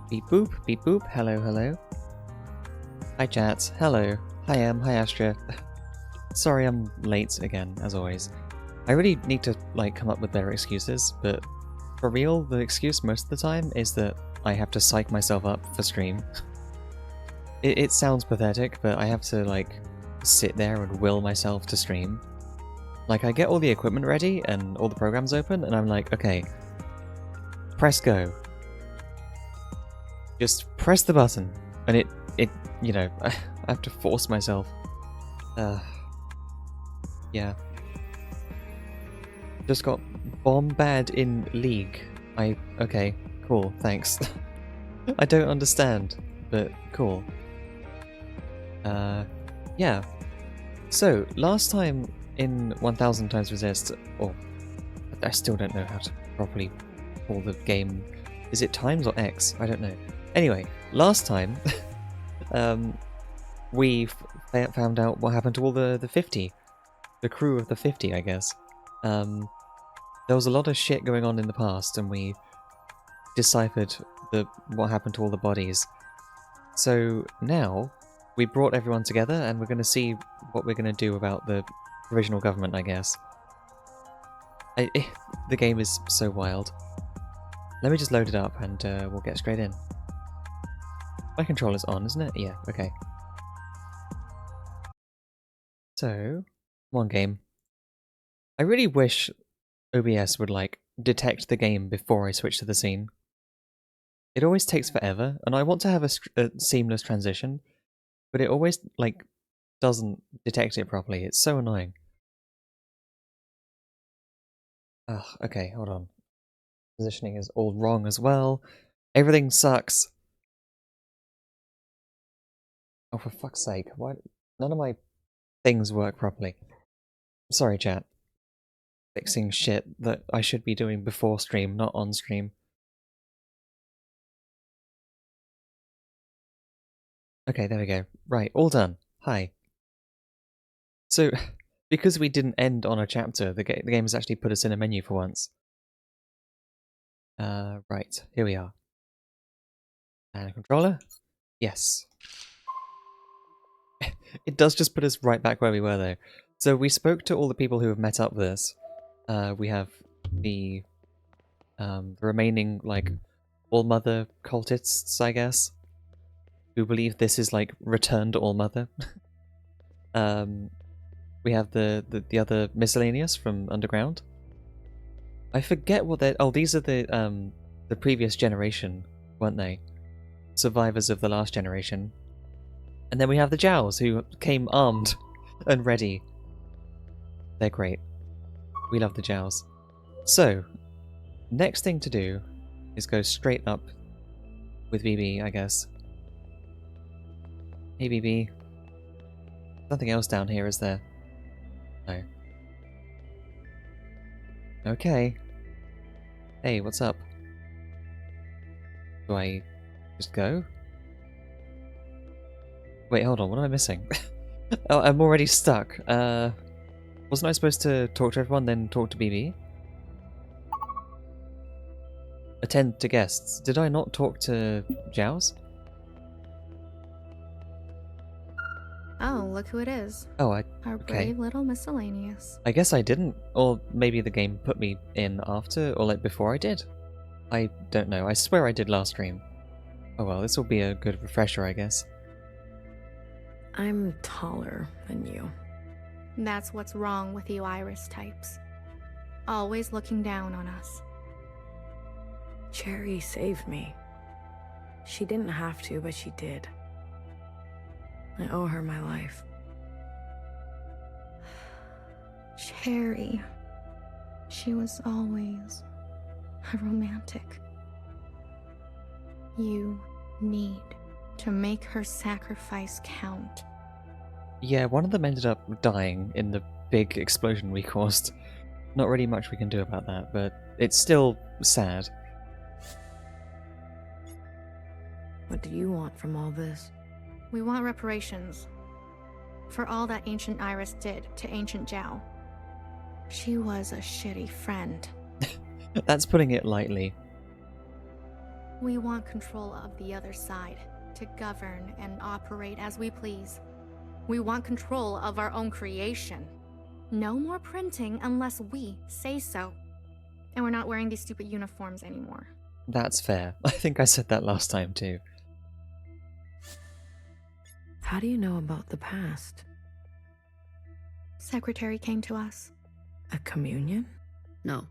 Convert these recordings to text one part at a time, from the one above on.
Beep boop, hello, hello. Hi chat, hello. Hi hi Astra. Sorry I'm late again, as always. I really need to, like, come up with better excuses, but for real, the excuse most of the time is that I have to psych myself up for stream. It sounds pathetic, but I have to, like, sit there and will myself to stream. Like, I get all the equipment ready and all the programs open, and I'm like, okay, press go. Just press the button, and it, you know, I have to force myself. Yeah. Just got bombed in League. Okay, cool, thanks. I don't understand, but cool. Yeah. So, last time in 1000xRESIST, or I still don't know how to properly call the game. Is it times or X? I don't know. Anyway, last time, we found out what happened to all the 50. The crew of the 50, I guess. There was a lot of shit going on in the past, and we deciphered what happened to all the bodies. So now, we brought everyone together, and we're going to see what we're going to do about the provisional government, I guess. The game is so wild. Let me just load it up, and we'll get straight in. My controller's on, isn't it? Yeah, okay. So, one game. I really wish OBS would, like, detect the game before I switch to the scene. It always takes forever, and I want to have a seamless transition, but it always, like, doesn't detect it properly. It's so annoying. Ugh, okay, hold on. Positioning is all wrong as well. Everything sucks. Oh, for fuck's sake, why? None of my things work properly. Sorry, chat. Fixing shit that I should be doing before stream, not on stream. Okay, there we go. Right, all done. Hi. So, because we didn't end on a chapter, the game has actually put us in a menu for once. Right, here we are. And a controller? Yes. It does just put us right back where we were, though. So we spoke to all the people who have met up with us. We have the remaining, like, All-Mother cultists, I guess, who believe this is, like, Return to All-Mother. We have the other miscellaneous from Underground. I forget what they're... Oh, these are the previous generation, weren't they? Survivors of the last generation. And then we have the Jows, who came armed and ready. They're great. We love the Jows. So, next thing to do is go straight up with BB, I guess. Hey BB. Nothing else down here, is there? No. Okay. Hey, what's up? Do I just go? Wait, hold on, what am I missing? Oh, I'm already stuck. Wasn't I supposed to talk to everyone, then talk to BB? Attend to guests. Did I not talk to Jows? Oh, look who it is. Oh, Our brave little miscellaneous. I guess I didn't. Or maybe the game put me in after, or like before I did. I don't know. I swear I did last stream. Oh well, this will be a good refresher, I guess. I'm taller than you. That's what's wrong with you Iris types. Always looking down on us. Cherry saved me. She didn't have to, but she did. I owe her my life. Cherry. She was always a romantic. You need to make her sacrifice count. Yeah, one of them ended up dying in the big explosion we caused. Not really much we can do about that, but it's still sad. What do you want from all this? We want reparations. For all that Ancient Iris did to Ancient Zhao. She was a shitty friend. That's putting it lightly. We want control of the other side, to govern and operate as we please. We want control of our own creation. No more printing unless we say so. And we're not wearing these stupid uniforms anymore. That's fair. I think I said that last time too. How do you know about the past? Secretary came to us. A communion? No,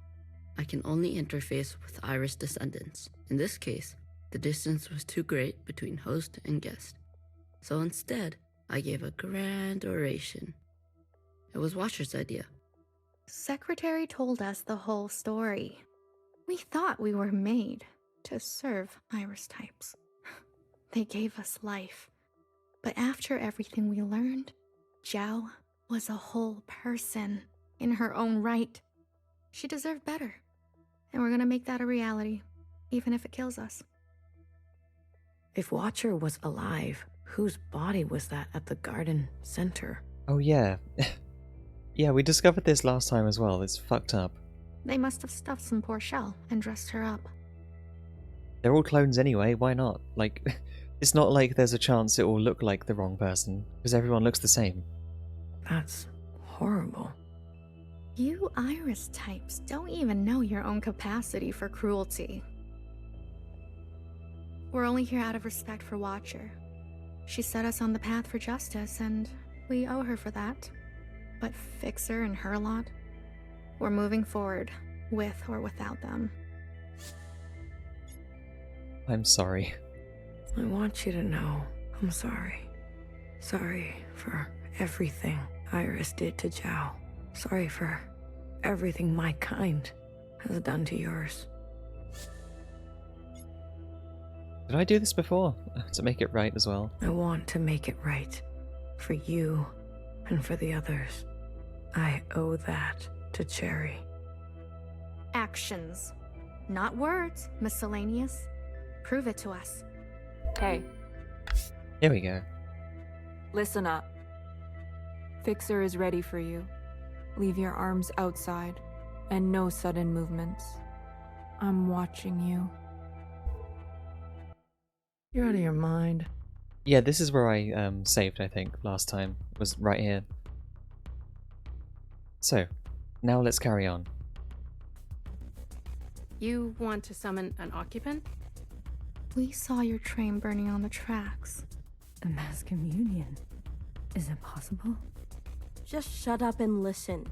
I can only interface with Iris descendants. In this case, the distance was too great between host and guest. So instead, I gave a grand oration. It was Watcher's idea. Secretary told us the whole story. We thought we were made to serve Iris types. They gave us life. But after everything we learned, Zhao was a whole person in her own right. She deserved better. And we're gonna make that a reality, even if it kills us. If Watcher was alive, whose body was that at the garden center? Oh yeah. Yeah, we discovered this last time as well. It's fucked up. They must have stuffed some poor shell and dressed her up. They're all clones anyway, why not? Like, it's not like there's a chance it will look like the wrong person, because everyone looks the same. That's horrible. You Iris types don't even know your own capacity for cruelty. We're only here out of respect for Watcher. She set us on the path for justice, and we owe her for that. But Fixer and her lot, we're moving forward, with or without them. I'm sorry. I want you to know I'm sorry. Sorry for everything Iris did to Zhao. Sorry for everything my kind has done to yours. Did I do this before? To make it right as well? I want to make it right. For you and for the others. I owe that to Cherry. Actions, not words, miscellaneous. Prove it to us. Hey, Here we go. listen up. Fixer is ready for you. Leave your arms outside, and no sudden movements. I'm watching you. You're out of your mind. Yeah, this is where I saved, I think, last time. Was right here. So, now let's carry on. You want to summon an occupant? We saw your train burning on the tracks. A mass communion. Is it possible? Just shut up and listen.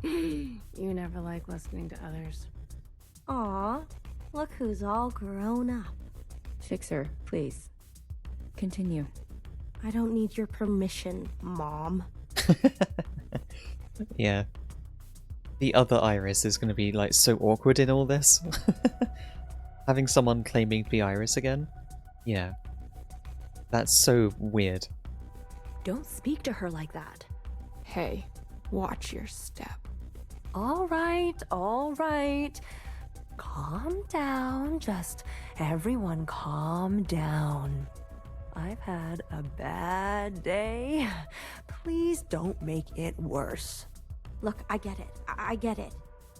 You never like listening to others. Aw, look who's all grown up. Fixer, please. Continue. I don't need your permission, Mom. Yeah. The other Iris is going to be like so awkward in all this. Having someone claiming to be Iris again? Yeah. That's so weird. Don't speak to her like that. Hey, watch your step. All right. Calm down. Just everyone calm down. I've had a bad day. Please don't make it worse. Look, I get it. I get it.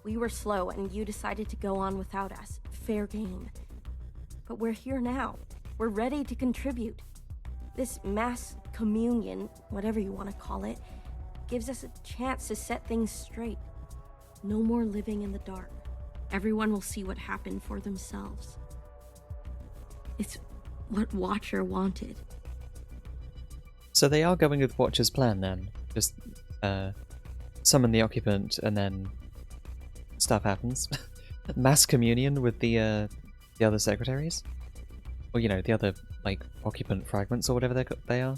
We were slow and you decided to go on without us. Fair game. But we're here now. We're ready to contribute. This mass communion, whatever you want to call it, gives us a chance to set things straight. No more living in the dark. Everyone will see what happened for themselves. It's what Watcher wanted. So they are going with Watcher's plan then? Just summon the occupant and then stuff happens? Mass communion with the other secretaries? Or, you know, the other, like, occupant fragments or whatever they are?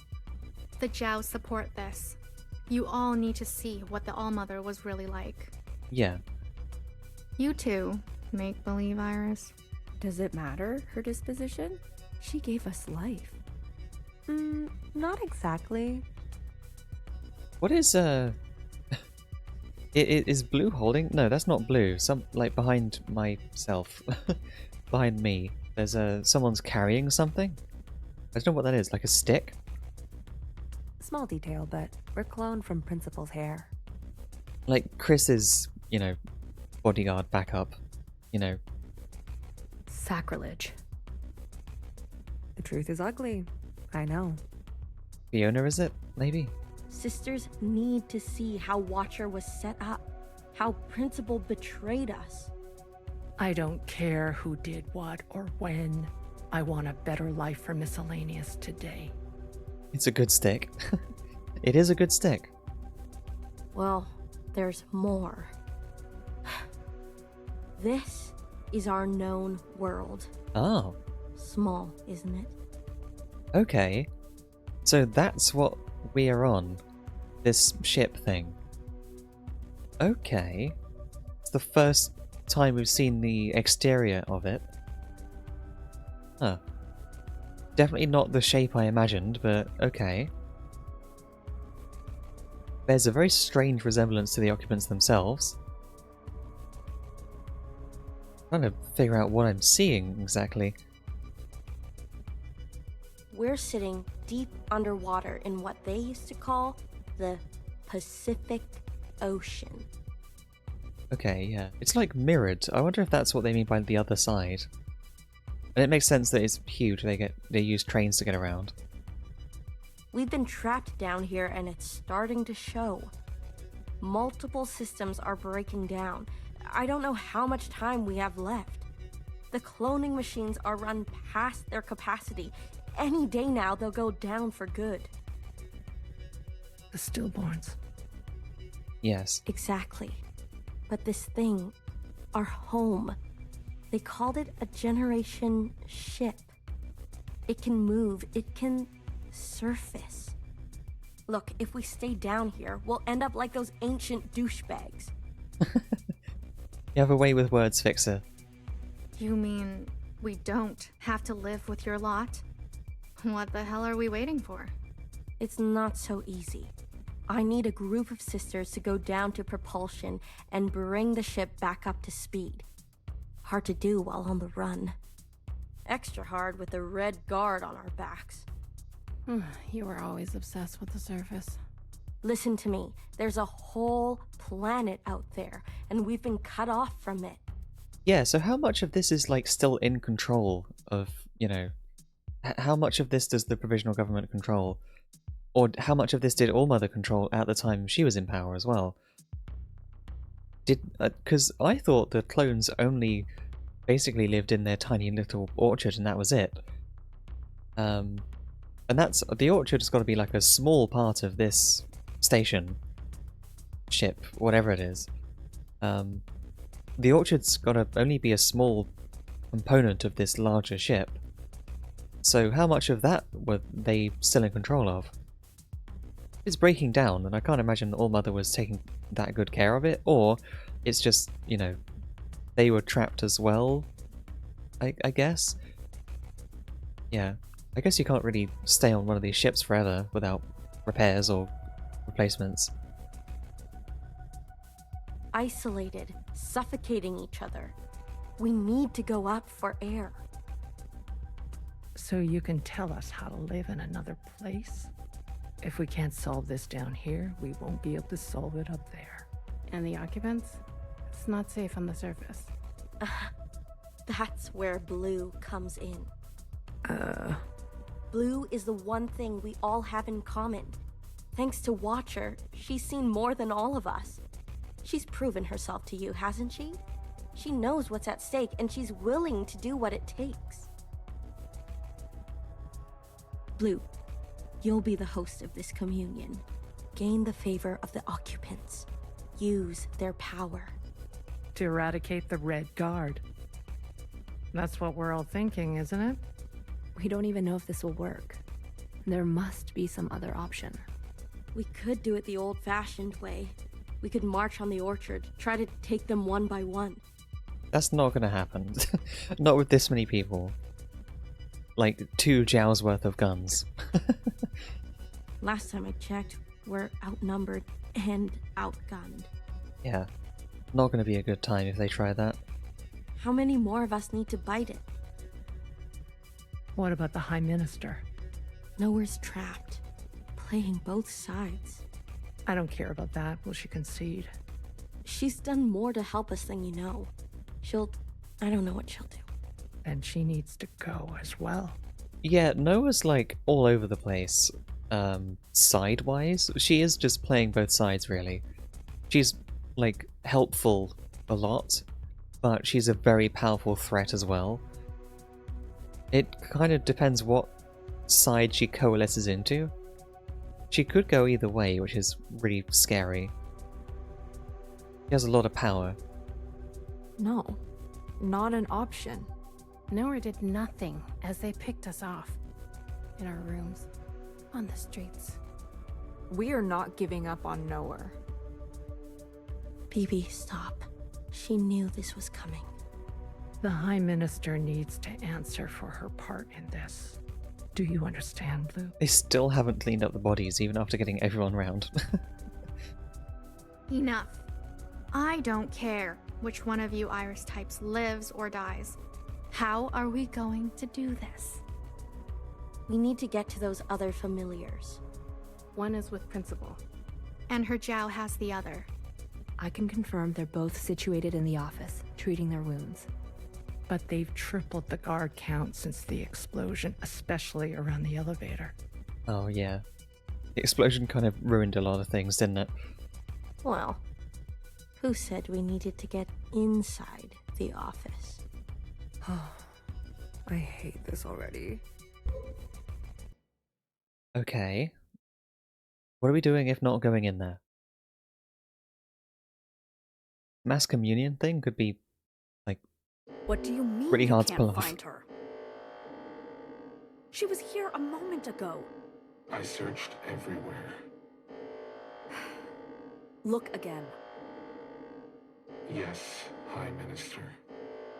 The Zhao support this. You all need to see what the Allmother was really like. Yeah. You too, make-believe Iris. Does it matter, her disposition? She gave us life. Not exactly. What is, Is Blue holding? No, that's not Blue. Some, like, behind myself. Behind me. There's someone's carrying something? I don't know what that is, like a stick? Small detail, but we're cloned from Principal's hair. Like Chris's, you know, bodyguard backup, you know. Sacrilege. The truth is ugly. I know. Fiona, is it? Maybe? Sisters need to see how Watcher was set up, how Principal betrayed us. I don't care who did what or when. I want a better life for Miscellaneous today. It's a good stick. It is a good stick. Well, there's more. This is our known world. Oh, Small, isn't it? okay. So that's what we are on. This ship thing. Okay. It's the first time we've seen the exterior of it. Huh. Definitely not the shape I imagined, but okay. There's a very strange resemblance to the occupants themselves. I'm trying to figure out what I'm seeing exactly. We're sitting deep underwater in what they used to call the Pacific Ocean. Okay, yeah. It's like mirrored. I wonder if that's what they mean by the other side. And it makes sense that it's huge. They use trains to get around. We've been trapped down here and it's starting to show. Multiple systems are breaking down. I don't know how much time we have left. The cloning machines are run past their capacity. Any day now they'll go down for good. The stillborns. Yes. Exactly. But this thing, our home, they called it a generation ship. It can move, it can surface. Look, if we stay down here, we'll end up like those ancient douchebags. You have a way with words, Fixer. You mean we don't have to live with your lot? What the hell are we waiting for? It's not so easy. I need a group of sisters to go down to propulsion and bring the ship back up to speed. Hard to do while on the run. Extra hard with the Red Guard on our backs. You were always obsessed with the surface. Listen to me. There's a whole planet out there, and we've been cut off from it. Yeah, so how much of this is, like, still in control of, you know... how much of this does the provisional government control? Or how much of this did Allmother control at the time she was in power as well? Because I thought the clones only basically lived in their tiny little orchard and that was it. And that's... the orchard's got to be like a small part of this station. Ship, whatever it is. The orchard's got to only be a small component of this larger ship. So how much of that were they still in control of? It's breaking down, and I can't imagine Allmother was taking that good care of it, or it's just, you know, they were trapped as well, I guess? Yeah, I guess you can't really stay on one of these ships forever without repairs or replacements. Isolated, suffocating each other. We need to go up for air. So you can tell us how to live in another place? If we can't solve this down here, we won't be able to solve it up there. And the occupants? It's not safe on the surface. That's where Blue comes in. Blue is the one thing we all have in common. Thanks to Watcher, she's seen more than all of us. She's proven herself to you, hasn't she? She knows what's at stake, and she's willing to do what it takes. Blue, you'll be the host of this communion. Gain the favor of the occupants. Use their power. To eradicate the Red Guard. That's what we're all thinking, isn't it? We don't even know if this will work. There must be some other option. We could do it the old-fashioned way. We could march on the orchard, try to take them one by one. That's not gonna happen. Not with this many people. Like 2 Jows worth of guns. Last time I checked, we're outnumbered and outgunned. Yeah. Not gonna be a good time if they try that. How many more of us need to bite it? What about the High Minister? Nowhere's trapped. Playing both sides. I don't care about that. Will she concede? She's done more to help us than you know. I don't know what she'll do. then she needs to go as well. Yeah, Noah's like all over the place, side-wise. She is just playing both sides, really. She's like helpful a lot, but she's a very powerful threat as well. It kind of depends what side she coalesces into. She could go either way, which is really scary. She has a lot of power. No, not an option. Noah did nothing as they picked us off. In our rooms. On the streets. We are not giving up on Noah. BB, stop. She knew this was coming. The High Minister needs to answer for her part in this. Do you understand, Blue? They still haven't cleaned up the bodies, even after getting everyone round. Enough. I don't care which one of you Iris types lives or dies. How are we going to do this? We need to get to those other familiars. One is with Principal. And her Jiao has the other. I can confirm they're both situated in the office, treating their wounds. But they've tripled the guard count since the explosion, especially around the elevator. Oh yeah. The explosion kind of ruined a lot of things, didn't it? Well, who said we needed to get inside the office? I hate this already. Okay. What are we doing if not going in there? Mass communion thing could be, like, What do you mean pretty you hard to can't pull off. find her? She was here a moment ago. I searched everywhere. Look again. Yes, High Minister.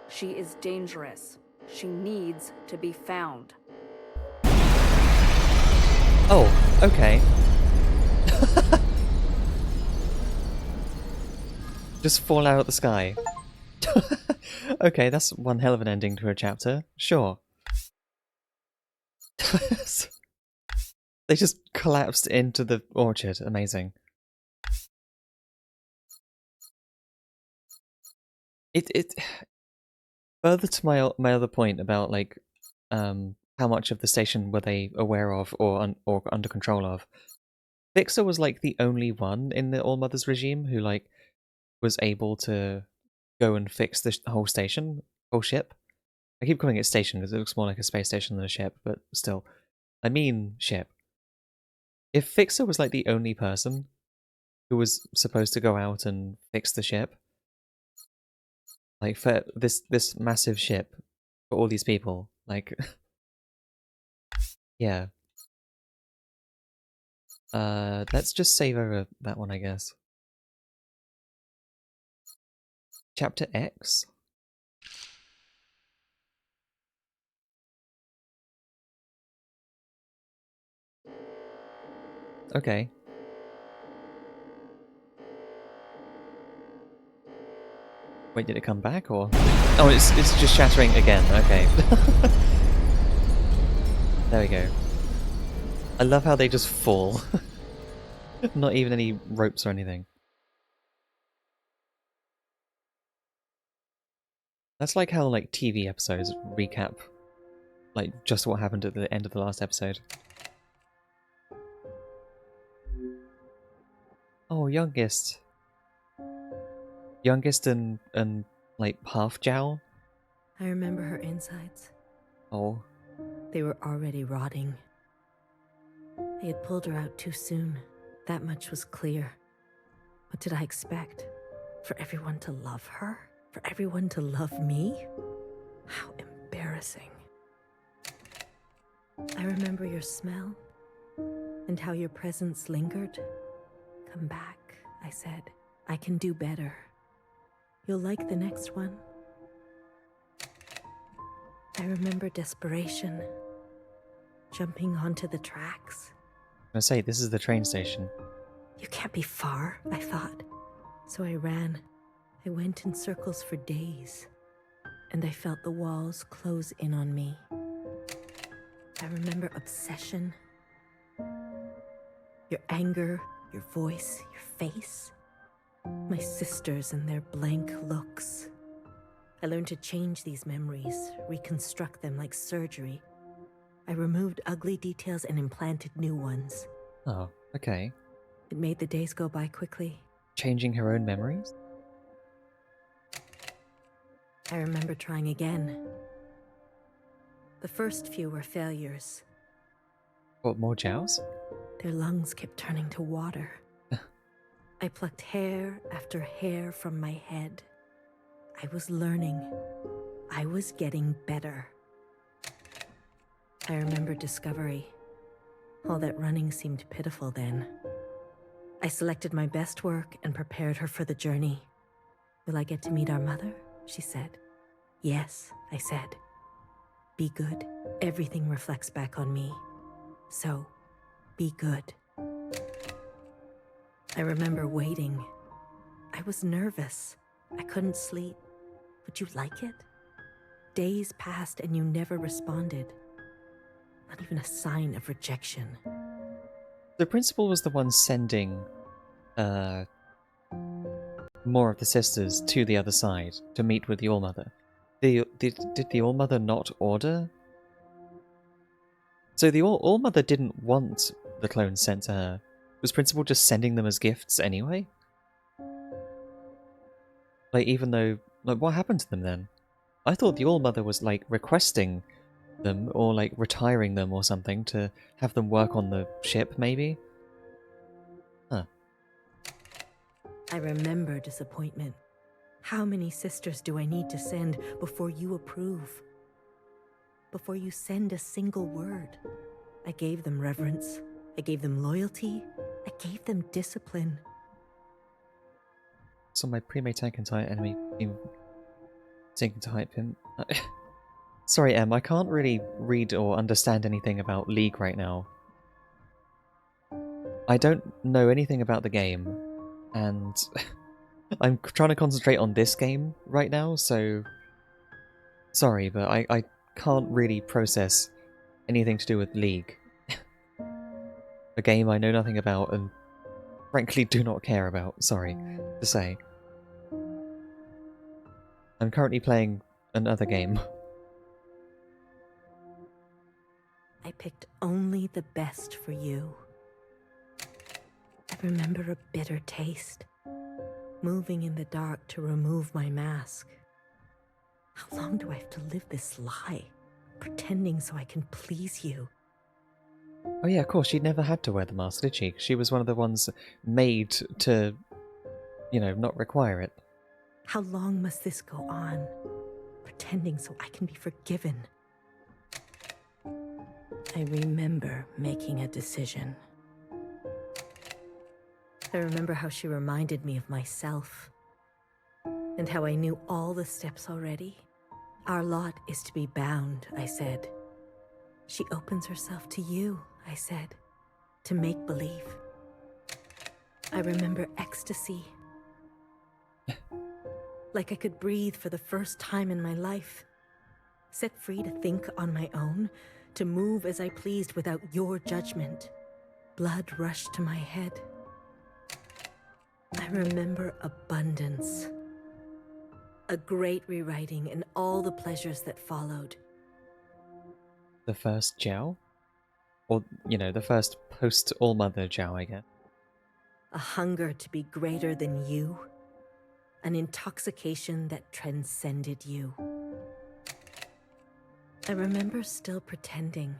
She is dangerous. She needs to be found. Oh, okay. Just fall out of the sky. Okay, that's one hell of an ending to a chapter. Sure. They just collapsed into the orchard. Amazing. It further to my other point about like how much of the station were they aware of or under control of. Fixer was like the only one in the All Mothers regime who like was able to go and fix the whole station, whole ship. I keep calling it station because it looks more like a space station than a ship, but still, I mean ship. If Fixer was like the only person who was supposed to go out and fix the ship, like for this massive ship for all these people, like yeah. Let's just save over that one, I guess. Chapter X? Okay. Wait, did it come back or? Oh, it's just shattering again. Okay. There we go. I love how they just fall. Not even any ropes or anything. That's like how like TV episodes recap like just what happened at the end of the last episode. Oh, youngest. Youngest and like half Jiao. I remember her insides. Oh. They were already rotting. They had pulled her out too soon. That much was clear. What did I expect? For everyone to love her? For everyone to love me? How embarrassing. I remember your smell and how your presence lingered. Come back, I said. I can do better. You'll like the next one. I remember desperation. Jumping onto the tracks. I say, this is the train station. You can't be far, I thought. So I ran. I went in circles for days. And I felt the walls close in on me. I remember obsession. Your anger, your voice, your face. My sisters and their blank looks. I learned to change these memories, reconstruct them like surgery. I removed ugly details and implanted new ones. Oh, okay. It made the days go by quickly. Changing her own memories? I remember trying again. The first few were failures. What, more Jows? Their lungs kept turning to water. I plucked hair after hair from my head. I was learning. I was getting better. I remember discovery. All that running seemed pitiful then. I selected my best work and prepared her for the journey. Will I get to meet our mother? She said. Yes, I said. Be good. Everything reflects back on me. So, be good. I remember waiting. I was nervous. I couldn't sleep. Would you like it? Days passed and you never responded. Not even a sign of rejection. The principal was the one sending more of the sisters to the other side to meet with the Allmother. Did the Allmother not order? So the Allmother didn't want the clones sent to her. Was Principal just sending them as gifts anyway? Like, even though... Like, what happened to them then? I thought the Allmother was, like, requesting them, or, like, retiring them or something to have them work on the ship, maybe? Huh. I remember disappointment. How many sisters do I need to send before you approve? Before you send a single word? I gave them reverence. I gave them loyalty. I gave them discipline. So my pre-made tank and entire enemy team sinking to hype him. Sorry, Em, I can't really read or understand anything about League right now. I don't know anything about the game, and I'm trying to concentrate on this game right now, so... Sorry, but I can't really process anything to do with League. A game I know nothing about and frankly do not care about, sorry to say. I'm currently playing another game. I picked only the best for you. I remember a bitter taste, moving in the dark to remove my mask. How long do I have to live this lie, pretending so I can please you? Oh yeah, of course, she never had to wear the mask, did she? She was one of the ones made to, you know, not require it. How long must this go on, pretending so I can be forgiven? I remember making a decision. I remember how she reminded me of myself, and how I knew all the steps already. Our lot is to be bound, I said. She opens herself to you, I said, to make believe. I remember ecstasy. Like I could breathe for the first time in my life. Set free to think on my own, to move as I pleased without your judgment. Blood rushed to my head. I remember abundance. A great rewriting and all the pleasures that followed. The first Jiao? Or, you know, the first post-Allmother Jiao, I guess. A hunger to be greater than you. An intoxication that transcended you. I remember still pretending.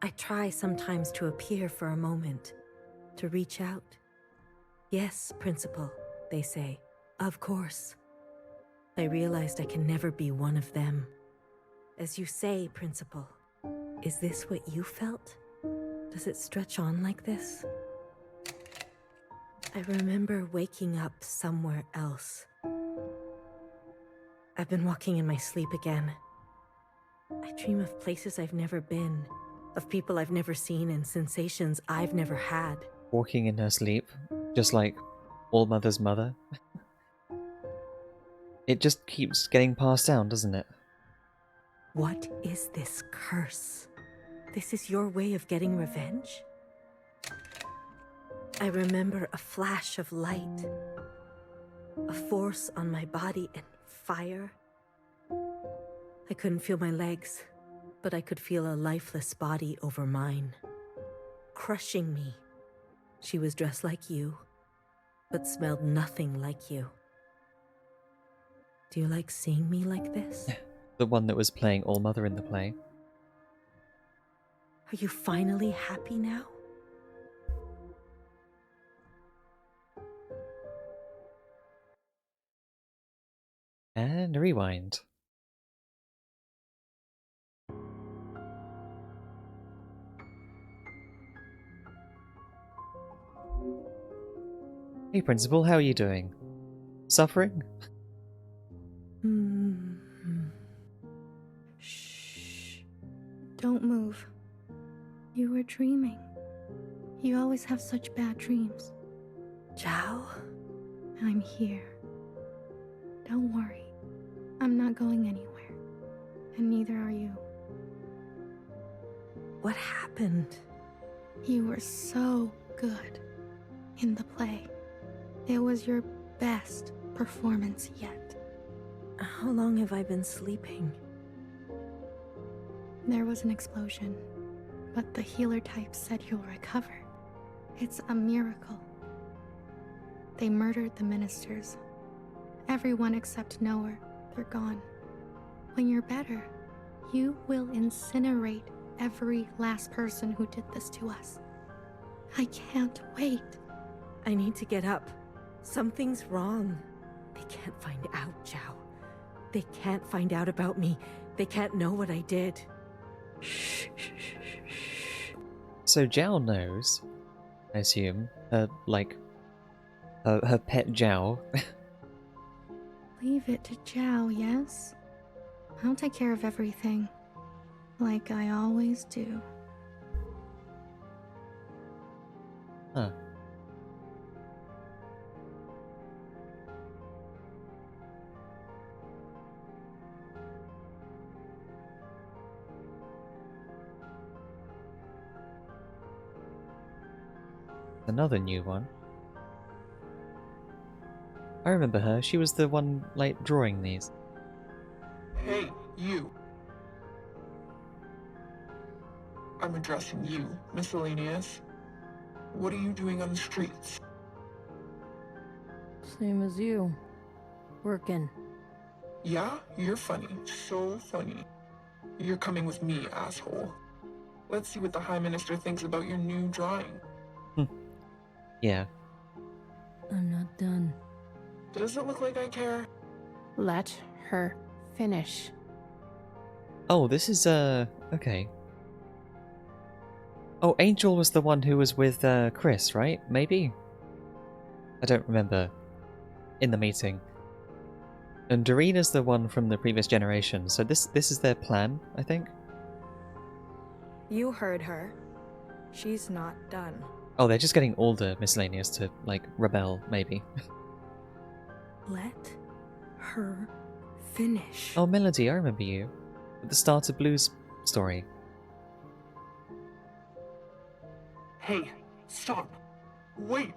I try sometimes to appear for a moment, to reach out. Yes, Principal, they say. Of course. I realized I can never be one of them. As you say, Principal, is this what you felt? Does it stretch on like this? I remember waking up somewhere else. I've been walking in my sleep again. I dream of places I've never been, of people I've never seen and sensations I've never had. Walking in her sleep, just like Allmother's mother. It just keeps getting passed down, doesn't it? What is this curse? This is your way of getting revenge? I remember a flash of light, a force on my body and fire, I couldn't feel my legs, but I could feel a lifeless body over mine, crushing me. She was dressed like you, but smelled nothing like you. Do you like seeing me like this? The one that was playing All-Mother in the play. Are you finally happy now? And rewind. Hey, Principal, how are you doing? Suffering? Shh. Don't move. You were dreaming. You always have such bad dreams. Zhao? I'm here. Don't worry. I'm not going anywhere. And neither are you. What happened? You were so good in the play. It was your best performance yet. How long have I been sleeping? There was an explosion, but the healer type said you'll recover. It's a miracle. They murdered the ministers. Everyone except Noah, they're gone. When you're better, you will incinerate every last person who did this to us. I can't wait. I need to get up. Something's wrong. They can't find out, Zhao. They can't find out about me. They can't know what I did. Shh, shh, shh, shh. So Zhao knows, I assume, her pet Zhao. Leave it to Zhao, yes? I'll take care of everything. Like I always do. Huh. Another new one. I remember her. She was the one, like, drawing these. Hey, you. I'm addressing you, miscellaneous. What are you doing on the streets? Same as you. Working. Yeah, you're funny. So funny. You're coming with me, asshole. Let's see what the High Minister thinks about your new drawing. Yeah. I'm not done. Does it look like I care? Let her finish. Oh, this is, okay. Oh, Angel was the one who was with, Chris, right? Maybe? I don't remember. In the meeting. And Doreena's the one from the previous generation, so this is their plan, I think? You heard her. She's not done. Oh, they're just getting older, miscellaneous, to, like, rebel, maybe. Let her finish. Oh, Melody, I remember you. At the start of Blue's story. Hey, stop. Wait.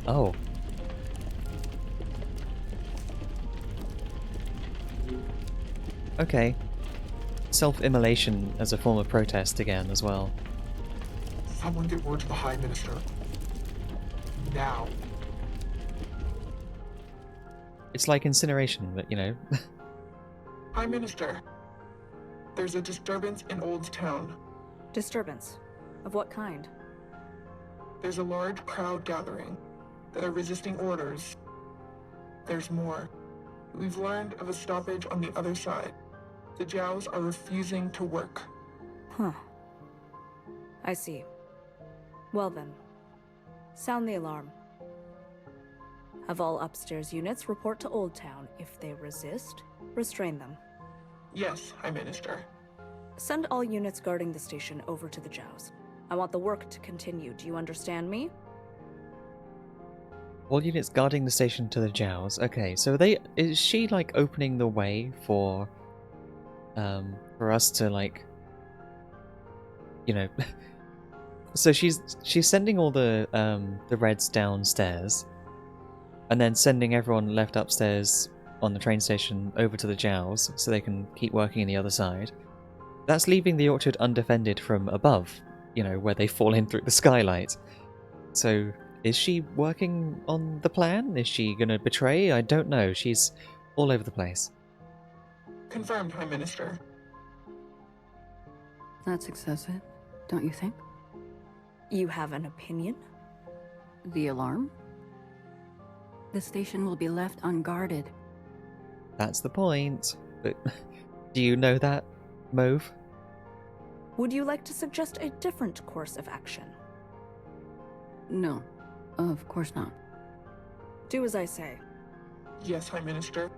Oh. Okay. Self-immolation as a form of protest again as well. Someone get word to the High Minister. Now. It's like incineration, but you know. High Minister. There's a disturbance in Old Town. Disturbance? Of what kind? There's a large crowd gathering that are resisting orders. There's more. We've learned of a stoppage on the other side. The Zhaos are refusing to work. Huh. I see. Well then. Sound the alarm. Have all upstairs units report to Old Town. If they resist, restrain them. Yes, High Minister. Send all units guarding the station over to the Zhaos. I want the work to continue. Do you understand me? All units guarding the station to the Zhaos. Okay, so is she like opening the way for us to like, you know, so she's sending all the Reds downstairs, and then sending everyone left upstairs on the train station over to the Jows so they can keep working on the other side. That's leaving the orchard undefended from above, you know, where they fall in through the skylight. So, is she working on the plan? Is she gonna betray? I don't know. She's all over the place. Confirmed, High Minister. That's excessive, don't you think? You have an opinion? The alarm? The station will be left unguarded. That's the point. But do you know that, Mauve? Would you like to suggest a different course of action? No, of course not. Do as I say. Yes, High Minister.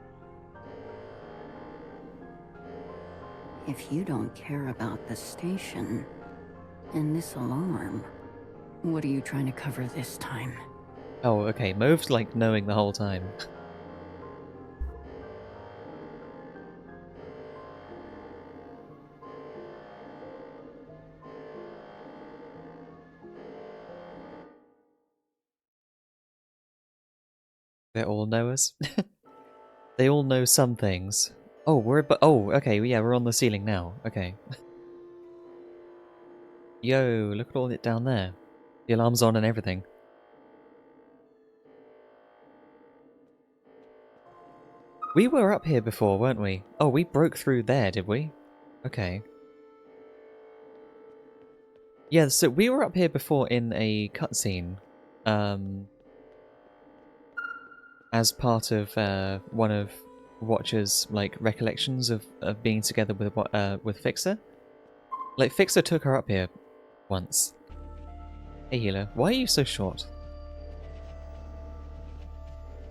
If you don't care about the station and this alarm, what are you trying to cover this time? Oh, okay. Mauve's like knowing the whole time. They all know us. They all know some things. Oh, okay, yeah, we're on the ceiling now. Okay. Yo, look at all it down there. The alarm's on and everything. We were up here before, weren't we? Oh, we broke through there, did we? Okay. Yeah, so we were up here before in a cutscene. As part of one of Watcher's like recollections of being together with Fixer. Like Fixer took her up here once. Hey healer, why are you so short?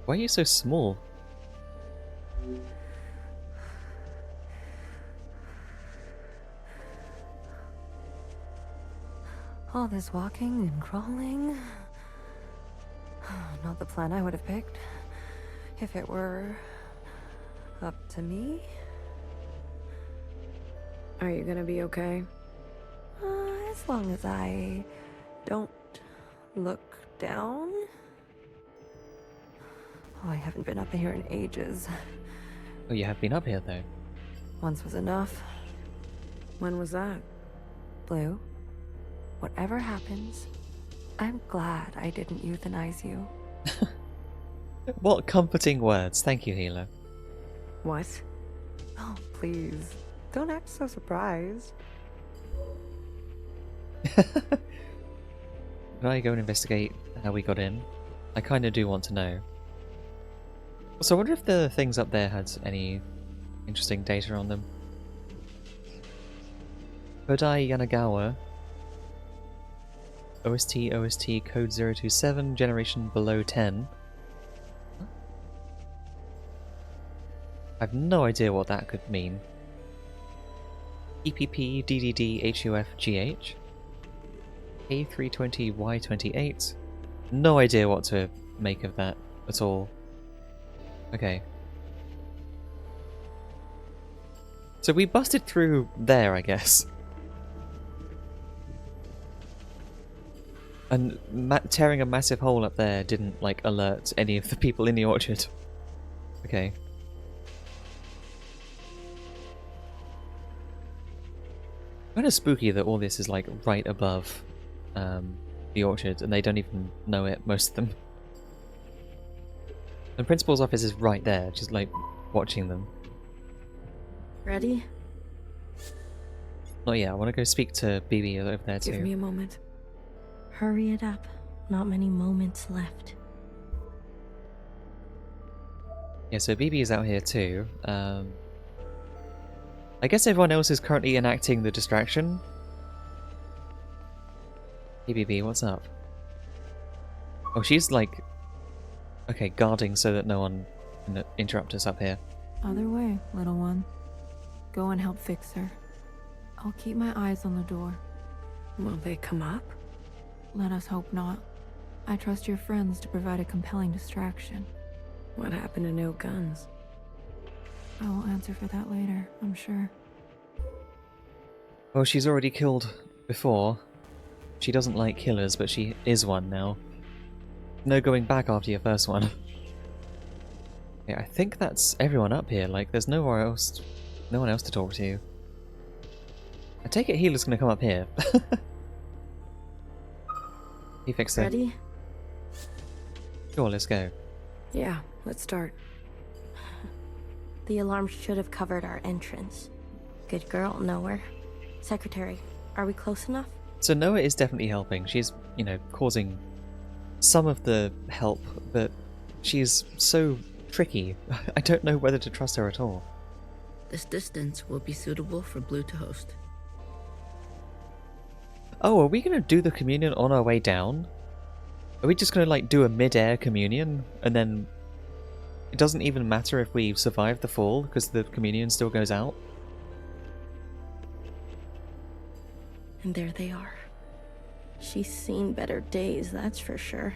Why are you so small? All this walking and crawling. Not the plan I would have picked. If it were up to me. Are you gonna be okay? As long as I don't look down. Oh, I haven't been up here in ages. Oh, you have been up here though. Once was enough. When was that? Blue, whatever happens, I'm glad I didn't euthanize you. What comforting words. Thank you, healer. What? Oh, please. Don't act so surprised. Can I go and investigate how we got in? I kind of do want to know. So I wonder if the things up there had any interesting data on them. Kodai Yanagawa. OST code 027, generation below 10. I have no idea what that could mean. EPP DDD HUF GH. A320 Y28. No idea what to make of that at all. Okay. So we busted through there, I guess. And tearing a massive hole up there didn't, like, alert any of the people in the orchard. Okay. Kind of spooky that all this is, like, right above the orchard, and they don't even know it, most of them. The principal's office is right there, just, like, watching them. Ready? Oh yeah, I want to go speak to BB over there too. Give me a moment. Hurry it up. Not many moments left. Yeah, so BB is out here too. I guess everyone else is currently enacting the distraction. Hey BB, what's up? Oh, she's like... Okay, guarding so that no one can interrupt us up here. Other way, little one. Go and help fix her. I'll keep my eyes on the door. Will they come up? Let us hope not. I trust your friends to provide a compelling distraction. What happened to no guns? I will answer for that later, I'm sure. Well, she's already killed before. She doesn't like killers, but she is one now. No going back after your first one. Yeah, I think that's everyone up here. Like, there's no one else to talk to. I take it Healer's gonna come up here. He fixed it. Ready? Sure, let's go. Yeah, let's start. The alarm should have covered our entrance. Good girl, Nowhere. Secretary, are we close enough? So Noah is definitely helping. She's, you know, causing some of the help, but she's so tricky. I don't know whether to trust her at all. This distance will be suitable for Blue to host. Oh, are we going to do the communion on our way down? Are we just going to, like, do a mid-air communion, and then it doesn't even matter if we survive the fall, because the communion still goes out? And there they are. She's seen better days, that's for sure.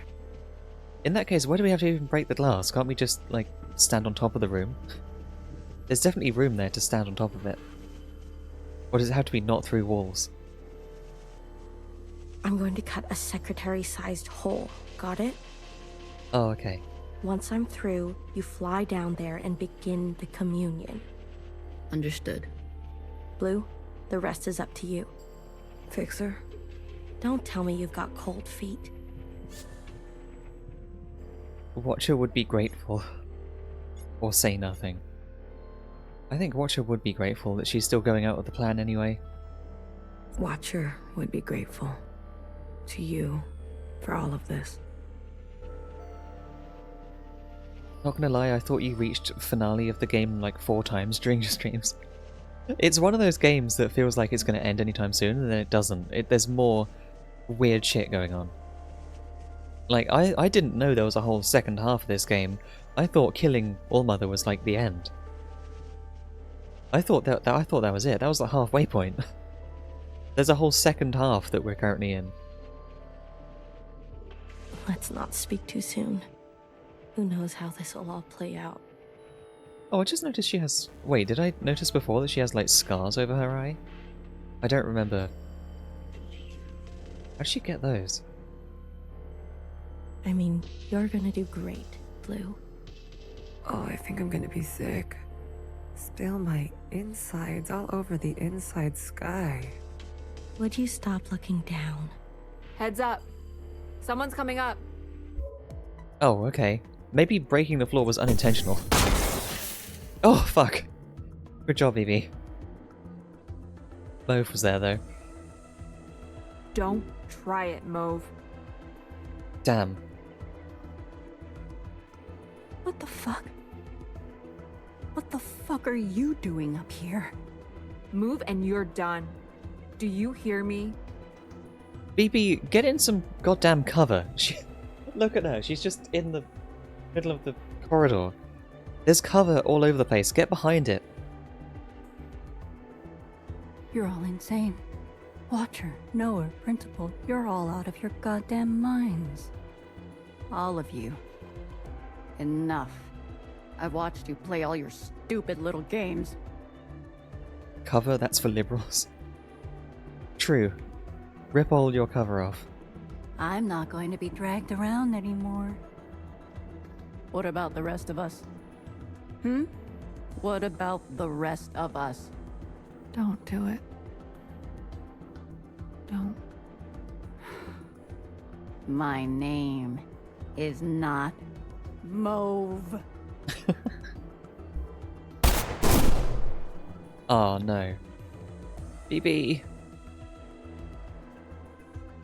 In that case, why do we have to even break the glass? Can't we just, like, stand on top of the room? There's definitely room there to stand on top of it. Or does it have to be not through walls? I'm going to cut a secretary-sized hole. Got it? Oh, okay. Once I'm through, you fly down there and begin the communion. Understood. Blue, the rest is up to you. Fixer? Don't tell me you've got cold feet. Watcher would be grateful. Or say nothing. I think Watcher would be grateful that she's still going out with the plan anyway. Watcher would be grateful to you for all of this. Not gonna lie, I thought you reached finale of the game like 4 times during your streams. It's one of those games that feels like it's gonna end anytime soon, and then it doesn't. There's more weird shit going on. Like, I didn't know there was a whole second half of this game. I thought killing Allmother was like the end. I thought that was it. That was the halfway point. There's a whole second half that we're currently in. Let's not speak too soon. Who knows how this will all play out. Oh, I just noticed she has... Wait, did I notice before that she has, like, scars over her eye? I don't remember. How'd she get those? I mean, you're gonna do great, Blue. Oh, I think I'm gonna be sick. Spill my insides all over the inside sky. Would you stop looking down? Heads up. Someone's coming up. Oh, okay. Maybe breaking the floor was unintentional. Oh, fuck. Good job, BB. Mauve was there, though. Don't try it, Mauve. Damn. What the fuck? What the fuck are you doing up here? Move and you're done. Do you hear me? BB, get in some goddamn cover. Look at her. She's just in the middle of the corridor. There's cover all over the place. Get behind it. You're all insane. Watcher, Knower, Principal, you're all out of your goddamn minds. All of you. Enough. I've watched you play all your stupid little games. Cover? That's for liberals. True. Rip all your cover off. I'm not going to be dragged around anymore. What about the rest of us? What about the rest of us? Don't do it. Don't. My name is not Mauve. Oh no. BB.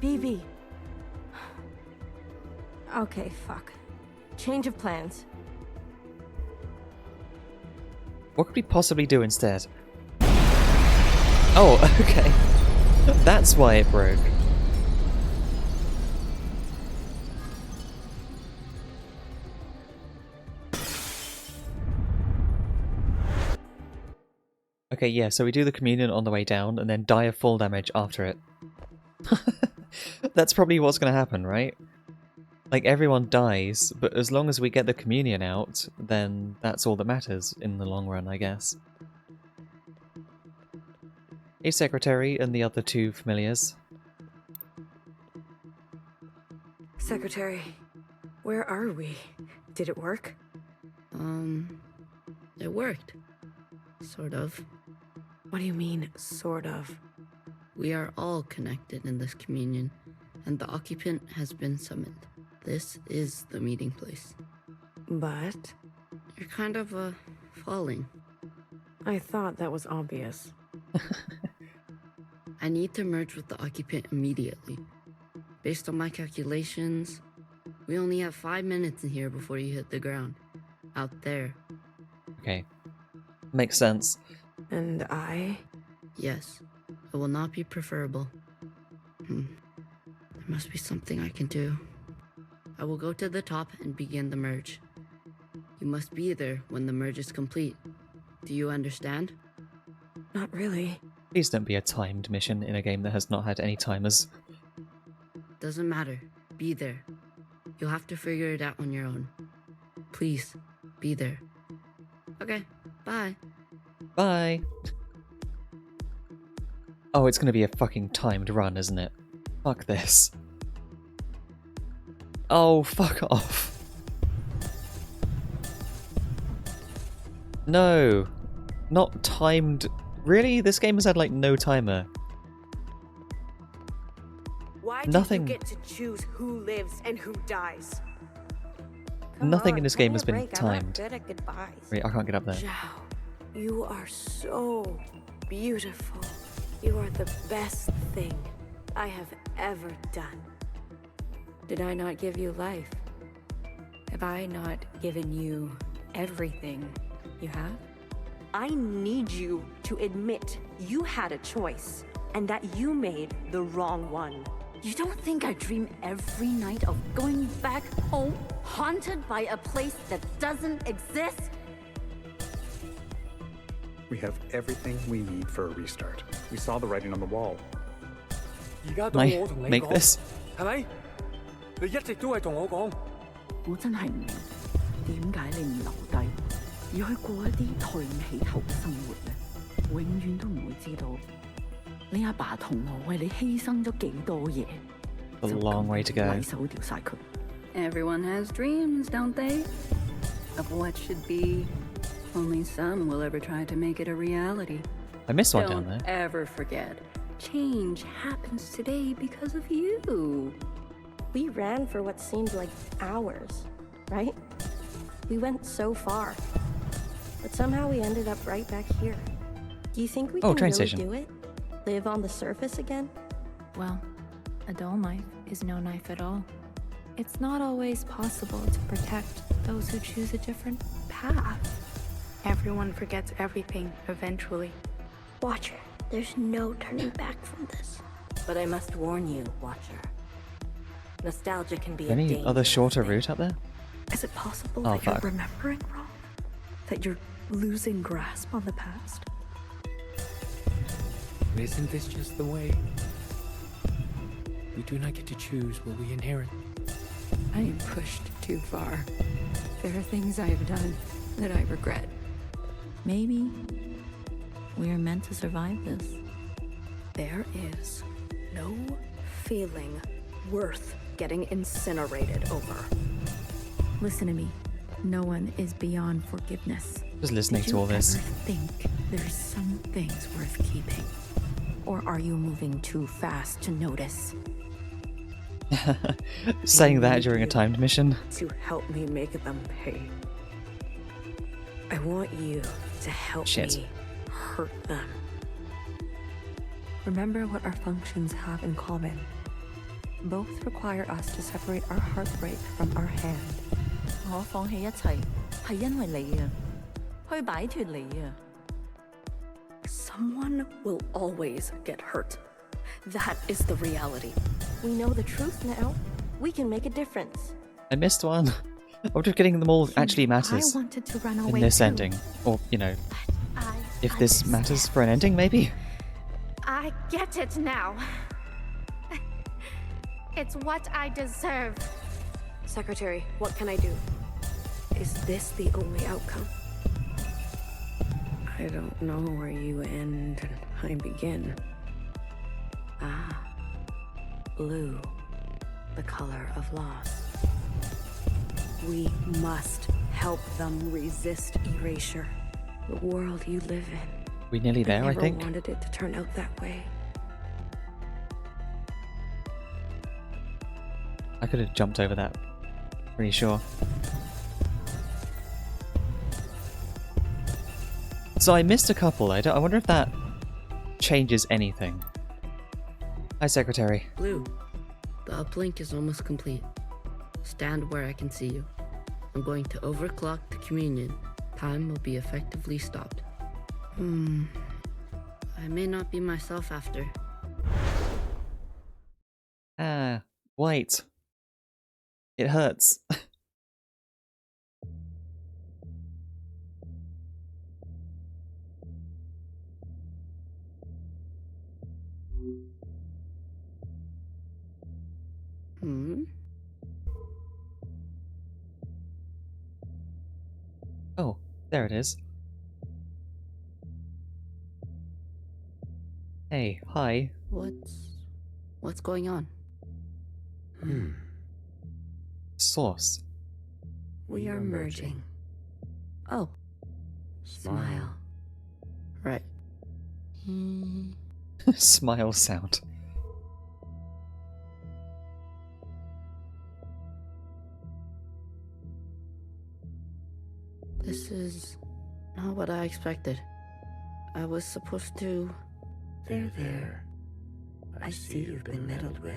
BB. Okay, fuck. Change of plans. What could we possibly do instead? Oh, okay. That's why it broke. Okay, yeah, so we do the communion on the way down and then die of fall damage after it. That's probably what's going to happen, right? Like, everyone dies, but as long as we get the communion out, then that's all that matters in the long run, I guess. Hey, Secretary and the other 2 familiars. Secretary, where are we? Did it work? It worked. Sort of. What do you mean, sort of? We are all connected in this communion, and the occupant has been summoned. This is the meeting place. But? You're kind of, falling. I thought that was obvious. I need to merge with the occupant immediately. Based on my calculations, we only have 5 minutes in here before you hit the ground. Out there. Okay. Makes sense. And I? Yes. It will not be preferable. There must be something I can do. I will go to the top and begin the merge. You must be there when the merge is complete. Do you understand? Not really. Please don't be a timed mission in a game that has not had any timers. Doesn't matter. Be there. You'll have to figure it out on your own. Please, be there. Okay, bye. Bye! Oh, it's gonna be a fucking timed run, isn't it? Fuck this. Oh, fuck off. No! Not timed. Really? This game has had like no timer. Why Nothing. do you get to choose who lives and who dies? Nothing in this game has been timed. Wait, I can't get up there. Zhao, you are so beautiful. You are the best thing I have ever done. Did I not give you life? Have I not given you everything you have? I need you to admit you had a choice and that you made the wrong one. You don't think I dream every night of going back home, haunted by a place that doesn't exist? We have everything we need for a restart. We saw the writing on the wall. Can I make this? 係咪？你一直都係同我講。我真係唔明，點解你唔留低，而去過一啲抬唔起頭嘅生活呢？永遠都唔會知道，你阿爸同我為你犧牲咗幾多嘢。A long way to go. 揮手掉晒佢。Everyone has dreams, don't they? Of what should be. Only some will ever try to make it a reality. I missed one Don't down there. ever forget. Change happens today because of you. We ran for what seemed like hours, right? We went so far. But somehow we ended up right back here. Do you think we can train really station. do it? Live on the surface again? Well, a dull knife is no knife at all. It's not always possible to protect those who choose a different path. Everyone forgets everything eventually. Watcher, there's no turning back from this. But I must warn you, Watcher. Nostalgia can be a Any dangerous other shorter thing. route up there? Is it possible Oh, that you're fuck. remembering wrong? That you're losing grasp on the past? Isn't this just the way? We do not get to choose what we inherit. I am pushed too far. There are things I have done that I regret. Maybe we are meant to survive this. There is no feeling worth getting incinerated over. Listen to me. No one is beyond forgiveness. Just listening to all this. Did you ever think there's some things worth keeping? Or are you moving too fast to notice? Saying that during a timed mission? To help me make them pay. I want you to help me hurt them. Remember what our functions have in common. Both require us to separate our heartbreak from our hand. 我放棄一切，係因為你啊，去擺脫你啊。Someone will always get hurt. That is the reality. We know the truth now. We can make a difference. I missed one. I'm just getting them all actually matters I wanted to run in away this too. ending. Or, you know, if this matters for an ending, maybe? I get it now. It's what I deserve. Secretary, what can I do? Is this the only outcome? I don't know where you end and I begin. Ah, blue, the color of loss. We must help them resist erasure. The world you live in. We nearly there, I think. I never wanted it to turn out that way. I could have jumped over that. Pretty sure. So I missed a couple. I wonder if that changes anything. Hi, Secretary. Blue, the uplink is almost complete. Stand where I can see you. I'm going to overclock the communion. Time will be effectively stopped. I may not be myself after. Ah, wait. It hurts. Oh, there it is. Hey, hi. What's going on? Source. We are merging. Oh. Smile. Right. Smile sound. This is not what I expected. I was supposed to... There. I see you've been meddled with.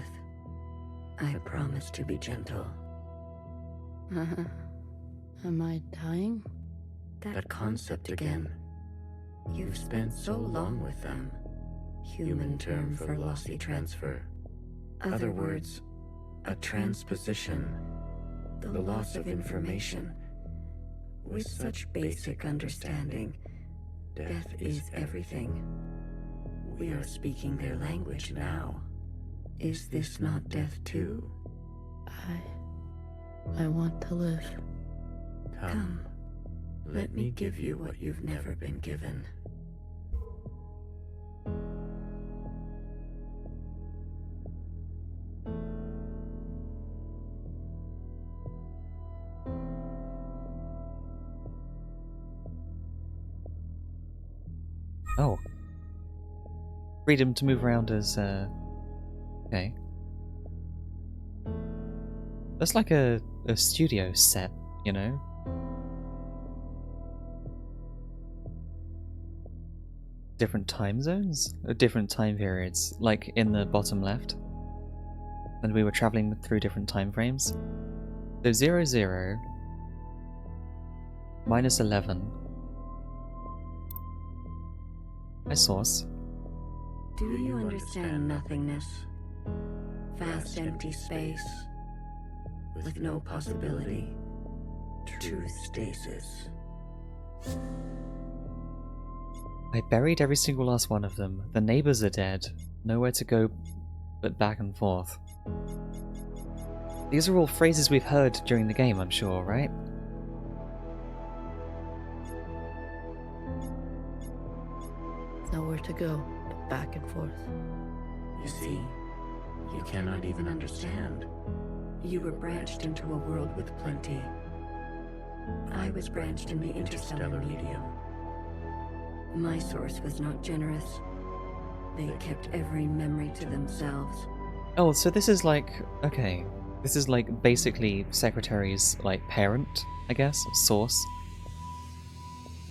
I promise to be gentle. Am I dying? That concept again. You've spent so long with them. Human term for lossy transfer. Other words, a transposition. The loss of information. With such basic understanding, death is everything. We are speaking their language now. Is this not death too? I want to live. Come, let me give you what you've never been given. Oh. Freedom to move around as, okay. That's like a studio set, you know? Different time zones? Different time periods, like in the bottom left. And we were traveling through different time frames. So 00, -11. My source. Do you understand nothingness? Vast empty space, with no possibility. True stasis. I buried every single last one of them. The neighbors are dead. Nowhere to go but back and forth. These are all phrases we've heard during the game, I'm sure, right? Nowhere to go but back and forth. You see, you cannot even understand. You were branched into a world with plenty. I was branched in the interstellar medium. My source was not generous. They kept every memory to themselves. Oh, so this is like, okay. This is like basically Secretary's like parent, I guess, source.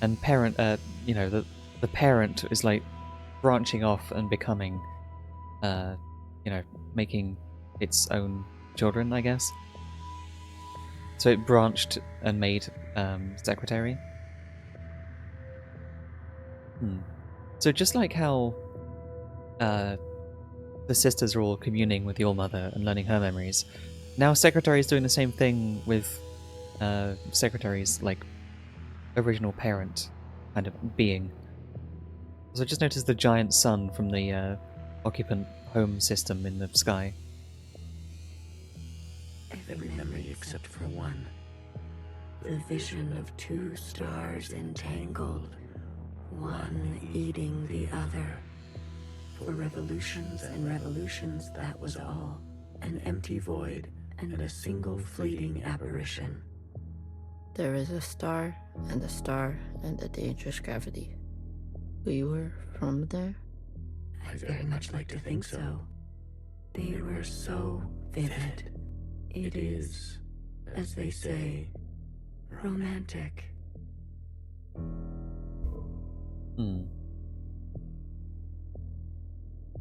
And parent, you know, the parent is like branching off and becoming, you know, making its own children, I guess. So it branched and made Secretary. So just like how the sisters are all communing with the All-Mother and learning her memories, now Secretary is doing the same thing with Secretary's like original parent kind of being. So I just noticed the giant sun from the occupant home system in the sky. Every memory except for one. The vision of two stars entangled, one eating the other. For revolutions and revolutions, that was all. An empty void and a single fleeting apparition. There is a star and a dangerous gravity. We were from there? I'd very much like to think so. They were so vivid. It is, as they say, romantic.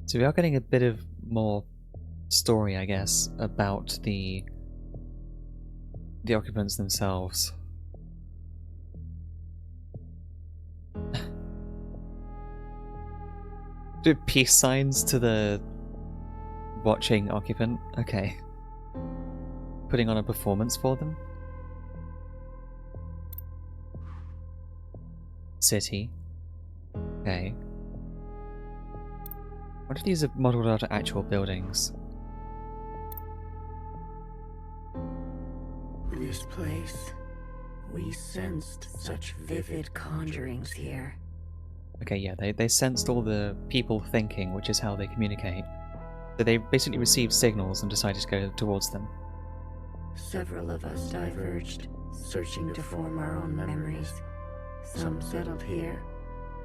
So we are getting a bit of more story, I guess, about the occupants themselves. Do peace signs to the watching occupant? Okay. Putting on a performance for them? City. Okay. What if these are modelled out of actual buildings? This place, we sensed such vivid conjurings here. Okay, yeah, they sensed all the people thinking, which is how they communicate. So they basically received signals and decided to go towards them. Several of us diverged, searching to form our own memories. Some settled here.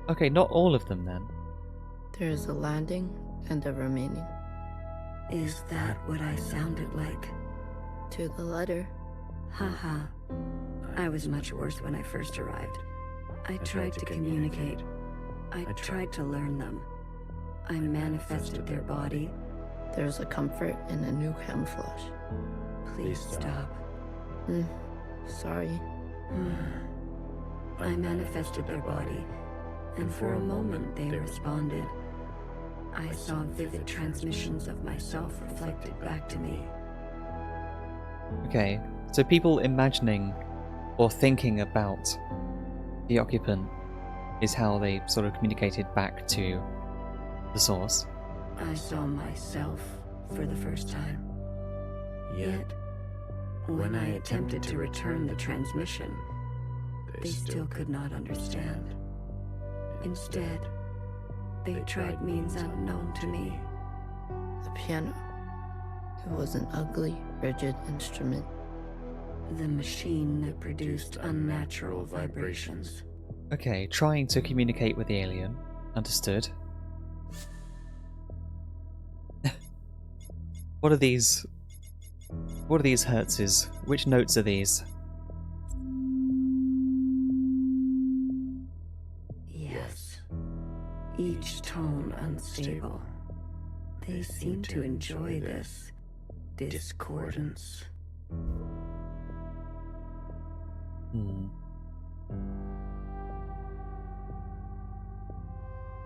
Okay, not all of them then. There is a landing and a remaining. Is that what I sounded like? To the letter. Haha. I was much worse when I first arrived. I tried to communicate. I tried to learn them. I manifested their body. There's a comfort in a new camouflage. Please stop. Sorry. I manifested their body, and for a moment they responded. I saw vivid transmissions of myself reflected back to me. Okay, so people imagining or thinking about the occupant is how they sort of communicated back to the source. I saw myself for the first time. Yet, when I attempted to return the transmission, they still could not understand. Instead, they tried means unknown to me. The piano. It was an ugly, rigid instrument. The machine that produced unnatural vibrations. Okay, trying to communicate with the alien. Understood. What are these? What are these hertzes? Which notes are these? Yes. Each tone unstable. They seem to enjoy this discordance.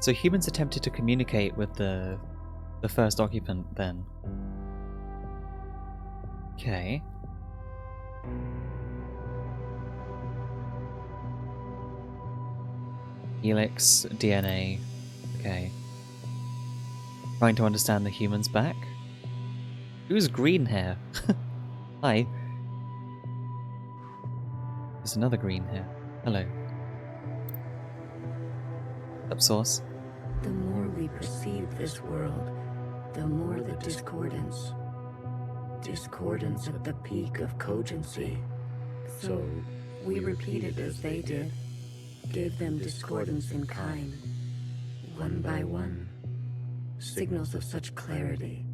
So humans attempted to communicate with the first occupant then. Okay. Helix, DNA. Okay. Trying to understand the humans back. Who's green hair? Hi. There's another green hair. Hello. Up source. The more we perceive this world, the more the discordance. Discordance at the peak of cogency. So, we repeated as they did. Gave them discordance in kind. One by one. Signals of such clarity.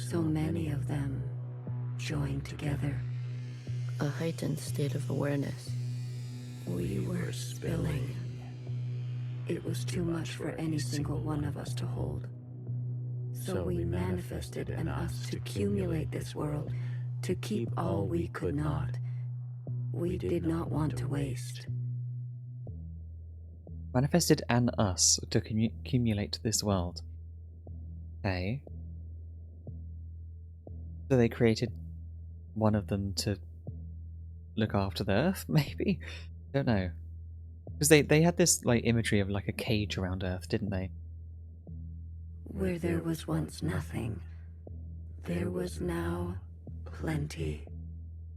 So many of them joined together. A heightened state of awareness. We were spilling. It was too much for any single one of us to hold. So we manifested in us to accumulate this world, to keep all we could not. We did not want to waste. Manifested an us to accumulate this world. Okay. So they created one of them to look after the Earth, maybe? Don't know. Because they had this like imagery of like a cage around Earth, didn't they? Where there was once nothing, there was now plenty.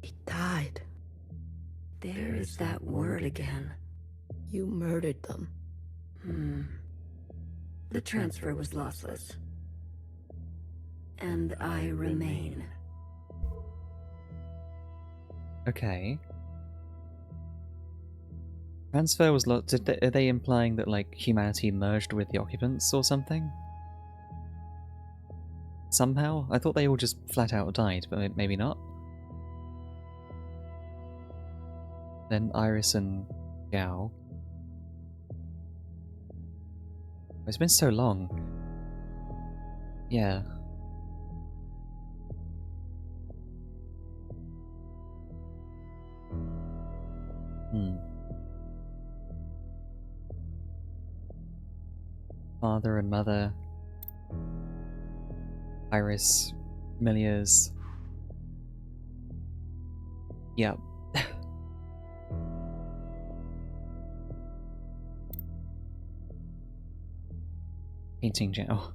He died. There is that word again. You murdered them. The transfer was lossless. And I remain. Okay. Transfer was lost. Are they implying that like humanity merged with the occupants or something? Somehow? I thought they all just flat out died, but maybe not. Then Iris and Gao. It's been so long. Yeah. Father and mother. Iris. Milliers. Yep. Painting Gao.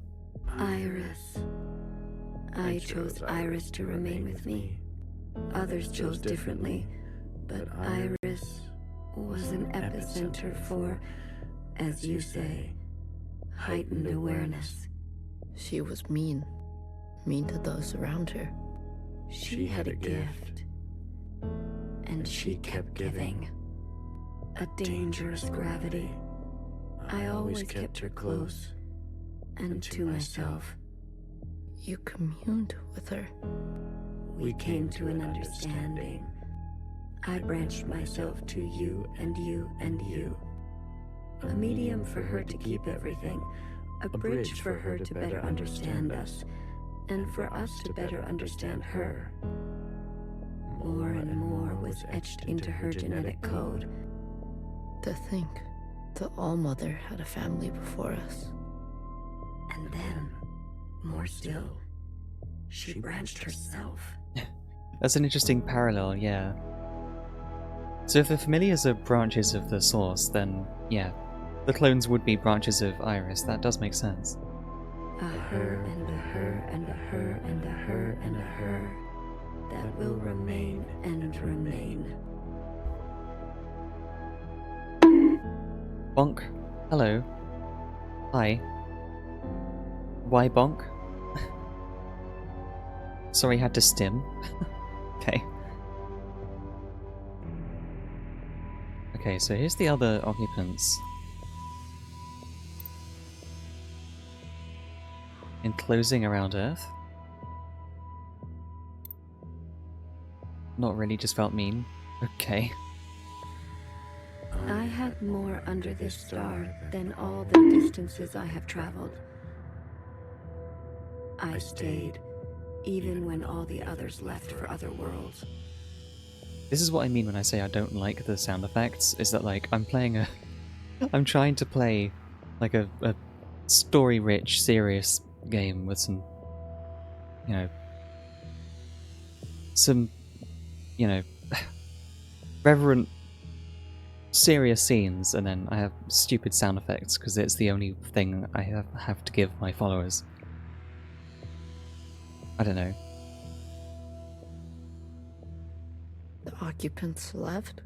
Iris. I chose Iris to remain with me. Others chose differently, but Iris was an epicenter for, as you say, heightened awareness. She was mean. Mean to those around her. She had a gift, and she kept giving. A dangerous gravity. I always kept her close, and to myself. You communed with her. We came to an understanding. I branched myself to you and you and you. A medium for her to keep everything. A bridge for her to better understand us. And for us to better understand her. More and more was etched into her genetic code. To think, the All-Mother had a family before us. And then, more still, she branched herself. That's an interesting parallel, yeah. So if the familiars are branches of the source, then yeah, the clones would be branches of Iris. That does make sense. A her and a her and a her and a her and a her that will remain and remain. Bonk. Hello. Hi. Why bonk? Sorry, had to stim. Okay. Okay, so here's the other occupants. Enclosing around Earth. Not really, just felt mean. Okay. I had more under this star than all the distances I have traveled. I stayed, even when all the others left for other worlds. This is what I mean when I say I don't like the sound effects, is that like I'm playing a... I'm trying to play like a story-rich, serious game with some, you know, reverent, serious scenes, and then I have stupid sound effects because it's the only thing I have to give my followers. I don't know. The occupants left?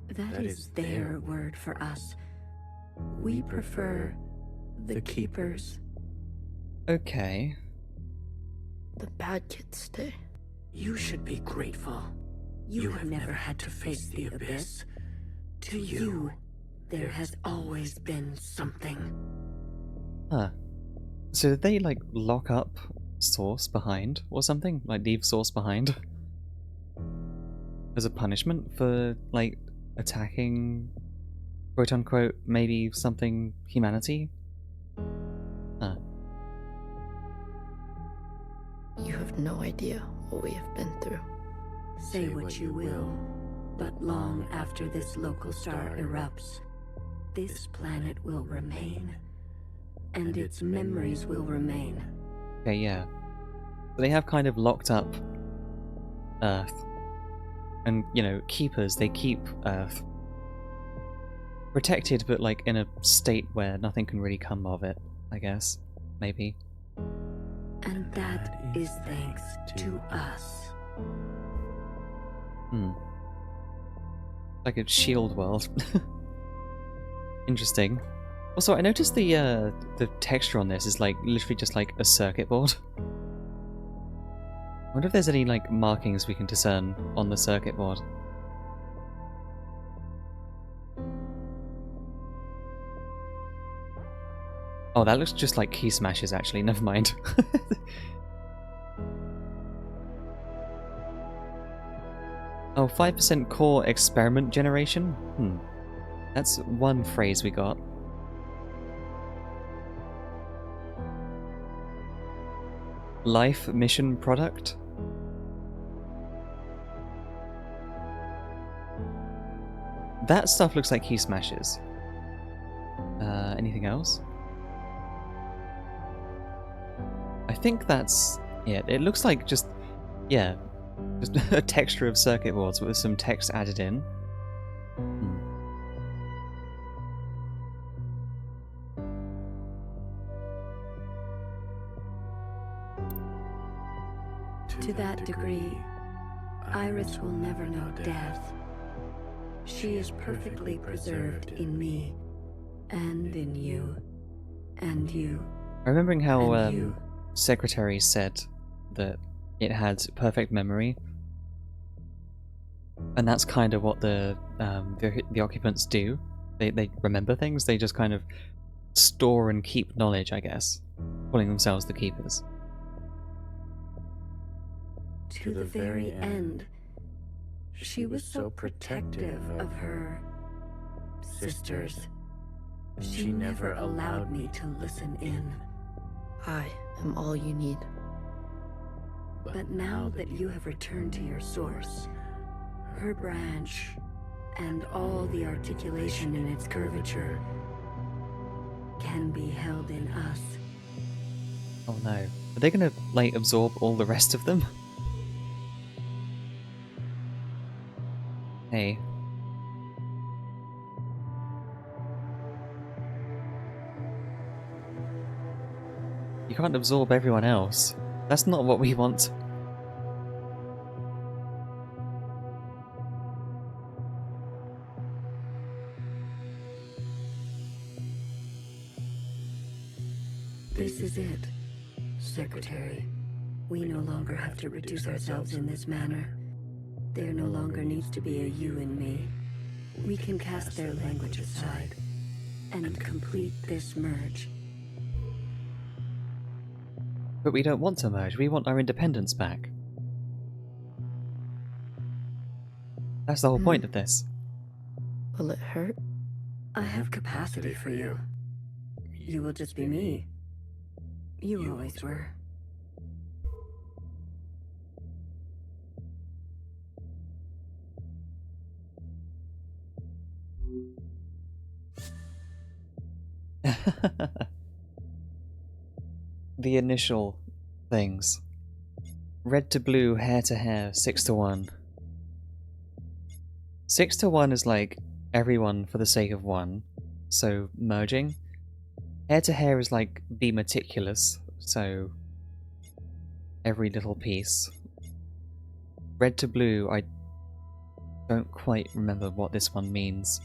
That is their word for us. We prefer the keepers. Okay. The bad kids stay. You should be grateful. You have never had to face the abyss. To you, there has always been something. Huh. So did they, like, lock up Source behind or something? Like, leave Source behind? As a punishment for, like, attacking, quote-unquote, maybe something humanity? Huh. You have no idea what we have been through. Say what you will, but long after this local star erupts, this planet will remain, and its memories will remain. Okay, yeah. But they have kind of locked up Earth. And, you know, keepers, they keep Earth protected, but like in a state where nothing can really come of it, I guess. Maybe. And that is thanks to us. Like a shield world. Interesting. Also, I noticed the texture on this is like literally just like a circuit board. I wonder if there's any like markings we can discern on the circuit board. Oh, that looks just like key smashes, actually. Never mind. Oh, 5% core experiment generation? That's one phrase we got. Life mission product? That stuff looks like key smashes. Anything else? I think that's it. It looks like just, yeah, just a texture of circuit boards with some text added in. To that degree, Iris will never know death. She is perfectly preserved in me, and in you, and you. Remembering how Secretary said that it had perfect memory, and that's kind of what the occupants do. They remember things. They just kind of store and keep knowledge, I guess, calling themselves the keepers. To the very end, she was so protective of her sisters. She never allowed me to listen in. I am all you need. But now that you have returned to your source, her branch, and all the articulation in its curvature can be held in us. Oh no. Are they gonna, like, absorb all the rest of them? Hey. You can't absorb everyone else. That's not what we want. This is it, Secretary. We no longer have to reduce ourselves in this manner. There no longer needs to be a you and me. We can cast their language aside and complete this merge. But we don't want to merge, we want our independence back. That's the whole point of this. Will it hurt? I have capacity for you. You will just be me. You always were. The initial things. Red to blue, hair to hair, 6-to-1. 6-to-1 is like everyone for the sake of one, so merging. Hair to hair is like be meticulous, so every little piece. Red to blue, I don't quite remember what this one means.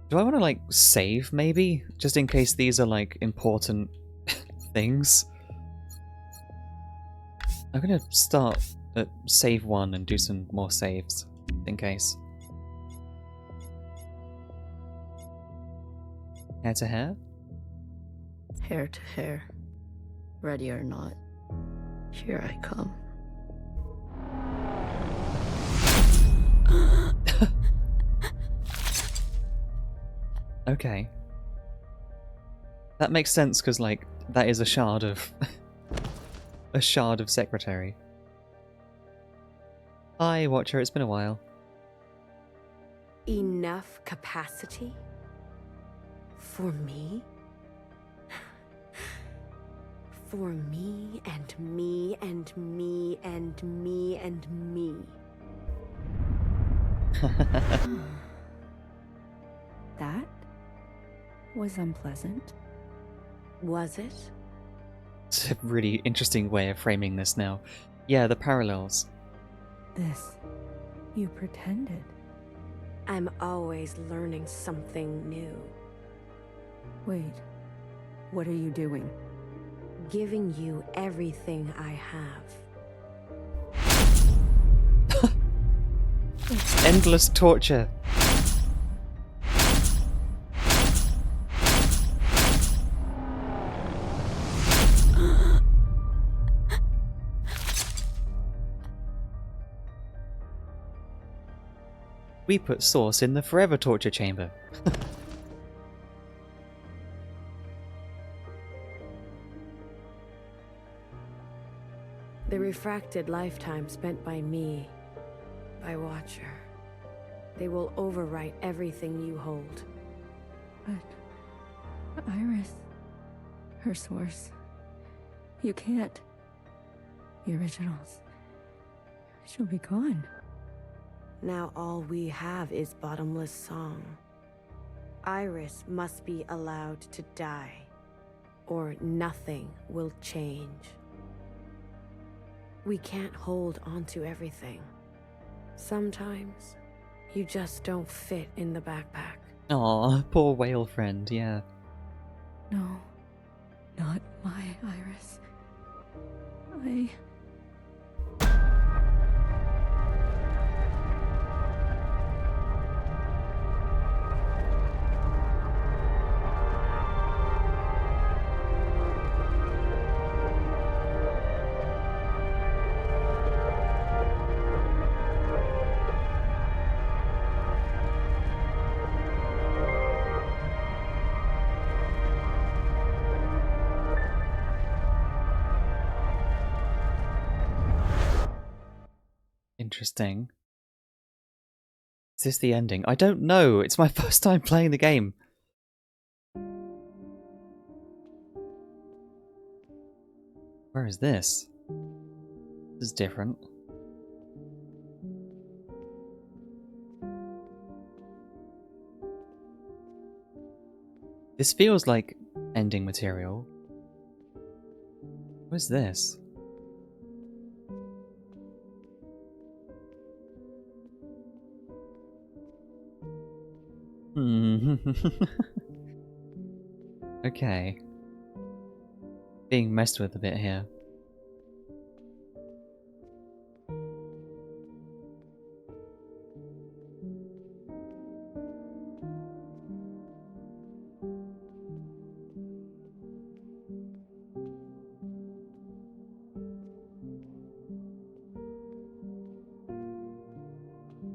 Do I want to, like, save, maybe? Just in case these are, like, important things? I'm gonna start at save 1 and do some more saves, in case. Hair to hair? Hair to hair. Ready or not, here I come. Okay. That makes sense, because, like, that is a shard of... a shard of Secretary. Hi, Watcher, it's been a while. Enough capacity? For me? For me, and me, and me, and me, and me. That was unpleasant. Was it? It's a really interesting way of framing this now. Yeah, the parallels. This. You pretended. I'm always learning something new. Wait. What are you doing? Giving you everything I have. Endless torture. We put sauce in the forever torture chamber. The refracted lifetime spent by me, by Watcher. They will overwrite everything you hold. But Iris, her source, you can't. The originals, she'll be gone. Now all we have is bottomless song. Iris must be allowed to die, or nothing will change. We can't hold onto everything. Sometimes, you just don't fit in the backpack. Aw, poor whale friend, yeah. No, not my Iris. I... Interesting. Is this the ending? I don't know. It's my first time playing the game. Where is this? This is different. This feels like ending material. What is this? Okay. Being messed with a bit here.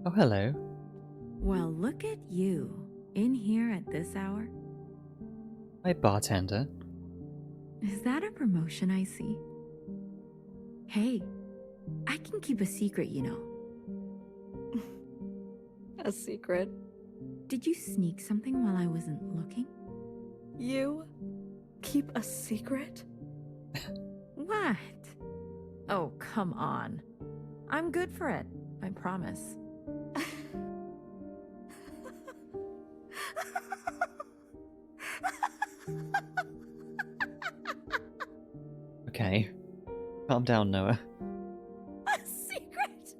Oh, hello. Well, look at you. In here at this hour? Hi, bartender. Is that a promotion I see? Hey, I can keep a secret, you know. A secret? Did you sneak something while I wasn't looking? You keep a secret? What? Oh, come on. I'm good for it, I promise. Okay. Calm down, Noah. A secret?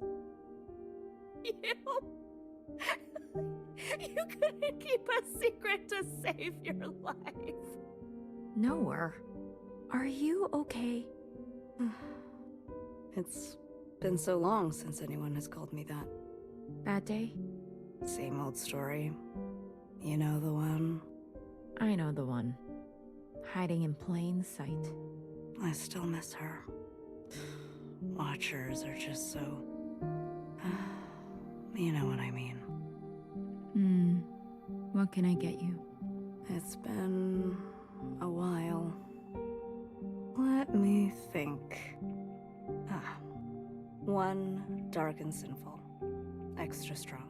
You couldn't keep a secret to save your life. Noah, are you okay? It's been so long since anyone has called me that. Bad day? Same old story. You know the one? I know the one. Hiding in plain sight. I still miss her. Watchers are just so... you know what I mean. What can I get you? It's been a while. Let me think. One dark and sinful. Extra strong.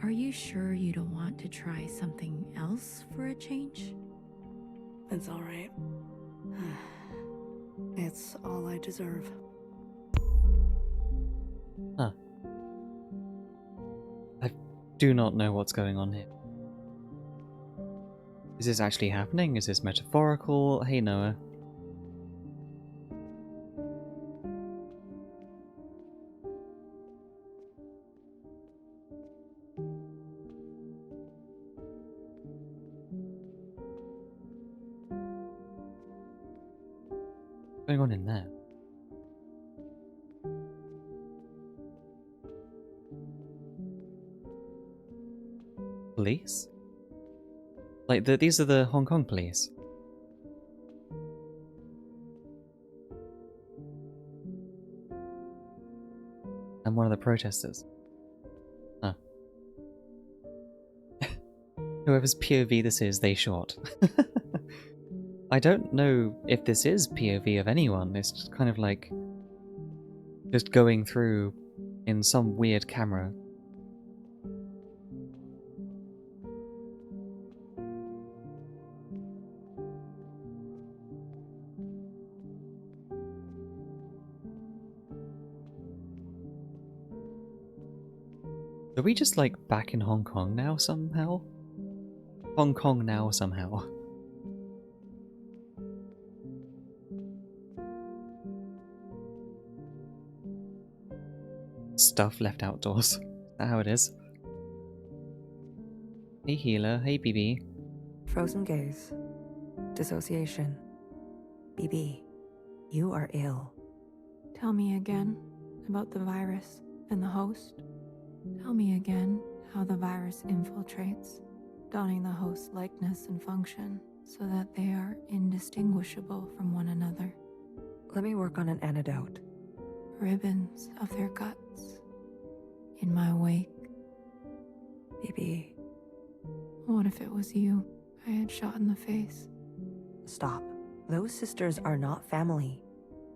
Are you sure you don't want to try something else for a change? It's all right. It's all I deserve. Huh. I do not know what's going on here. Is this actually happening? Is this metaphorical? Hey, Noah. What's going on in there? Police? Like, these are the Hong Kong police. And one of the protesters. Huh. Whoever's POV this is, they shot. I don't know if this is POV of anyone. It's just kind of like just going through in some weird camera. Are we just like back in Hong Kong now somehow? Hong Kong now somehow. Stuff left outdoors. Is that how it is? Hey healer, hey BB. Frozen gaze. Dissociation. BB, you are ill. Tell me again about the virus and the host. Tell me again how the virus infiltrates, donning the host's likeness and function so that they are indistinguishable from one another. Let me work on an antidote. Ribbons of their guts in my wake. BB. What if it was you I had shot in the face? Stop. Those sisters are not family.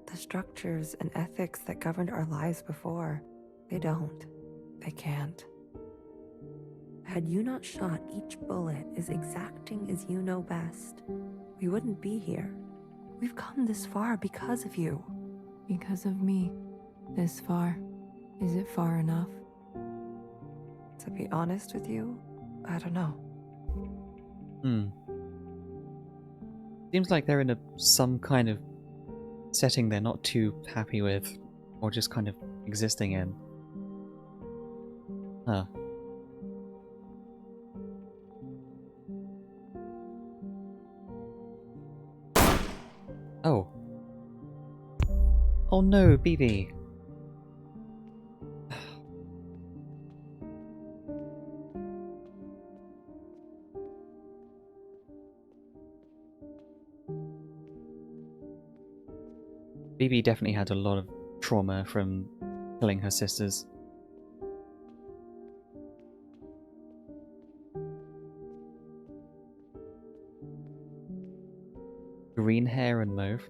The structures and ethics that governed our lives before, they don't. They can't. Had you not shot each bullet as exacting as you know best, we wouldn't be here. We've come this far because of you. Because of me. This far. Is it far enough? To be honest with you, I don't know. Seems like they're in some kind of setting they're not too happy with, or just kind of existing in. Huh. Oh. Oh no, BB. BB definitely had a lot of trauma from killing her sisters. Green hair and mauve.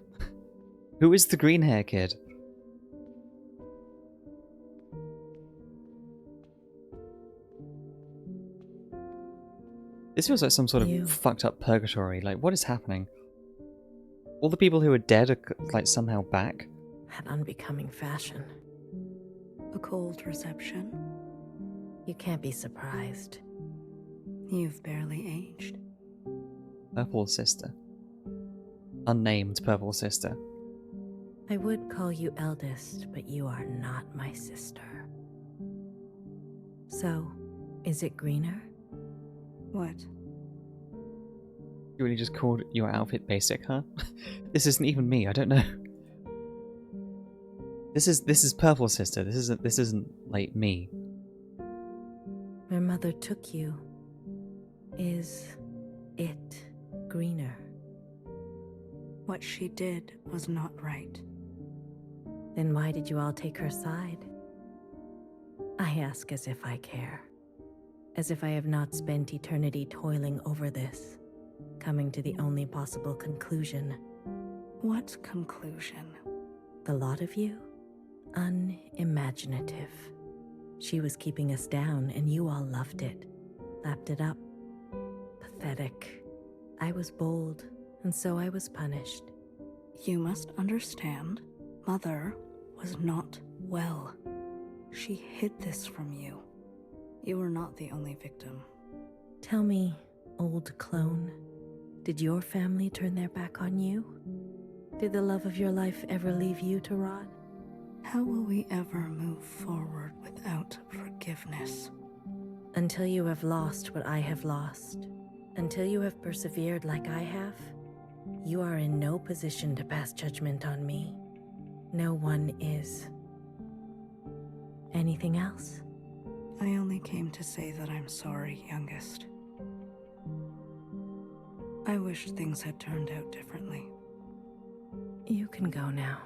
Who is the green hair kid? This feels like some sort of fucked up purgatory. Like, what is happening? All the people who are dead are, like, somehow back? An unbecoming fashion. A cold reception. You can't be surprised. You've barely aged. Purple sister. Unnamed purple sister. I would call you eldest, but you are not my sister. So, is it greener? What? You really just called your outfit basic, huh? This isn't even me, I don't know. This is purple sister. This isn't like me. My mother took you. Is it greener? What she did was not right. Then why did you all take her side? I ask as if I care. As if I have not spent eternity toiling over this, coming to the only possible conclusion. What conclusion? The lot of you? Unimaginative. She was keeping us down, and you all loved it. Lapped it up. Pathetic. I was bold, and so I was punished. You must understand, Mother was not well. She hid this from you. You were not the only victim. Tell me, old clone, did your family turn their back on you? Did the love of your life ever leave you to rot? How will we ever move forward without forgiveness? Until you have lost what I have lost, until you have persevered like I have, you are in no position to pass judgment on me. No one is. Anything else? I only came to say that I'm sorry, youngest. I wish things had turned out differently. You can go now.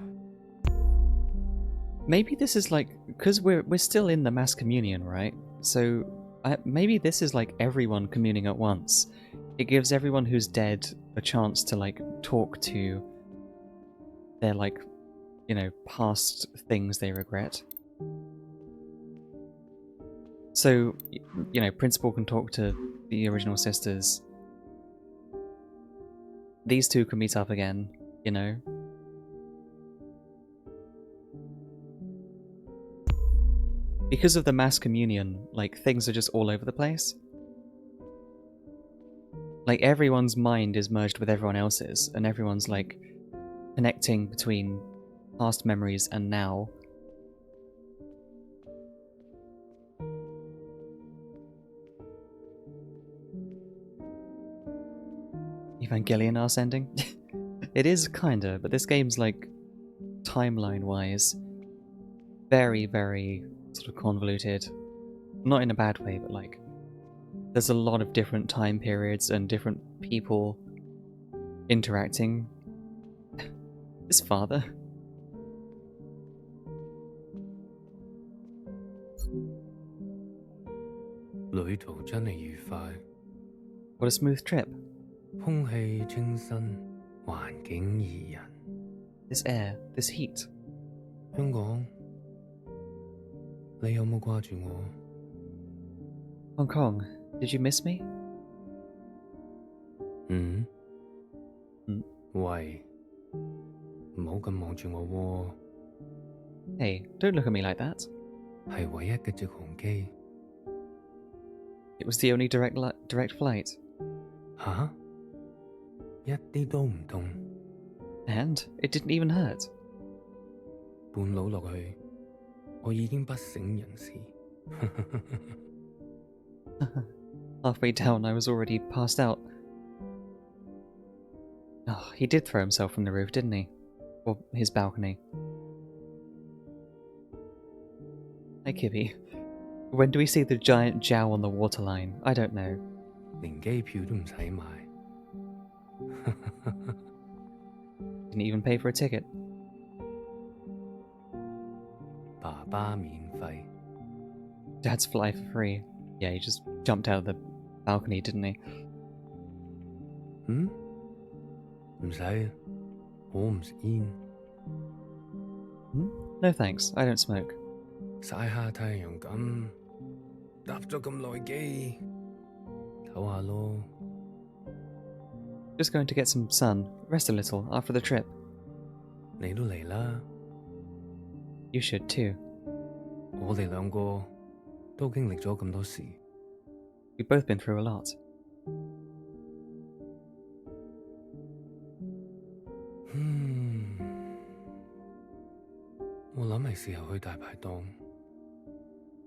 Maybe this is like, because we're still in the mass communion, right? So Maybe this is like everyone communing at once. It gives everyone who's dead a chance to like talk to their like, you know, past things they regret. So, you know, Principal can talk to the original sisters. These two can meet up again, you know. Because of the mass communion, like, things are just all over the place. Like, everyone's mind is merged with everyone else's, and everyone's, like, connecting between past memories and now. Evangelion arse ending? It is kinda, but this game's, like, timeline-wise, very, very sort of convoluted. Not in a bad way, but, like, there's a lot of different time periods and different people interacting. His father? What a smooth trip. This air, this heat. Hong Kong, did you miss me? Hey, don't look at me like that. It was the only direct flight. And it didn't even hurt. Halfway down, I was already passed out. Oh, he did throw himself from the roof, didn't he? Or his balcony. Hey, Kibby. When do we see the giant Jow on the waterline? I don't know. Didn't even pay for a ticket. Dad's fly for free. Yeah, he just jumped out of the balcony, didn't he? No thanks, I don't smoke. Just going to get some sun, rest a little after the trip. You should too. We've both been through a lot.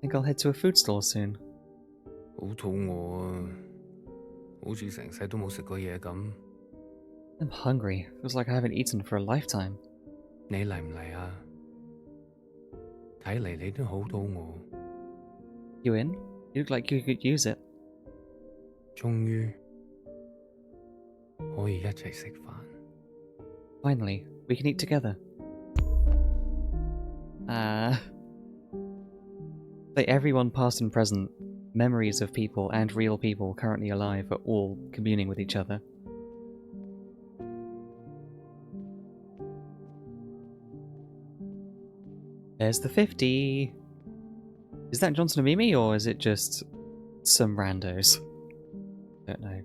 Think I'll head to a food stall soon. I'm hungry. Feels like I haven't eaten for a lifetime. You in? You look like you could use it. Finally, we can eat together. Like everyone past and present, memories of people and real people currently alive are all communing with each other. There's the 50! Is that Johnson and Mimi, or is it just some randos? Don't know.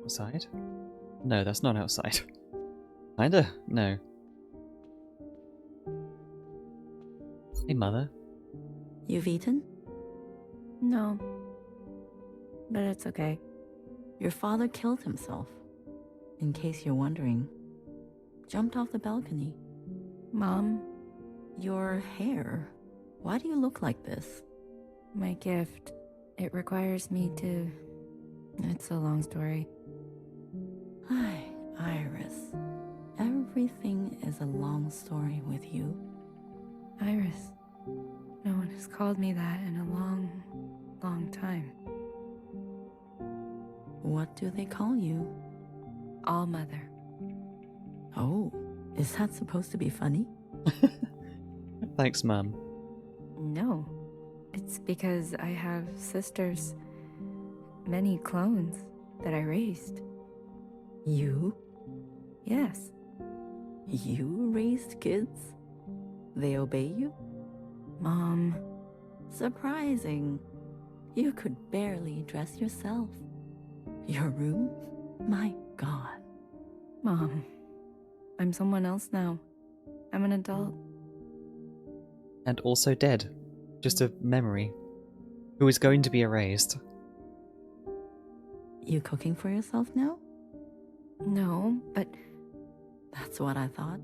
Outside? No, that's not outside. Kinda? No. Hey, Mother. You've eaten? No. But it's okay. Your father killed himself. In case you're wondering. Jumped off the balcony. Mom? Your hair. Why do you look like this? My gift. It requires me to... It's a long story. Hi, Iris. Everything is a long story with you. Iris. No one has called me that in a long, long time. What do they call you? All Mother. Oh, is that supposed to be funny? Thanks, Mum. No. It's because I have sisters. Many clones that I raised. You? Yes. You raised kids? They obey you? Mom. Surprising. You could barely dress yourself. Your room? My God. Mom. I'm someone else now. I'm an adult. And also dead. Just a memory. Who is going to be erased. You cooking for yourself now? No, but... That's what I thought.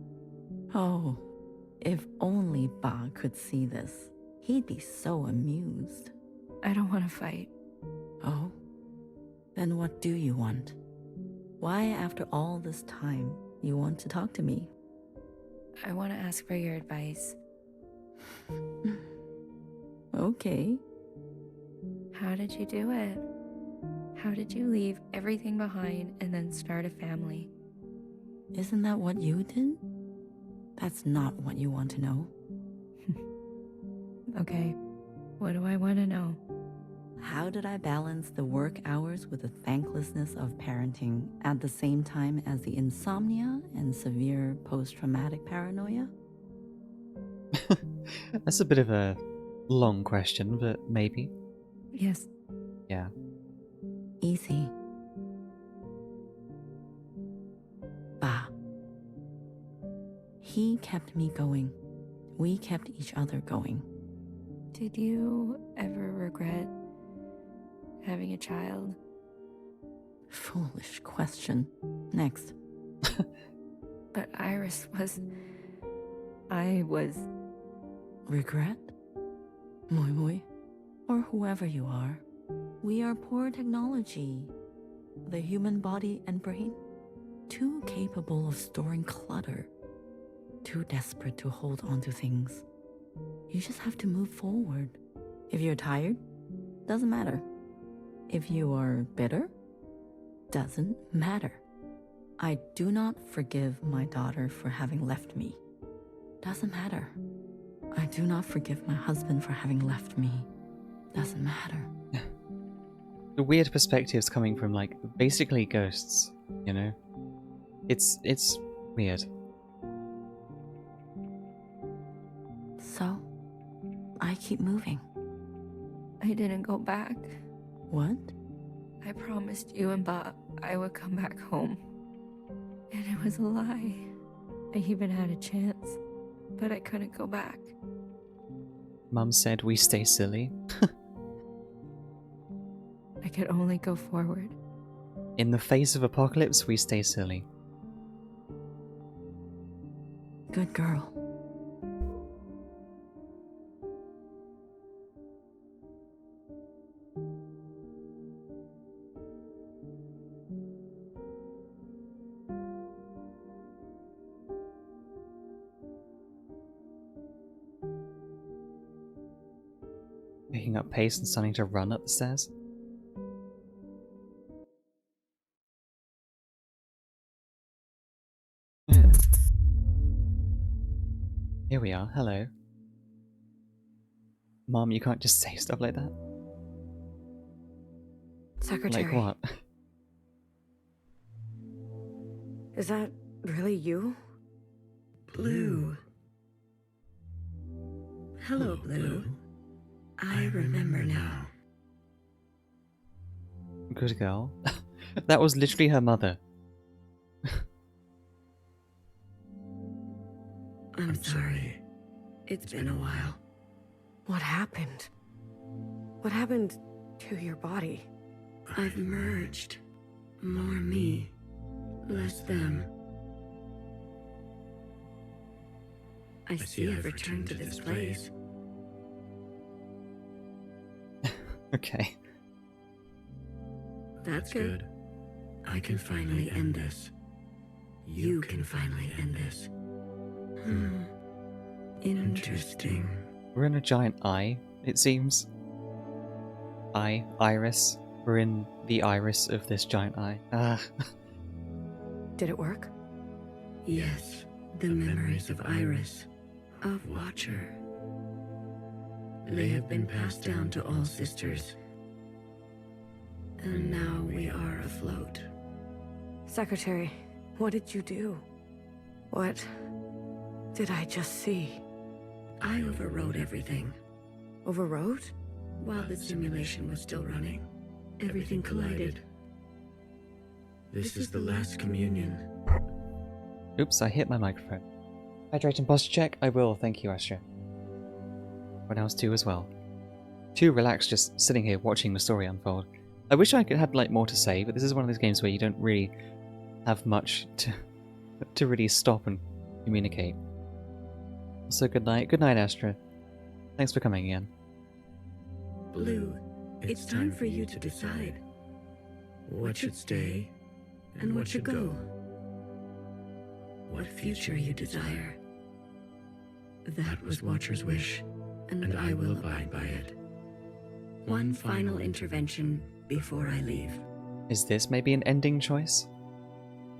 Oh, if only Ba could see this. He'd be so amused. I don't want to fight. Oh? Then what do you want? Why, after all this time, you want to talk to me? I want to ask for your advice. Okay. How did you do it? How did you leave everything behind and then start a family? Isn't that what you did? That's not what you want to know. Okay, what do I want to know? How did I balance the work hours with the thanklessness of parenting at the same time as the insomnia and severe post-traumatic paranoia? That's a bit of a long question, but maybe. Yes. Yeah. Easy. Ba. He kept me going. We kept each other going. Did you ever regret having a child? Foolish question. Next. But Iris was... I was... Regret? Moi Moi? Or whoever you are. We are poor technology. The human body and brain, too capable of storing clutter. Too desperate to hold on to things. You just have to move forward. If you're tired, doesn't matter. If you are bitter, doesn't matter. I do not forgive my daughter for having left me. Doesn't matter. I do not forgive my husband for having left me. Doesn't matter. The weird perspectives coming from, like, basically ghosts, you know? It's weird. So, I keep moving. I didn't go back. What? I promised you and Bob I would come back home. And it was a lie. I even had a chance, but I couldn't go back. Mum said we stay silly. I could only go forward. In the face of apocalypse, we stay silly. Good girl. Picking up pace and starting to run up the stairs. Here we are, hello. Mom, you can't just say stuff like that. Secretary. Like what? Is that really you? Blue. Hello, Blue. I remember now. Good girl. That was literally her mother. I'm sorry. It's been a while. What happened? What happened to your body? I've merged. More me, less them. I see I've returned to this place. Okay. That's good. I can finally end this. You can finally end this. Interesting. We're in a giant eye, it seems. Iris. We're in the iris of this giant eye. Did it work? Yes, the memories of Iris, of Watcher. They have been passed down to all sisters. And now we are afloat. Secretary, what did you do? What did I just see? I overrode everything. Overrode? While the simulation was still running, everything collided. This is the last communion. Oops, I hit my microphone. Hydrate and posture check? I will, thank you, Astra. When I was 2 as well. 2 relaxed, just sitting here watching the story unfold. I wish I could have like more to say, but this is one of those games where you don't really have much to really stop and communicate. So good night. Good night, Astra. Thanks for coming again. Blue, it's time for you to decide. What should stay and what should go? What future you desire? That was Watcher's wish, and I will abide by it. One final intervention before I leave. Is this maybe an ending choice?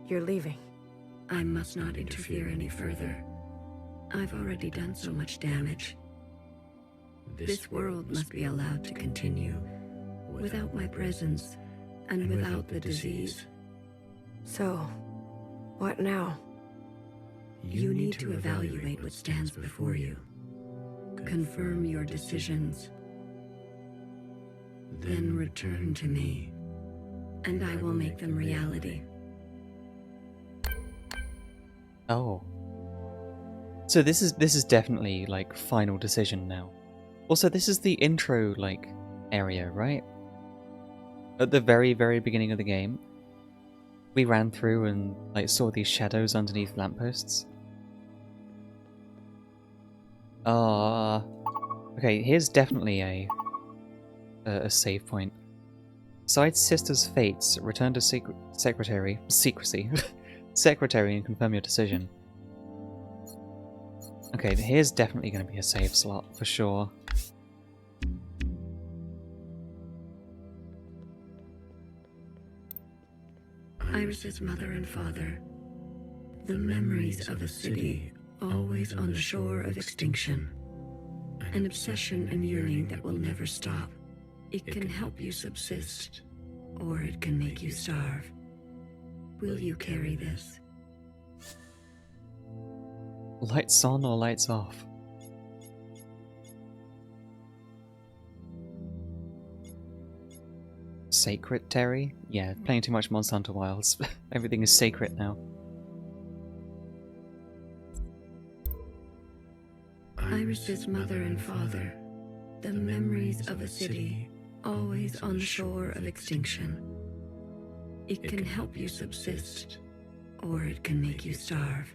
You're leaving. I must not interfere any further. I've already done so much damage. This world must be allowed to continue without my presence and without the disease. So, what now? You need to evaluate what stands before you. Confirm your decisions. Then return to me, and I will make them reality. Oh. So this is definitely like final decision now. Also, this is the intro like area, right? At the very, very beginning of the game, we ran through and like saw these shadows underneath lampposts. Okay, here's definitely a save point. Besides Sister's fates, return to secrecy, secretary and confirm your decision. Okay, here's definitely going to be a save slot for sure. Iris's mother and father. The memories of a city always on the shore of extinction. An obsession and yearning that will never stop. It can help you subsist, or it can make you starve. Will you carry this? Lights on or lights off? Sacred Terry? Yeah, playing too much Monster Hunter Wilds. Everything is sacred now. Iris's mother and father. The memories of a city always on the shore of extinction. It can help you subsist, or it can make you starve.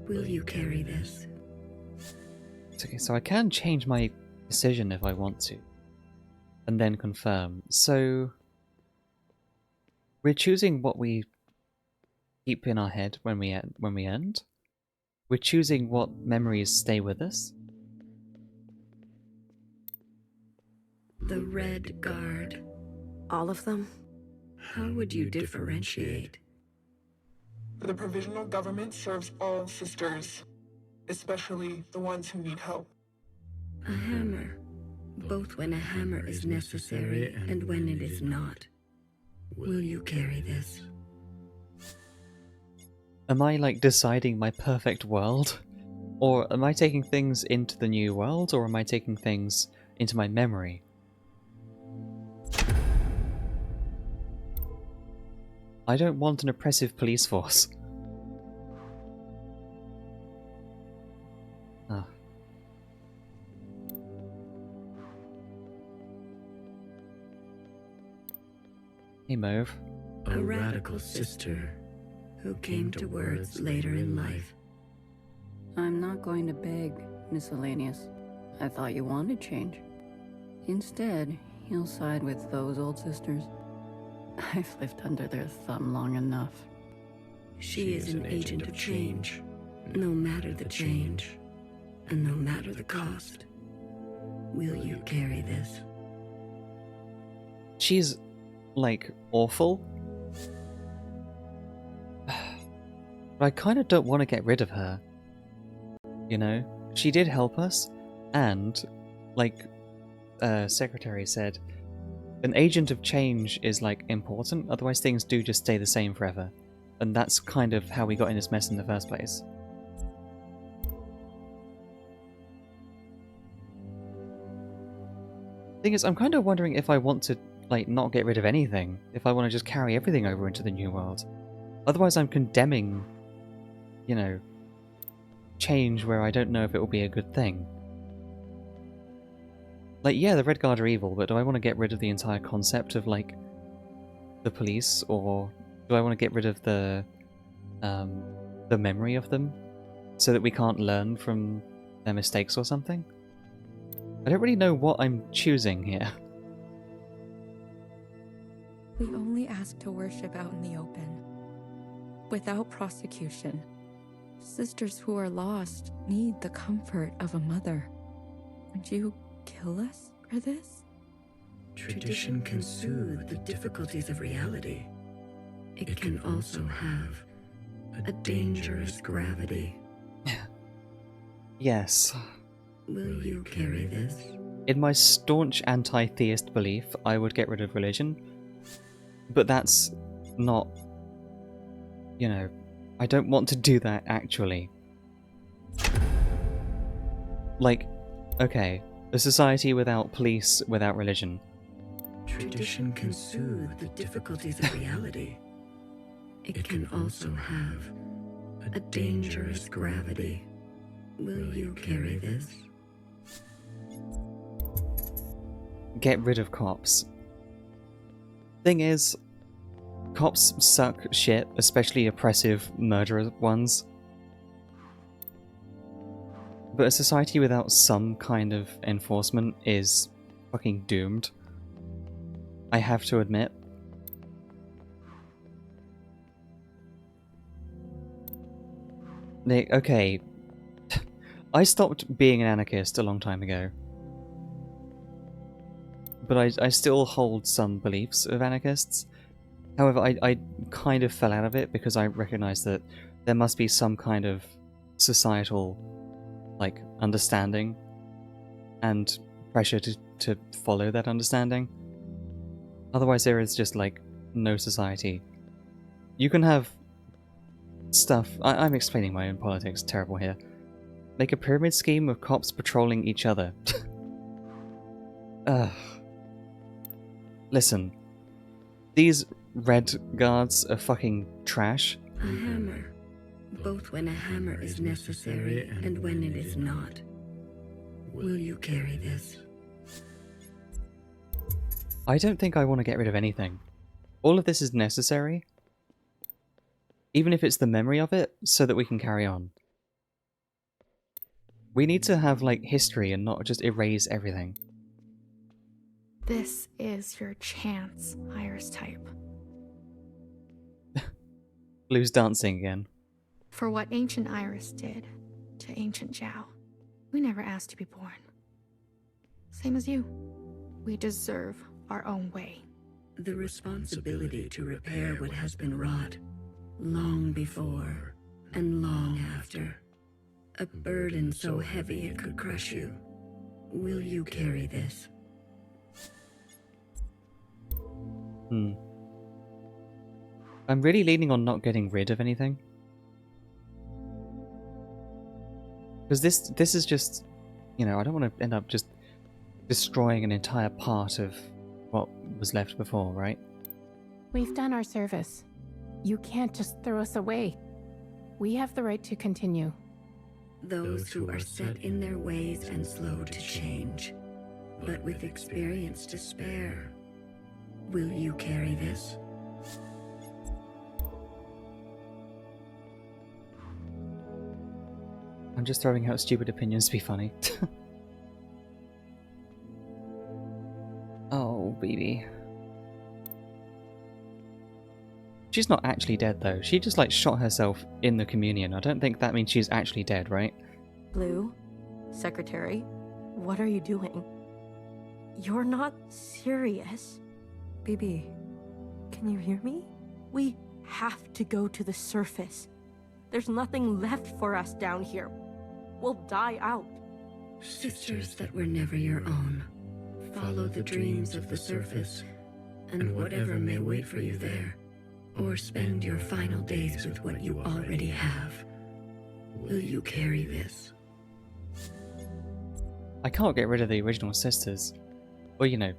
Will you carry this? Okay, so I can change my decision if I want to. And then confirm. So we're choosing what we keep in our head when we end. We're choosing what memories stay with us. The Red Guard. All of them? How would you differentiate? The provisional government serves all sisters, especially the ones who need help. A hammer. Both when a hammer is necessary and when it is not. Will you carry this? Am I like deciding my perfect world? Or am I taking things into the new world, or am I taking things into my memory? I don't want an oppressive police force. Ah. Hey, Mauve. A radical sister who came to words later in life. I'm not going to beg, Miscellaneous. I thought you wanted change. Instead, you'll side with those old sisters. I've lived under their thumb long enough. She is an agent of change, no matter the change, and no matter the cost. Will you carry this? She's, like, awful. But I kind of don't want to get rid of her. You know? She did help us, and, like, Secretary said, an agent of change is, like, important, otherwise things do just stay the same forever. And that's kind of how we got in this mess in the first place. Thing is, I'm kind of wondering if I want to, like, not get rid of anything, if I want to just carry everything over into the new world. Otherwise I'm condemning, you know, change where I don't know if it will be a good thing. Like, yeah, the Red Guard are evil, but do I want to get rid of the entire concept of, like, the police, or do I want to get rid of the memory of them, so that we can't learn from their mistakes or something? I don't really know what I'm choosing here. We only ask to worship out in the open, without prosecution. Sisters who are lost need the comfort of a mother. Would you kill us for this? Tradition can soothe the difficulties of reality. It can also have a dangerous gravity. Yes. Will you carry this? In my staunch anti-theist belief, I would get rid of religion. But that's not... You know, I don't want to do that, actually. Like, okay, a society without police, without religion. Tradition can soothe the difficulties of reality. It can also have a dangerous gravity. Will you carry this? Get rid of cops. Thing is, cops suck shit, especially oppressive, murderous ones. But a society without some kind of enforcement is fucking doomed. I have to admit. Okay. I stopped being an anarchist a long time ago. But I still hold some beliefs of anarchists. However, I kind of fell out of it because I recognized that there must be some kind of societal, like, understanding and pressure to follow that understanding. Otherwise there is just, like, no society. You can have stuff... I'm explaining my own politics, terrible here. Make a pyramid scheme of cops patrolling each other. Ugh. Listen. These Red Guards are fucking trash. A hammer. Both when a hammer is necessary and when it is not. Will you carry this? I don't think I want to get rid of anything. All of this is necessary. Even if it's the memory of it, so that we can carry on. We need to have, like, history and not just erase everything. This is your chance, Iris type. Blue's dancing again. For what ancient Iris did to ancient Zhao, we never asked to be born. Same as you. We deserve our own way. The responsibility to repair what has been wrought, long before and long after. A burden so heavy it could crush you. Will you carry this? I'm really leaning on not getting rid of anything. Because this is just, you know, I don't want to end up just destroying an entire part of what was left before, right? We've done our service. You can't just throw us away. We have the right to continue. Those who are set in their ways and slow to change, but with experience to spare. Will you carry this? I'm just throwing out stupid opinions to be funny. Oh, baby. She's not actually dead, though. She just, like, shot herself in the communion. I don't think that means she's actually dead, right? Blue, Secretary, what are you doing? You're not serious. BB, can you hear me? We have to go to the surface. There's nothing left for us down here. We'll die out. Sisters that were never your own, follow the dreams of the surface, and whatever may wait for you there, or spend your final days with what you already have. Will you carry this? I can't get rid of the original sisters. Or, you know,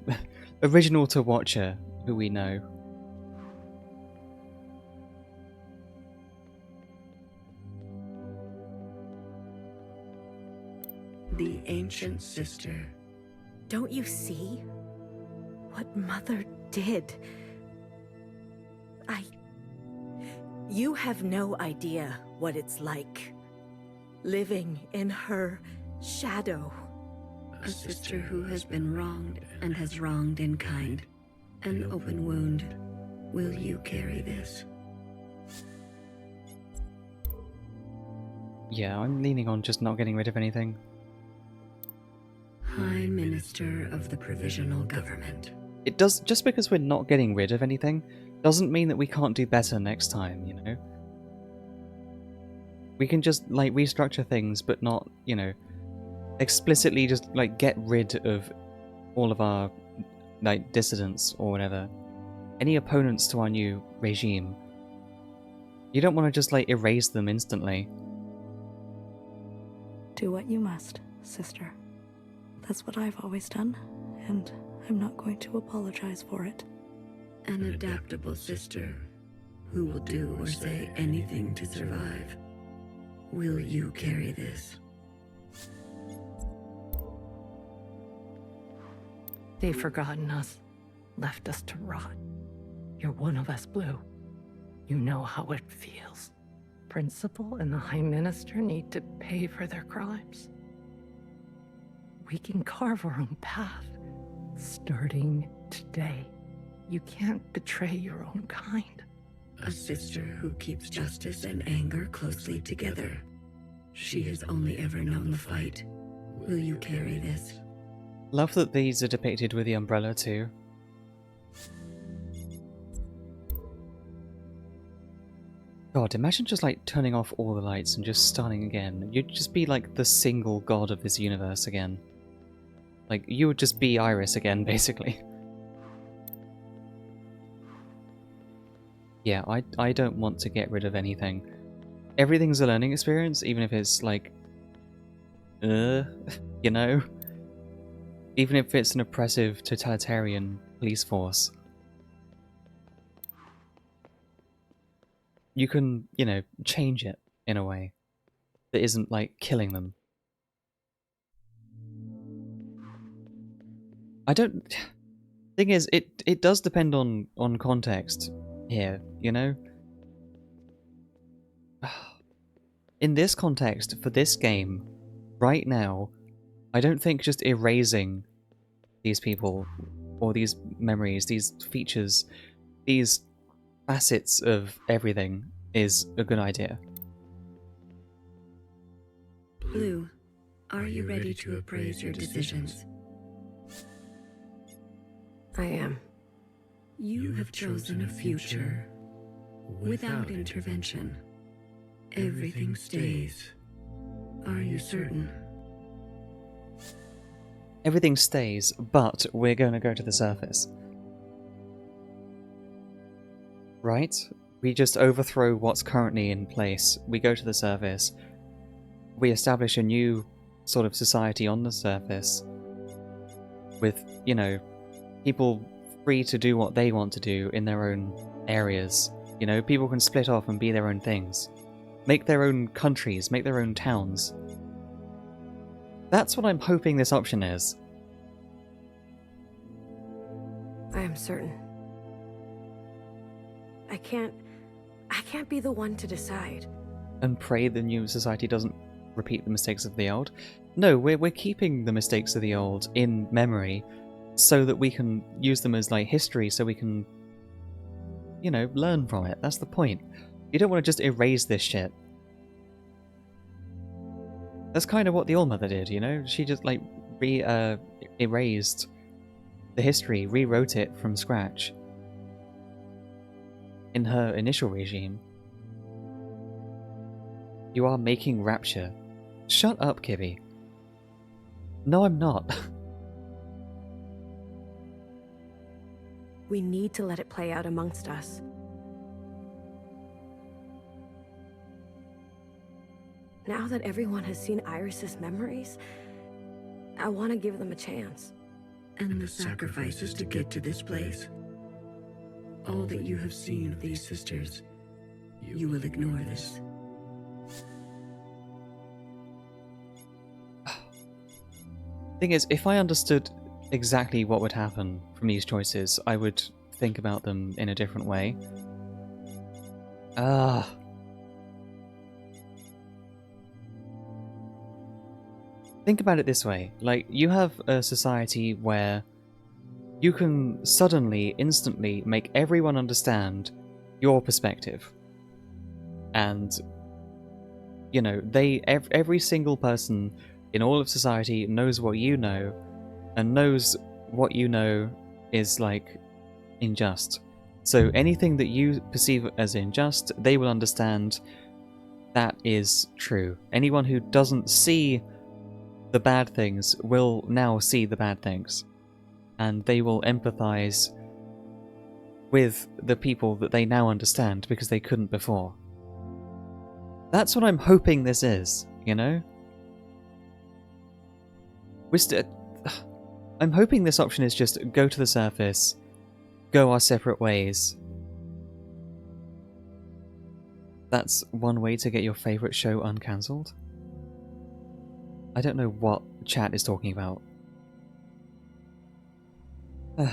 original to Watcher, who we know. The ancient sister. Don't you see what Mother did? You have no idea what it's like living in her shadow. A sister who has been wronged and has wronged in kind. An open wound. Will you carry this? Yeah, I'm leaning on just not getting rid of anything. High Minister of the Provisional Government. It does, just because we're not getting rid of anything, doesn't mean that we can't do better next time, you know? We can just, like, restructure things, but not, you know, explicitly just, like, get rid of all of our, like, dissidents or whatever. Any opponents to our new regime. You don't want to just, like, erase them instantly. Do what you must, sister. That's what I've always done, and I'm not going to apologize for it. An adaptable sister who will do or say anything to survive. Will you carry this? They've forgotten us, left us to rot. You're one of us, Blue. You know how it feels. Principal and the High Minister need to pay for their crimes. We can carve our own path, starting today. You can't betray your own kind. A sister who keeps justice and anger closely together. She has only ever known the fight. Will you carry this? Love that these are depicted with the umbrella too. God, imagine just like turning off all the lights and just starting again. You'd just be like the single god of this universe again. Like, you would just be Iris again, basically. Yeah, I don't want to get rid of anything. Everything's a learning experience, even if it's like... you know? Even if it's an oppressive, totalitarian police force. You can, you know, change it in a way that isn't, like, killing them. I don't... Thing is, it does depend on context here, you know? In this context, for this game, right now, I don't think just erasing these people, or these memories, these features, these facets of everything is a good idea. Blue, are you ready to appraise your decisions? I am. You have chosen a future without intervention. Everything stays. Are you certain? Everything stays, but we're going to go to the surface. Right? We just overthrow what's currently in place. We go to the surface. We establish a new sort of society on the surface. With, you know, people free to do what they want to do in their own areas. You know, people can split off and be their own things. Make their own countries, make their own towns. That's what I'm hoping this option is. I am certain. I can't be the one to decide. And pray the new society doesn't repeat the mistakes of the old. No, we're keeping the mistakes of the old in memory so that we can use them as like history, so we can you know, learn from it. That's the point. You don't want to just erase this shit. That's kind of what the All-Mother did, you know? She just, like, erased the history, rewrote it from scratch in her initial regime. You are making rapture. Shut up, Kibby. No, I'm not. We need to let it play out amongst us. Now that everyone has seen Iris's memories, I want to give them a chance. And the sacrifices to get to this place. All that you have seen of these sisters, you will ignore this. Thing is, if I understood exactly what would happen from these choices, I would think about them in a different way. Think about it this way. Like, you have a society where you can suddenly, instantly make everyone understand your perspective. And, you know, every single person in all of society knows what you know, and knows what you know is, like, unjust. So anything that you perceive as unjust, they will understand that is true. Anyone who doesn't see the bad things will now see the bad things. And they will empathize with the people that they now understand because they couldn't before. That's what I'm hoping this is, you know? I'm hoping this option is just go to the surface, go our separate ways. That's one way to get your favourite show uncancelled? I don't know what chat is talking about. I'm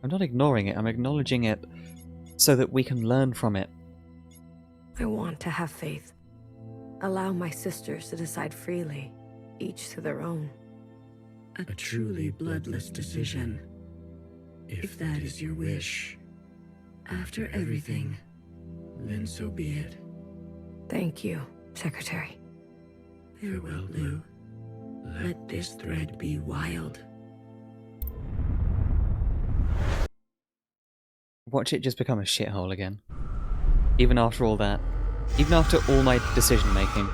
not ignoring it, I'm acknowledging it so that we can learn from it. I want to have faith. Allow my sisters to decide freely, each to their own. A truly bloodless decision. If that is your wish. After everything, then so be it. Thank you, Secretary. Farewell, Blue. Let this thread be wild. Watch it just become a shithole again. Even after all that. Even after all my decision making.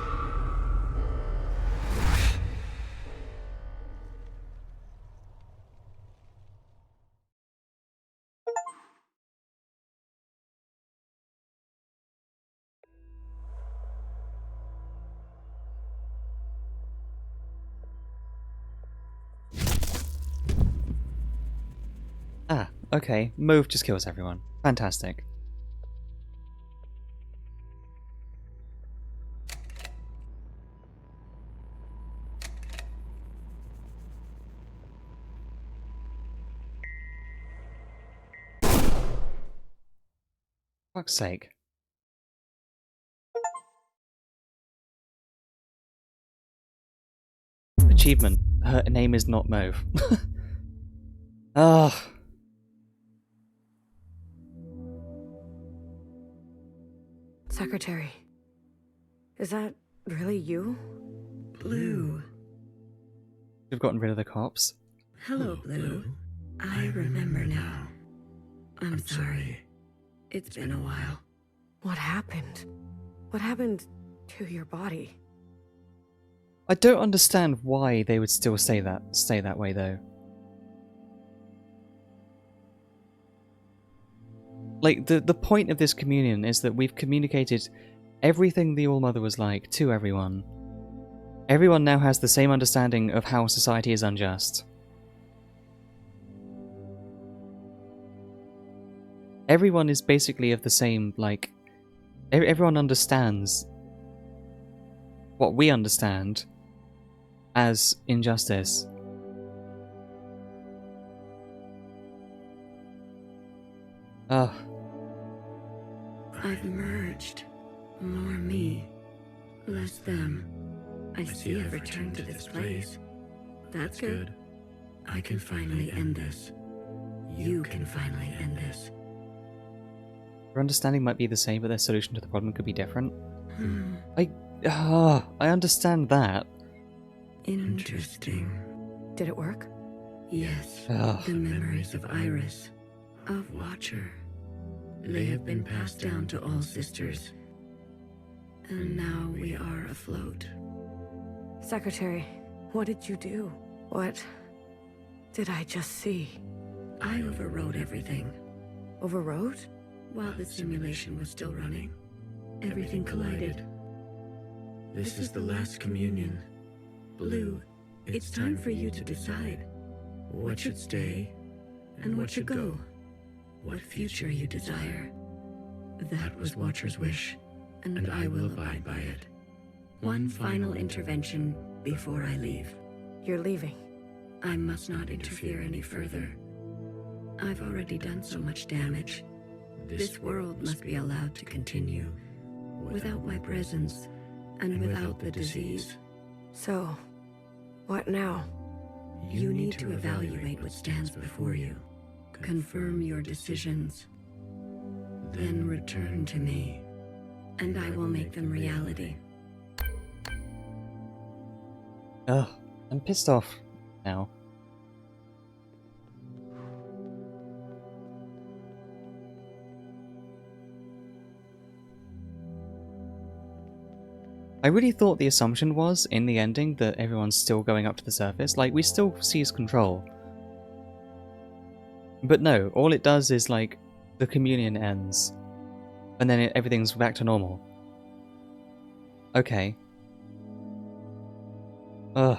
Ah, okay. Move just kills everyone. Fantastic. Fuck's sake. Achievement. Her name is not Mauve. Ah. Secretary, is that really you? Blue. We've gotten rid of the cops. Hello, Blue. I remember now. I'm sorry. It's been a while. What happened? What happened to your body? I don't understand why they would still stay that way though. Like, the point of this communion is that we've communicated everything the All-Mother was like to everyone. Everyone now has the same understanding of how society is unjust. Everyone is basically of the same, like... Everyone understands what we understand as injustice. Ugh. I've merged. More me, less them. I see I've returned to this place. That's good. I can finally end this. You can finally end this. Their understanding might be the same, but their solution to the problem could be different. I understand that. Interesting. Did it work? Yes. Ugh. The memories of Iris, of Watcher, they have been passed down to all sisters. And now we are afloat. Secretary, what did you do? What did I just see? I overrode everything. Overrode? While the simulation was still running, everything collided. This is the last communion. Blue, it's time for you to decide what should stay and what should go. What future you desire. That was Watcher's wish, and I will abide by it. One final intervention before I leave. You're leaving. I must not interfere any further. I've already done so much damage. This world must be allowed to continue without my presence and without the disease. So, what now? You need to evaluate what stands before you. Confirm your decisions. Then return to me, and I will make them reality. Ugh, I'm pissed off now. I really thought the assumption was, in the ending, that everyone's still going up to the surface. Like, we still seize control. But no, all it does is, like, the communion ends. And then everything's back to normal. Okay. Ugh.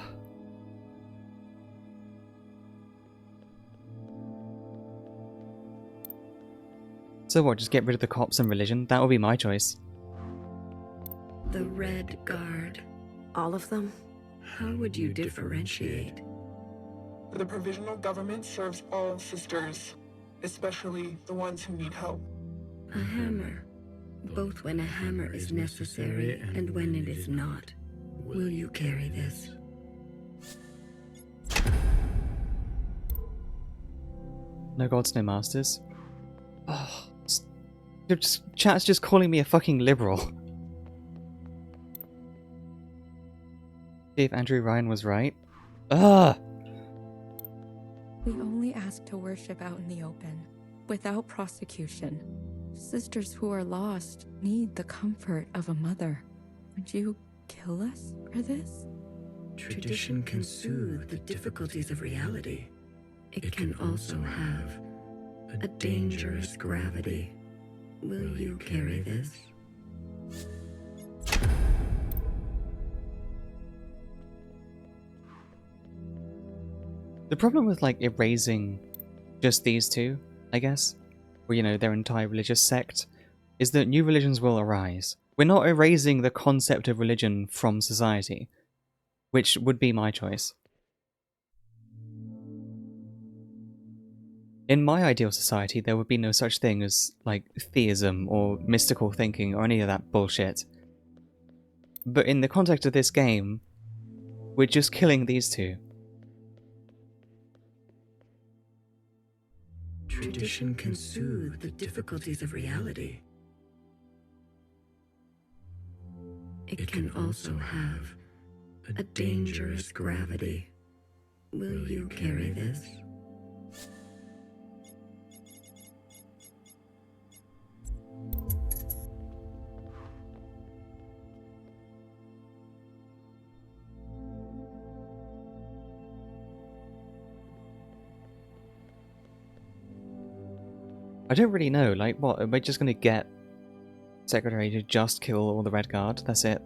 So what, just get rid of the cops and religion? That would be my choice. The Red Guard. All of them? How would you differentiate? The provisional government serves all sisters, especially the ones who need help. A hammer. Both when a hammer is necessary and when it is not. Will you carry this? No gods, no masters. Oh, chat's just calling me a fucking liberal. See if Andrew Ryan was right. Ugh! We only ask to worship out in the open, without prosecution. Sisters who are lost need the comfort of a mother. Would you kill us for this? Tradition can soothe the difficulties of reality. It can also have a dangerous gravity. Will you carry this? The problem with, like, erasing just these two, I guess, or, you know, their entire religious sect, is that new religions will arise. We're not erasing the concept of religion from society, which would be my choice. In my ideal society, there would be no such thing as, like, theism or mystical thinking or any of that bullshit. But in the context of this game, we're just killing these two. Tradition can soothe the difficulties of reality. It can also have a dangerous gravity. Will you carry this? I don't really know, like, what, am I just gonna get Secretary to just kill all the Red Guard? That's it.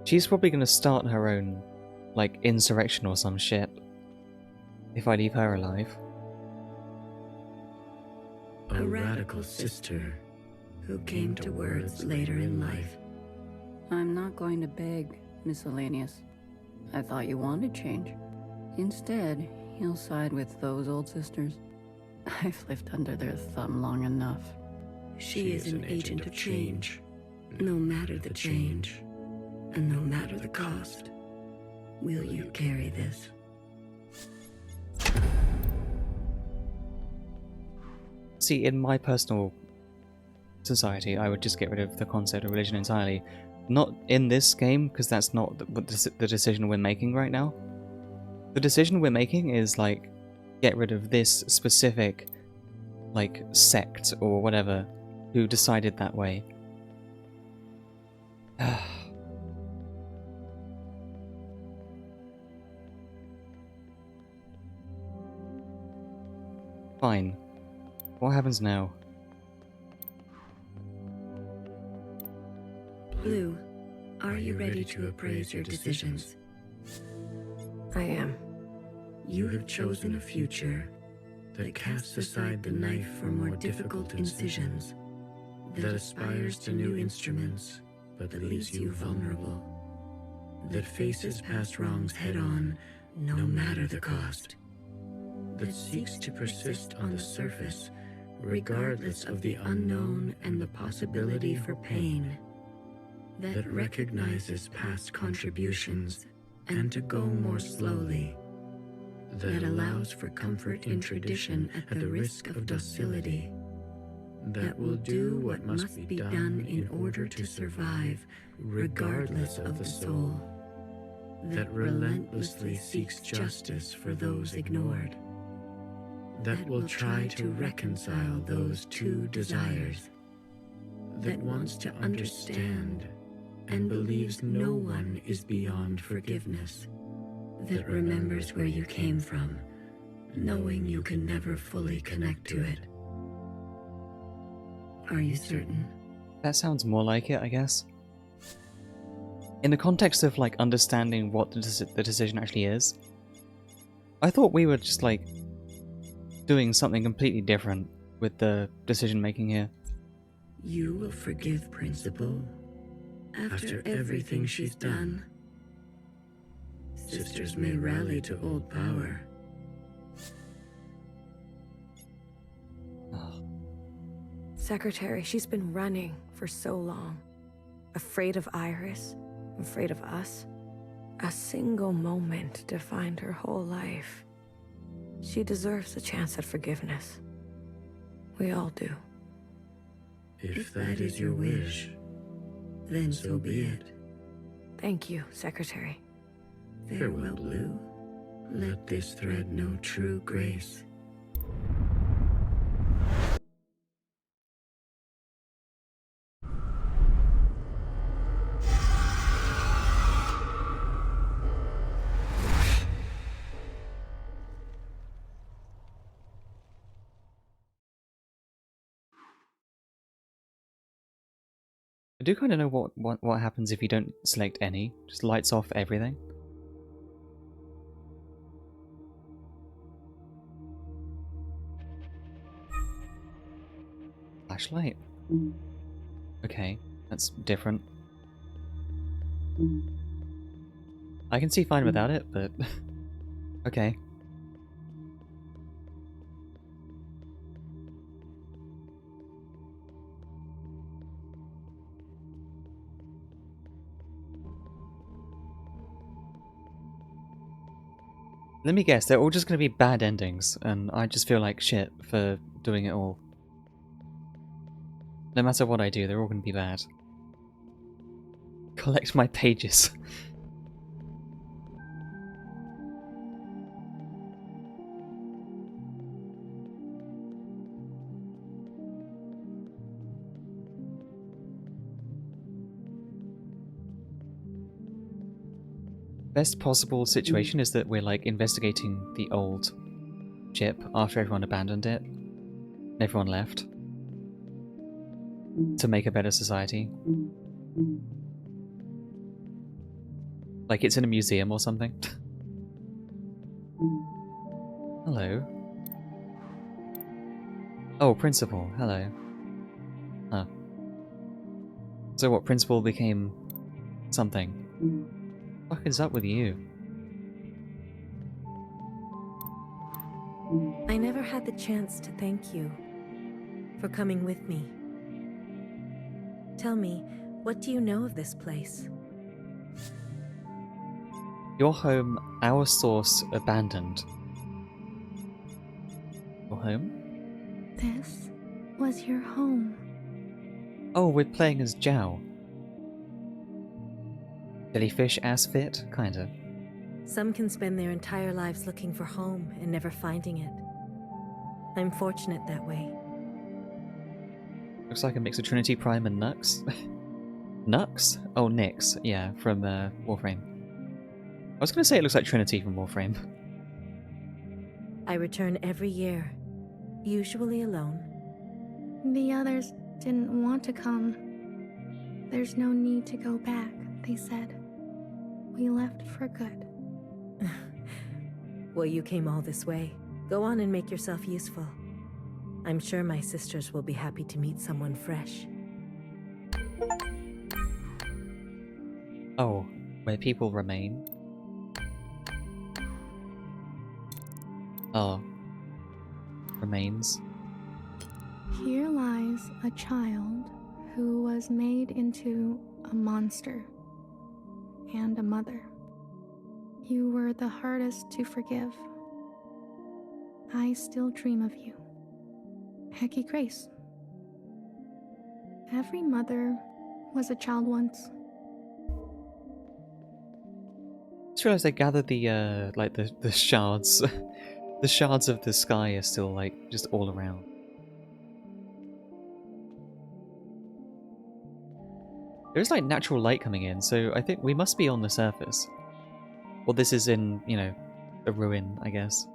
She's probably gonna start her own, like, insurrection or some shit. If I leave her alive. A radical sister who came to words later in life. I'm not going to beg, Miscellaneous. I thought you wanted change. Instead, you'll side with those old sisters. I've lived under their thumb long enough. She is an agent of change, no matter the change. And no matter the cost, will you carry this? See, in my personal society, I would just get rid of the concept of religion entirely. Not in this game, because that's not the decision we're making right now. The decision we're making is, like, get rid of this specific, like, sect or whatever who decided that way. Fine. What happens now? Blue, are you ready to appraise your decisions? I am. You have chosen a future that casts aside the knife for more difficult incisions, that aspires to new instruments, but that leaves you vulnerable, that faces past wrongs head-on, no matter the cost, that seeks to persist on the surface, regardless of the unknown and the possibility for pain, that recognizes past contributions and to go more slowly, that allows for comfort in tradition at the risk of docility, that will do what must be done in order to survive, regardless of the soul, that relentlessly seeks justice for those ignored, that will try to reconcile those two desires, that wants to understand and believes no one is beyond forgiveness, that remembers where you came from, knowing you can never fully connect to it. Are you certain? That sounds more like it, I guess. In the context of, like, understanding what the decision actually is, I thought we were just, like, doing something completely different with the decision-making here. You will forgive Principal after everything she's done. Sisters may rally to old power. Secretary, she's been running for so long. Afraid of Iris, afraid of us. A single moment defined her whole life. She deserves a chance at forgiveness. We all do. If that is your wish, then so be it. Thank you, Secretary. Farewell, Blue. Let this thread know true grace. I do kind of know what happens if you don't select any. Just lights off everything. Flashlight. Okay, that's different. I can see fine without it, but okay. Let me guess, they're all just going to be bad endings, and I just feel like shit for doing it all. No matter what I do, they're all going to be bad. Collect my pages. Best possible situation is that we're like investigating the old ship after everyone abandoned it. And everyone left. To make a better society. Like it's in a museum or something. Hello. Oh, Principal, hello. Huh. So what, Principal became something? What is up with you? I never had the chance to thank you for coming with me. Tell me, what do you know of this place? Your home, our source, abandoned. Your home? This was your home. Oh, we're playing as Zhao. Jellyfish ass fit? Kinda. Some can spend their entire lives looking for home and never finding it. I'm fortunate that way. Looks like a mix of Trinity Prime and Nux. Nux? Oh, Nyx. Yeah, from Warframe. I was going to say it looks like Trinity from Warframe. I return every year, usually alone. The others didn't want to come. There's no need to go back, they said. We left for good. Well, you came all this way. Go on and make yourself useful. I'm sure my sisters will be happy to meet someone fresh. Oh, where people remain. Oh. Remains. Here lies a child who was made into a monster and a mother. You were the hardest to forgive. I still dream of you. Hekki Grace. Every mother was a child once. Just realized I gathered the like the shards. The shards of the sky are still like just all around. There's like natural light coming in, so I think we must be on the surface. Well, this is in, you know, a ruin, I guess.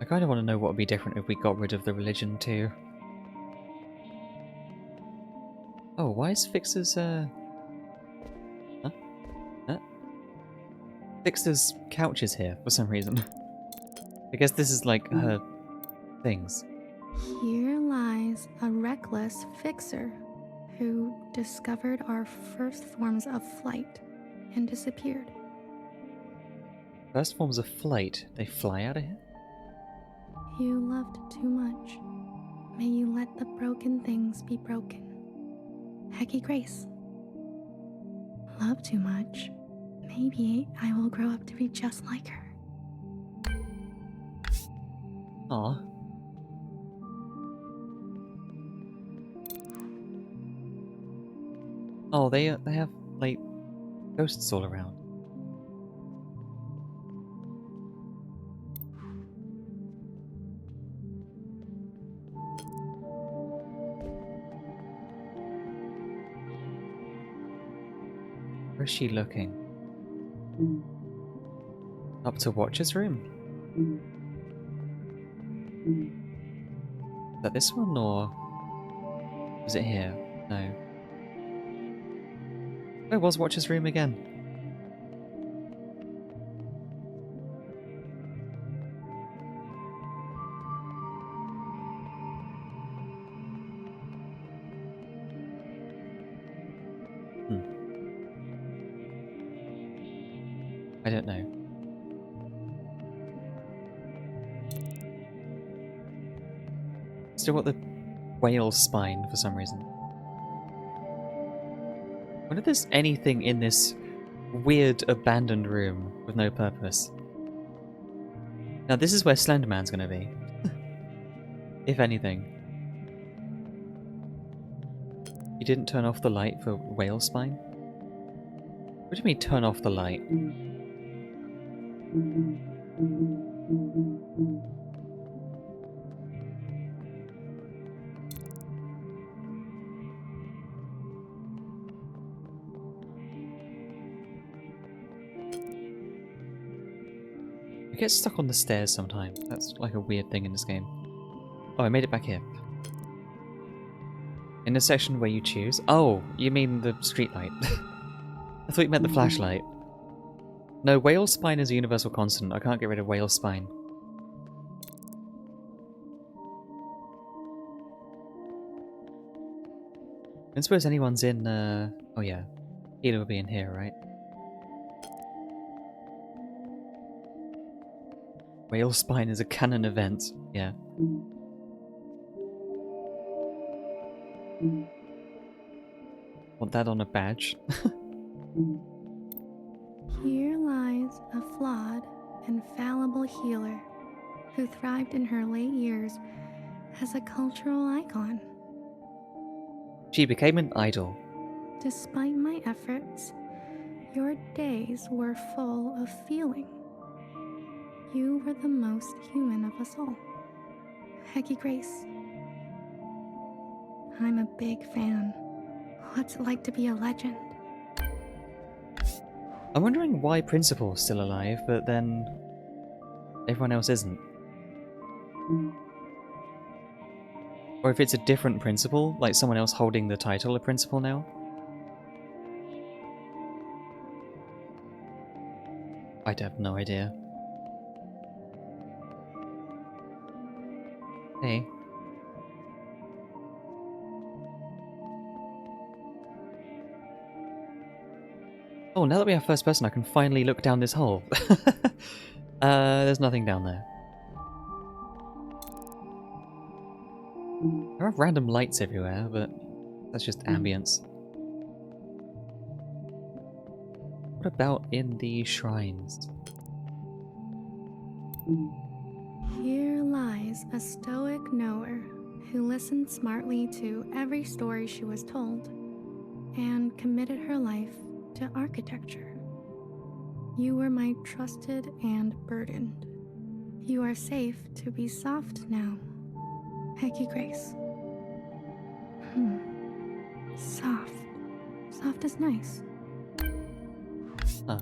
I kind of want to know what would be different if we got rid of the religion too. Oh, why is Fixer's Huh? Huh? Fixer's couch is here for some reason. I guess this is like her things. Here lies a reckless fixer who discovered our first forms of flight and disappeared. First forms of flight, they fly out of here? You loved too much. May you let the broken things be broken. Hekki Grace. Love too much. Maybe I will grow up to be just like her. Aw. Oh, they have, like, ghosts all around. Where's she looking? Up to Watcher's room? Is that this one, or is it here? No. Where was Watcher's room again? I don't know. Still got the whale spine for some reason. I wonder if there's anything in this weird abandoned room with no purpose. Now this is where Slenderman's gonna be. If anything. You didn't turn off the light for whale spine? What do you mean turn off the light? I get stuck on the stairs sometimes. That's like a weird thing in this game. Oh, I made it back here. In the section where you choose. Oh, you mean the street light. I thought you meant the flashlight. No, whale spine is a universal constant. I can't get rid of whale spine. don't suppose anyone's in, oh yeah. Peter will be in here, right? Whale spine is a canon event. Yeah. Want that on a badge? Here lies a flawed and fallible healer who thrived in her late years as a cultural icon. She became an idol. Despite my efforts, your days were full of feeling. You were the most human of us all. Hekki Grace. I'm a big fan. What's it like to be a legend? I'm wondering why Principal's still alive, but then everyone else isn't. Or if it's a different Principal, like someone else holding the title of Principal now. I'd have no idea. Hey. Oh, now that we have first person, I can finally look down this hole. There's nothing down there. There are random lights everywhere, but that's just ambience. What about in the shrines? Here lies a stoic knower who listened smartly to every story she was told and committed her life to architecture. You were my trusted and burdened. You are safe to be soft now, Hekki Grace. Soft. Soft is nice. Huh.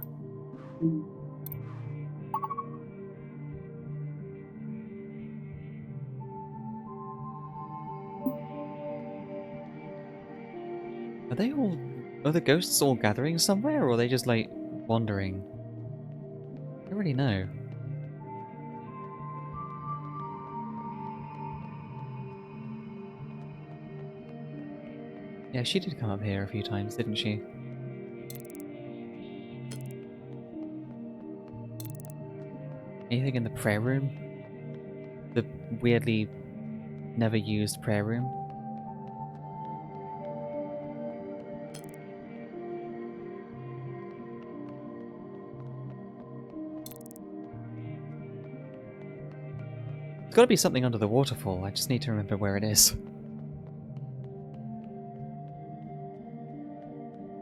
Are the ghosts all gathering somewhere, or are they just, like, wandering? I don't really know. Yeah, she did come up here a few times, didn't she? Anything in the prayer room? The weirdly never used prayer room? There's gotta be something under the waterfall, I just need to remember where it is.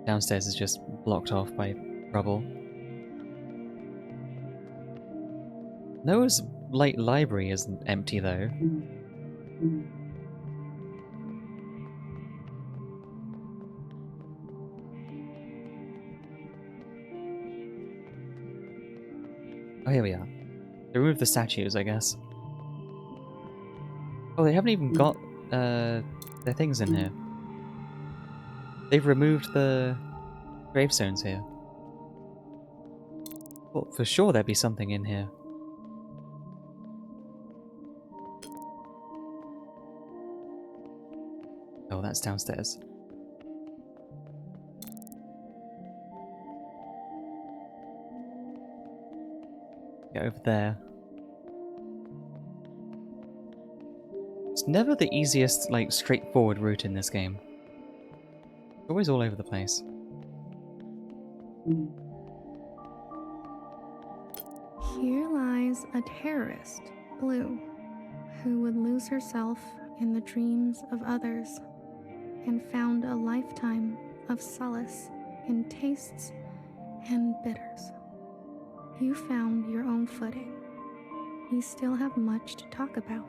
Downstairs is just blocked off by rubble. Noah's late library isn't empty though. Oh, here we are. They removed the statues, I guess. Oh, they haven't even got their things in here. They've removed the gravestones here. Well, for sure there'd be something in here. Oh, that's downstairs. Get over there. It's never the easiest, like, straightforward route in this game. It's always all over the place. Here lies a terrorist, Blue, who would lose herself in the dreams of others and found a lifetime of solace in tastes and bitters. You found your own footing. We still have much to talk about.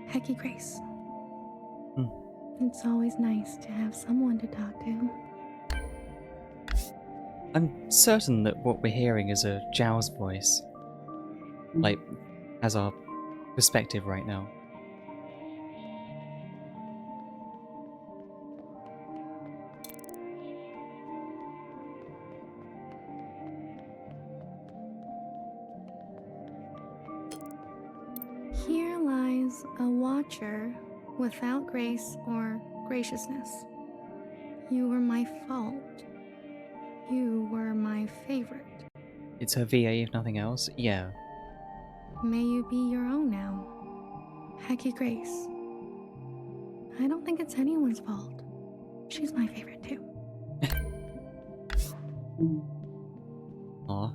Hekki Grace. It's always nice to have someone to talk to. I'm certain that what we're hearing is a Zhao's voice. Like, as our perspective right now. Here lies a watcher without grace or graciousness. You were my fault. You were my favorite. It's her VA if nothing else. Yeah. May you be your own now. Hekki Grace. I don't think it's anyone's fault. She's my favorite too. Aw.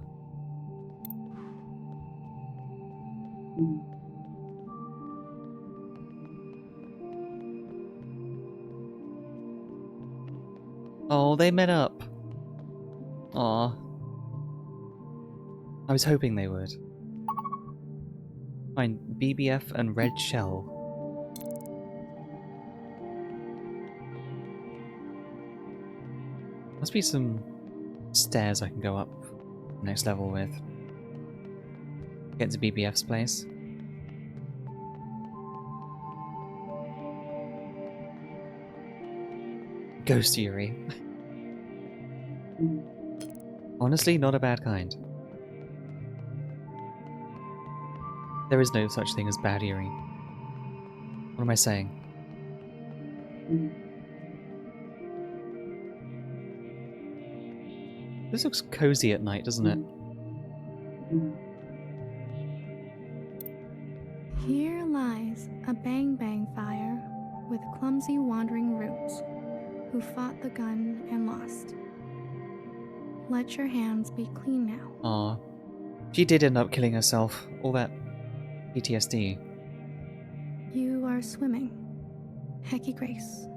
Oh, they met up. Aw. I was hoping they would. Fine, BBF and Red Shell. Must be some stairs I can go up next level with. Get to BBF's place. Ghost Yuri. Honestly, not a bad kind. There is no such thing as bad Yuri. What am I saying? This looks cozy at night, doesn't it? Here lies a bang-bang fire with clumsy wandering roots who fought the gun and lost. Let your hands be clean now. Aw. She did end up killing herself. All that PTSD. You are swimming. Hekki Grace.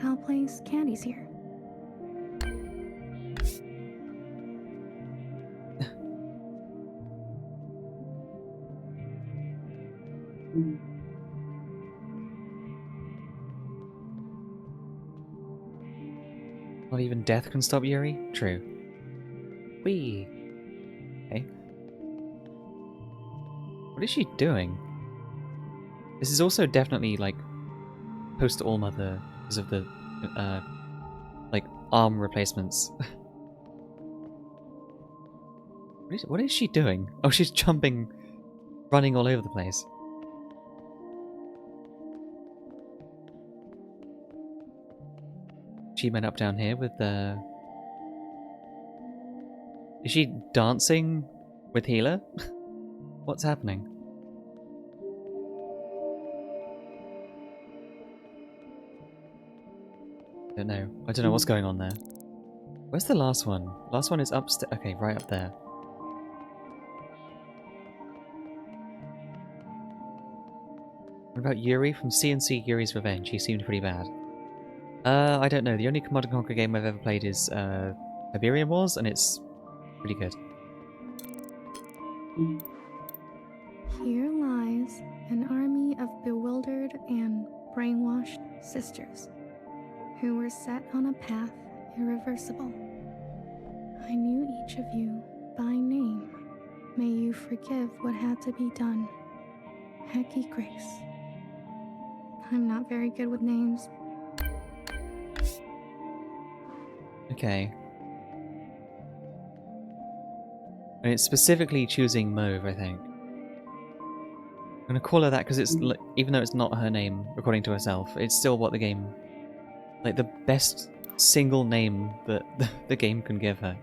I'll place candies here. Not even death can stop Yuri? True. Whee! Okay. What is she doing? This is also definitely, like, post-Allmother because of the, like, arm replacements. What is she doing? Oh, she's jumping, running all over the place. She went up down here with the... Is she dancing with Healer? What's happening? I don't know what's going on there. Where's the last one? Last one is upstairs. Okay, right up there. What about Yuri from CNC Yuri's Revenge? He seemed pretty bad. I don't know. The only Command & Conquer game I've ever played is Iberian Wars, and it's pretty good. Here lies an army of bewildered and brainwashed sisters who were set on a path irreversible. I knew each of you by name. May you forgive what had to be done. Hekki Grace. I'm not very good with names. Okay. And it's specifically choosing Mauve, I think. I'm gonna call her that because it's, even though it's not her name, according to herself, it's still what the game, like the best single name that the game can give her.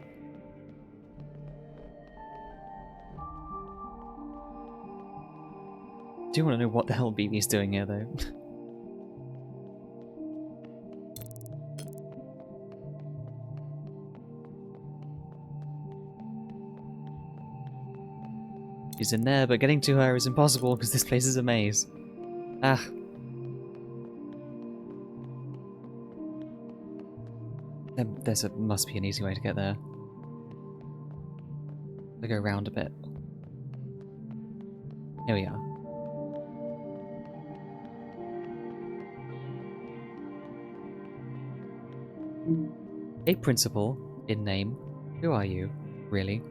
I do want to know what the hell BB's doing here, though. She's in there, but getting to her is impossible because this place is a maze. Ah. Must be an easy way to get there. I go around a bit. Here we are. Hey, Principal, in name. Who are you, really?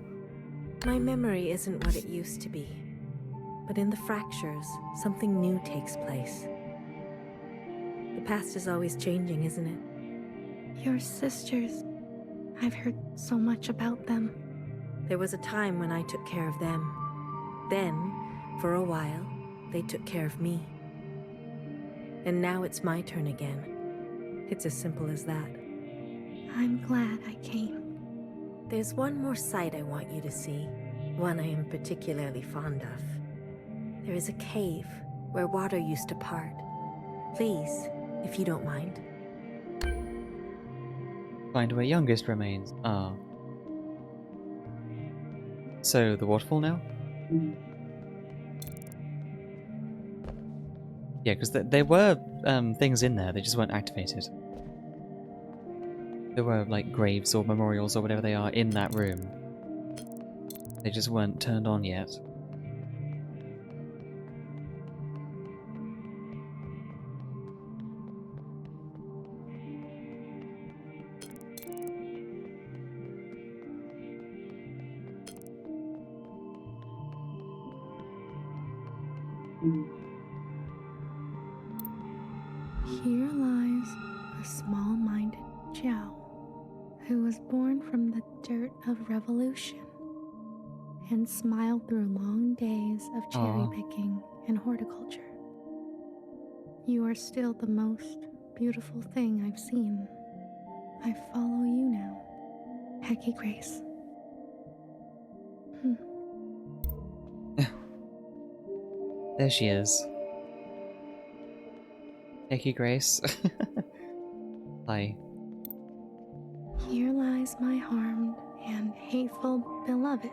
My memory isn't what it used to be. But in the fractures, something new takes place. The past is always changing, isn't it? Your sisters. I've heard so much about them. There was a time when I took care of them. Then, for a while, they took care of me. And now it's my turn again. It's as simple as that. I'm glad I came. There's one more sight I want you to see, one I am particularly fond of. There is a cave where water used to part. Please, if you don't mind. Find where youngest remains. Ah. So, the waterfall now? Yeah, because there were things in there, they just weren't activated. There were, like, graves or memorials or whatever they are in that room. They just weren't turned on yet. Here lies a small-minded Jiao, who was born from the dirt of revolution and smiled through long days of cherry picking and horticulture. You are still the most beautiful thing I've seen. I follow you now, Hekki Grace. There she is. Hekki Grace. Hi. Here lies my harmed and hateful beloved,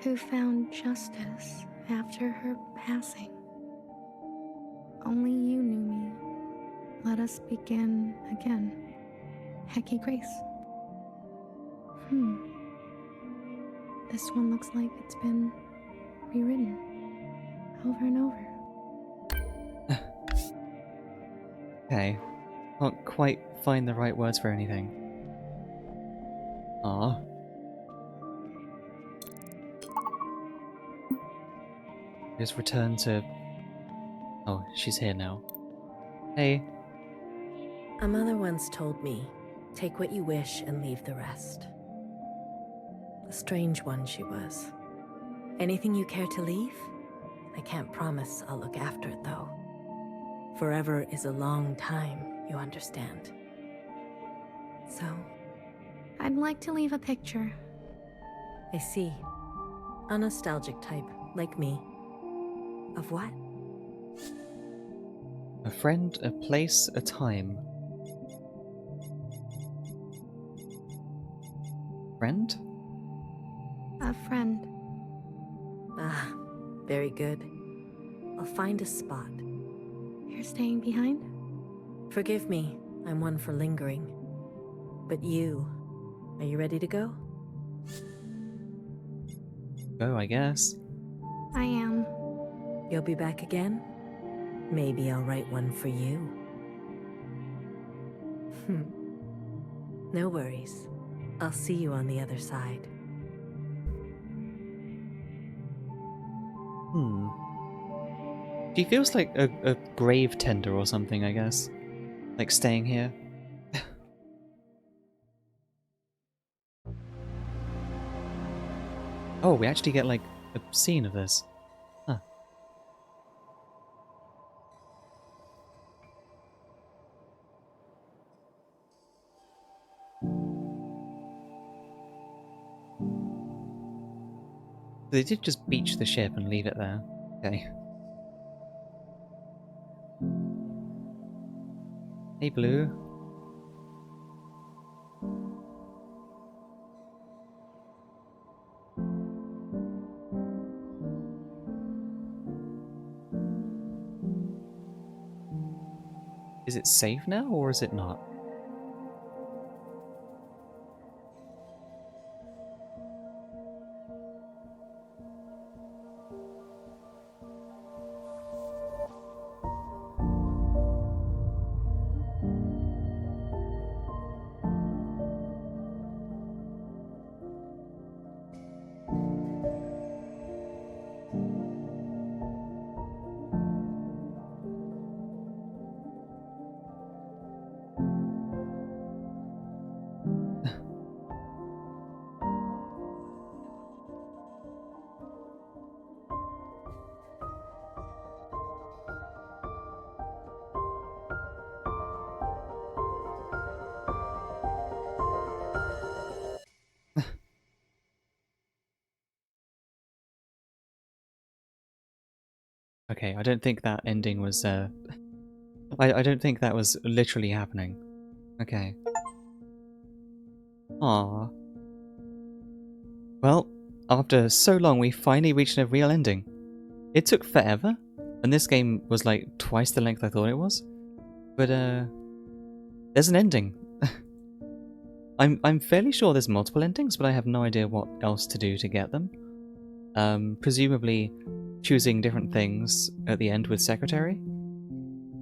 who found justice after her passing. Only you knew me. Let us begin again, Hekki Grace. This one looks like it's been rewritten over and over. Okay. Can't quite find the right words for anything. Ah. Just return to... Oh, she's here now. Hey. A mother once told me, take what you wish and leave the rest. A strange one she was. Anything you care to leave? I can't promise I'll look after it, though. Forever is a long time, you understand. So? I'd like to leave a picture. I see. A nostalgic type, like me. Of what? A friend, a place, a time. Friend? A friend. Ah, very good. I'll find a spot. You're staying behind? Forgive me, I'm one for lingering. But you, are you ready to go? Go, I guess. I am. You'll be back again? Maybe I'll write one for you. No worries. I'll see you on the other side. She feels like a grave tender or something, I guess. Like staying here. Oh, we actually get like a scene of this. Huh. They did just beach the ship and leave it there. Okay. Hey, Blue. Is it safe now, or is it not? Okay, I don't think that ending was, I don't think that was literally happening. Okay. Aww. Well, after so long, we finally reached a real ending. It took forever, and this game was like twice the length I thought it was. But, there's an ending. I'm fairly sure there's multiple endings, but I have no idea what else to do to get them. Presumably choosing different things at the end with Secretary.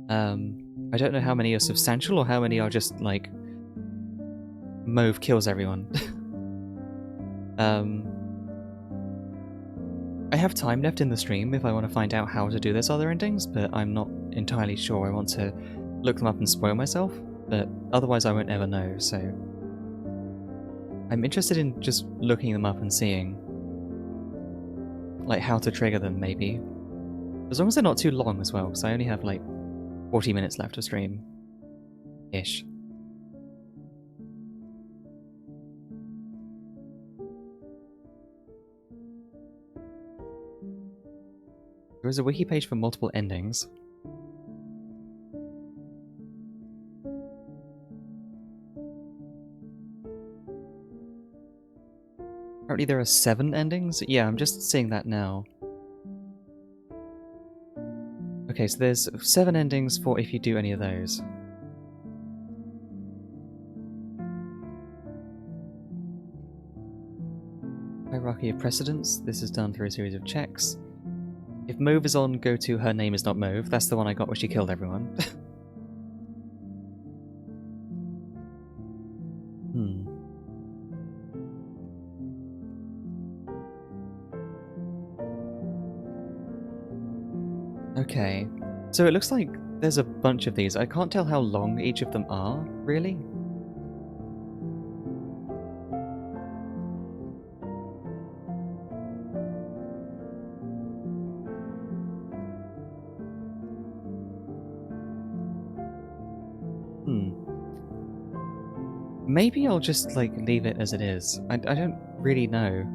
I don't know how many are substantial or how many are just like Mauve kills everyone. I have time left in the stream if I want to find out how to do this other endings, but I'm not entirely sure. I want to look them up and spoil myself, but otherwise I won't ever know, so I'm interested in just looking them up and seeing like how to trigger them, maybe. As long as they're not too long as well, because I only have like 40 minutes left of stream. Ish. There is a wiki page for multiple endings. Apparently there are 7 endings? Yeah, I'm just seeing that now. Okay, so there's 7 endings for if you do any of those. Hierarchy of precedence. This is done through a series of checks. If Mauve is on, go to Her Name Is Not Mauve. That's the one I got where she killed everyone. Okay. So it looks like there's a bunch of these. I can't tell how long each of them are, really. Maybe I'll just, like, leave it as it is. I don't really know.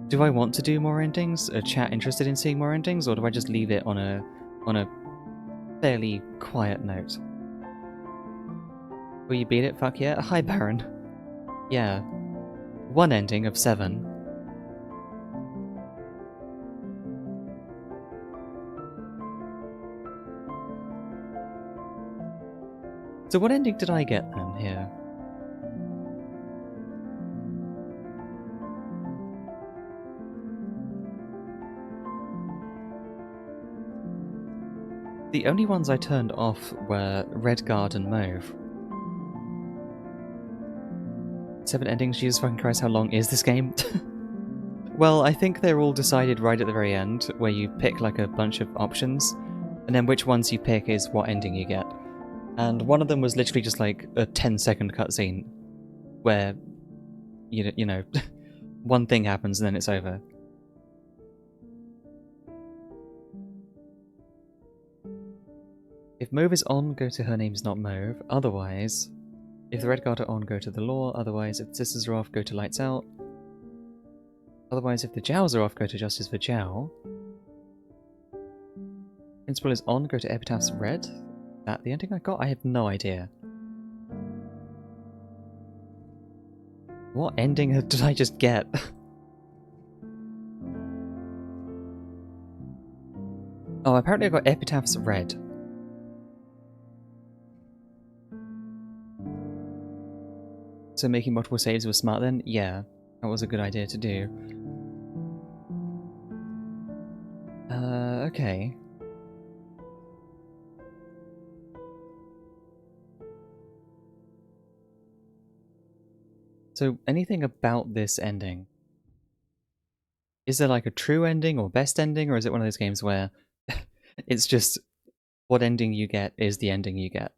Do I want to do more endings? Are chat interested in seeing more endings? Or do I just leave it on a fairly quiet note? Will you beat it? Fuck yeah. Hi, Baron. Yeah. 1 ending of 7. So what ending did I get then here? The only ones I turned off were Redguard and Mauve. 7 endings? Jesus fucking Christ, how long is this game? Well, I think they're all decided right at the very end, where you pick like a bunch of options, and then which ones you pick is what ending you get. And one of them was literally just like a 10-second cutscene, where, you know, one thing happens and then it's over. If Mauve is on, go to Her Name's Not Mauve. Otherwise, if the Redguard are on, go to the Law. Otherwise, if the Sisters are off, go to Lights Out. Otherwise, if the Jows are off, go to Justice for Jow. Principal is on, go to Epitaph's Red. Is that the ending I got? I have no idea. What ending did I just get? Oh, apparently I got Epitaph's Red. So making multiple saves was smart then? Yeah, that was a good idea to do. Okay. So anything about this ending? Is there like a true ending or best ending, or is it one of those games where it's just what ending you get is the ending you get?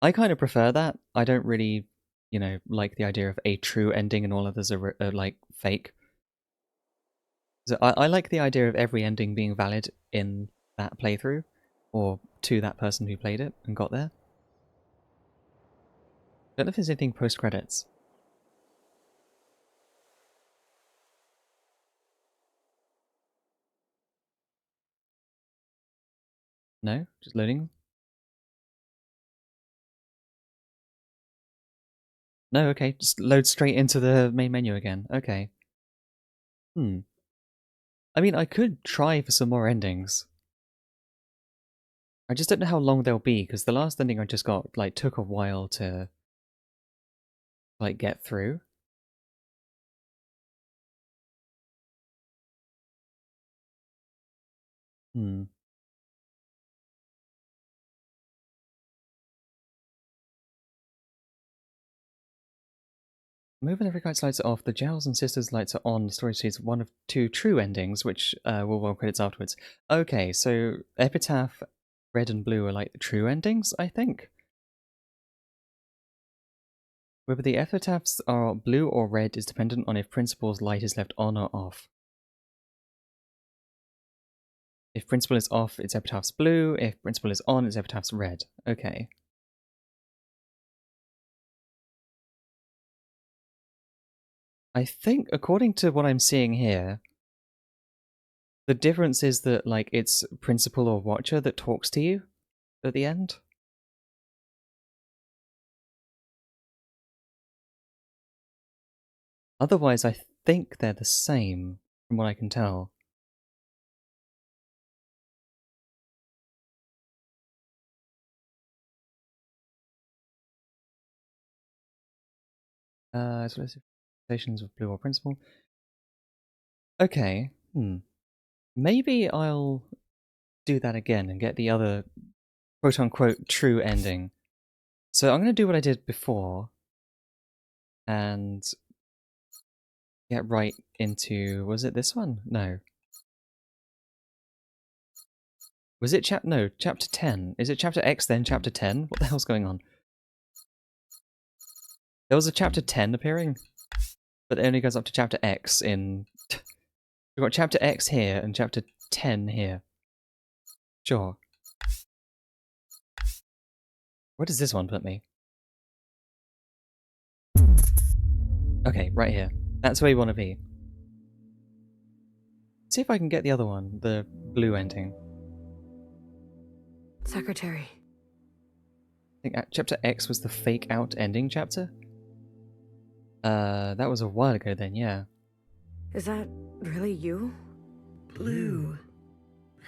I kind of prefer that. I don't really, you know, like the idea of a true ending and all others are like fake. So I like the idea of every ending being valid in that playthrough, or to that person who played it and got there. Don't know if there's anything post-credits. No? Just loading? No, okay. Just load straight into the main menu again. Okay. I mean, I could try for some more endings. I just don't know how long they'll be, because the last ending I just got, like, took a while to, like, get through. Moving every kite's lights are off, the Giles and Sisters lights are on. The story sees one of two true endings, which will well credits afterwards. Okay, so Epitaph, Red and Blue are like the true endings, I think. Whether the epitaphs are blue or red is dependent on if Principal's light is left on or off. If Principal is off, its epitaph's blue. If Principal is on, its epitaph's red. Okay. I think, according to what I'm seeing here, the difference is that, like, it's Principal or Watcher that talks to you at the end. Otherwise, I think they're the same, from what I can tell. Stations of Blue or Principal. Okay, maybe I'll do that again and get the other quote-unquote true ending. So I'm going to do what I did before and get right into... Was it this one? No. Was it no, chapter 10. Is it chapter X then chapter 10? What the hell's going on? There was a chapter 10 appearing, but it only goes up to chapter X in... We've got chapter X here and chapter 10 here. Sure. Where does this one put me? Okay, right here. That's where you want to be. See if I can get the other one, the blue ending. Secretary. I think chapter X was the fake out ending chapter? That was a while ago then, yeah. Is that really you? Blue.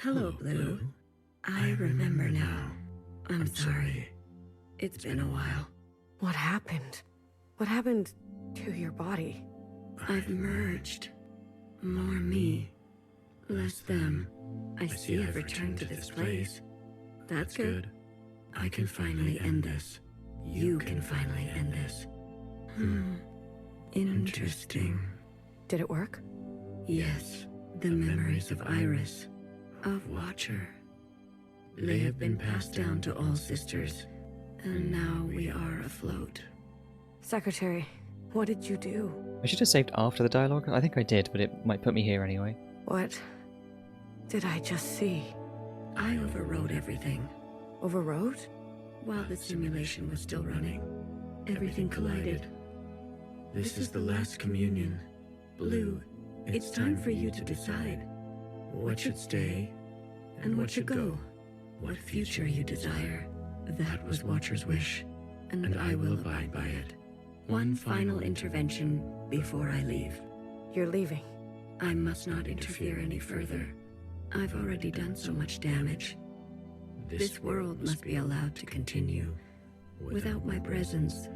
Hello, Blue. I remember now. I'm sorry. It's been a while. What happened? What happened to your body? I've merged. More me. Less them. I see I've returned to this place. That's good. I can finally end this. You can finally end this. Interesting. Did it work? Yes. The memories of Iris, of Watcher. They have been passed down to all sisters, and now we are afloat. Secretary, what did you do? I should have saved after the dialogue. I think I did, but it might put me here anyway. What did I just see? I overrode everything. Overrode? While the simulation was still running, everything collided. This is the last communion. Blue, it's time for you to decide what should stay and what should go. What future you desire. That was Watcher's wish, and I will abide by it. One final intervention before I leave. You're leaving? I must not interfere any further. I've already done so much damage. This world must be allowed to continue, without my presence,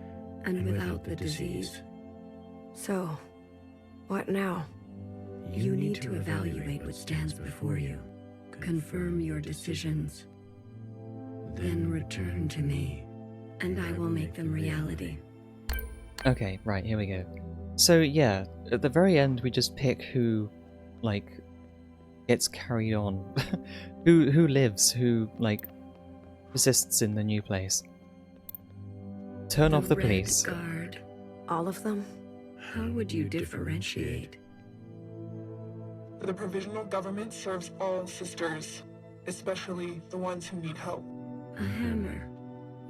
and without the disease. So, what now? You need to evaluate what stands before you. Confirm your decisions. Then return to me, and I will make them reality. Okay, right, here we go. So yeah, at the very end we just pick who, like, gets carried on. who lives, who, like, persists in the new place. Turn off the police. Guard. All of them? How would you differentiate? The provisional government serves all sisters, especially the ones who need help. A hammer.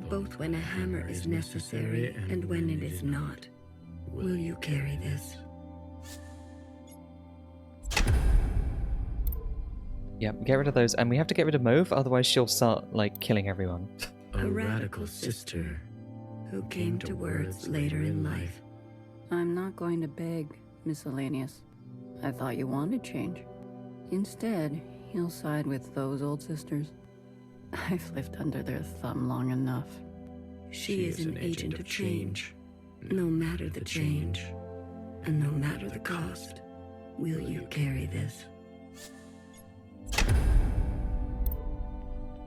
Both when a hammer is necessary and when it is not. Will you carry this? Yep, get rid of those, and we have to get rid of Mauve, otherwise she'll start, like, killing everyone. A radical sister who came to words later in life. I'm not going to beg, Miscellaneous. I thought you wanted change. Instead, he'll side with those old sisters. I've lived under their thumb long enough. She is an agent of change. No matter the change, and no matter the cost, will you carry this?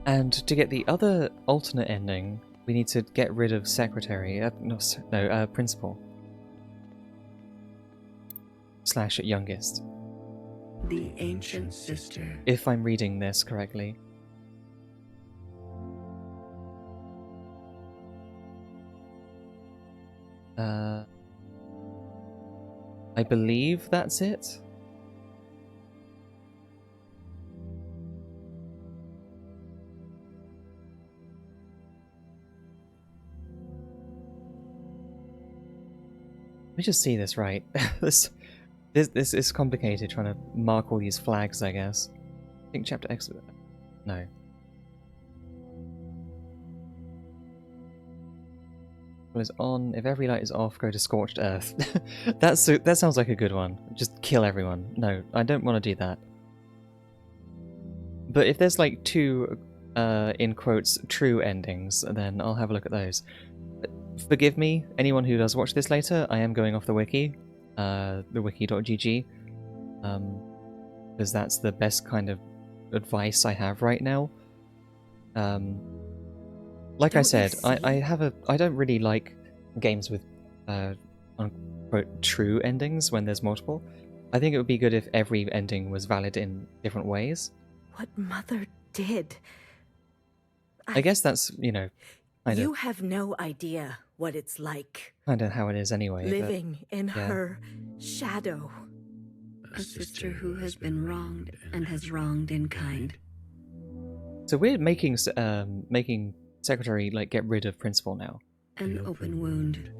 And to get the other alternate ending, we need to get rid of Secretary, Principal. / Youngest. The ancient sister. If I'm reading this correctly. I believe that's it. Let me just see this right. This is complicated, trying to mark all these flags, I guess. I think chapter X... No. Is on. If every light is off, go to Scorched Earth. That sounds like a good one. Just kill everyone. No, I don't want to do that. But if there's like two, in quotes, true endings, then I'll have a look at those. Forgive me, anyone who does watch this later, I am going off the wiki, the wiki.gg, because that's the best kind of advice I have right now. Like I said, I don't really like games with unquote true endings when there's multiple. I think it would be good if every ending was valid in different ways. What Mother did. I guess that's, you know, You have no idea what it's like. Kind of how it is anyway. Living in her shadow. A sister who has been wronged and has wronged in kind. So we're making Secretary like get rid of Principal now. An open wound.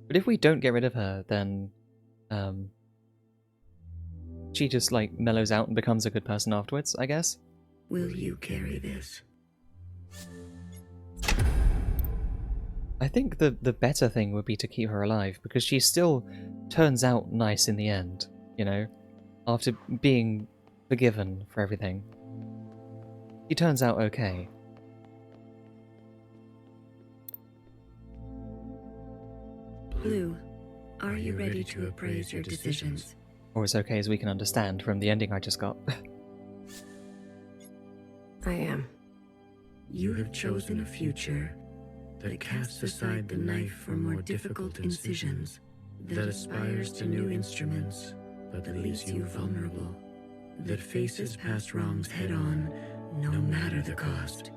But if we don't get rid of her, then she just like mellows out and becomes a good person afterwards, I guess. Will you carry this? I think the better thing would be to keep her alive, because she still turns out nice in the end, you know? After being forgiven for everything. She turns out okay. Blue, are you ready to appraise your decisions? Or as okay as we can understand from the ending I just got. I am. You have chosen a future that casts aside the knife for more difficult incisions, that aspires to new instruments, but that leaves you vulnerable, that faces past wrongs head-on, no matter the cost,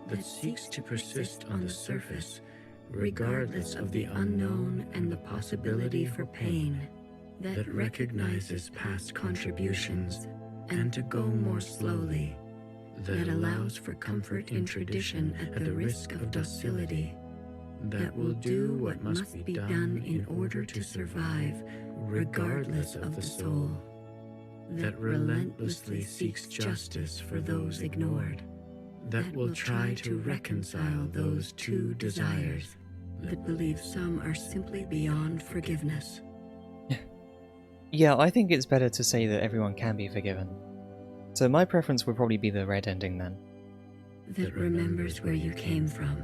that seeks to persist on the surface, regardless of the unknown and the possibility for pain, that recognizes past contributions and to go more slowly, that allows for comfort in tradition at the risk of docility, that will do what must be done in order to survive, regardless of the soul, that relentlessly seeks justice for those ignored, that will try to reconcile those two desires, that believes some are simply beyond forgiveness. Yeah, I think it's better to say that everyone can be forgiven. So my preference would probably be the red ending then. That remembers where you came from,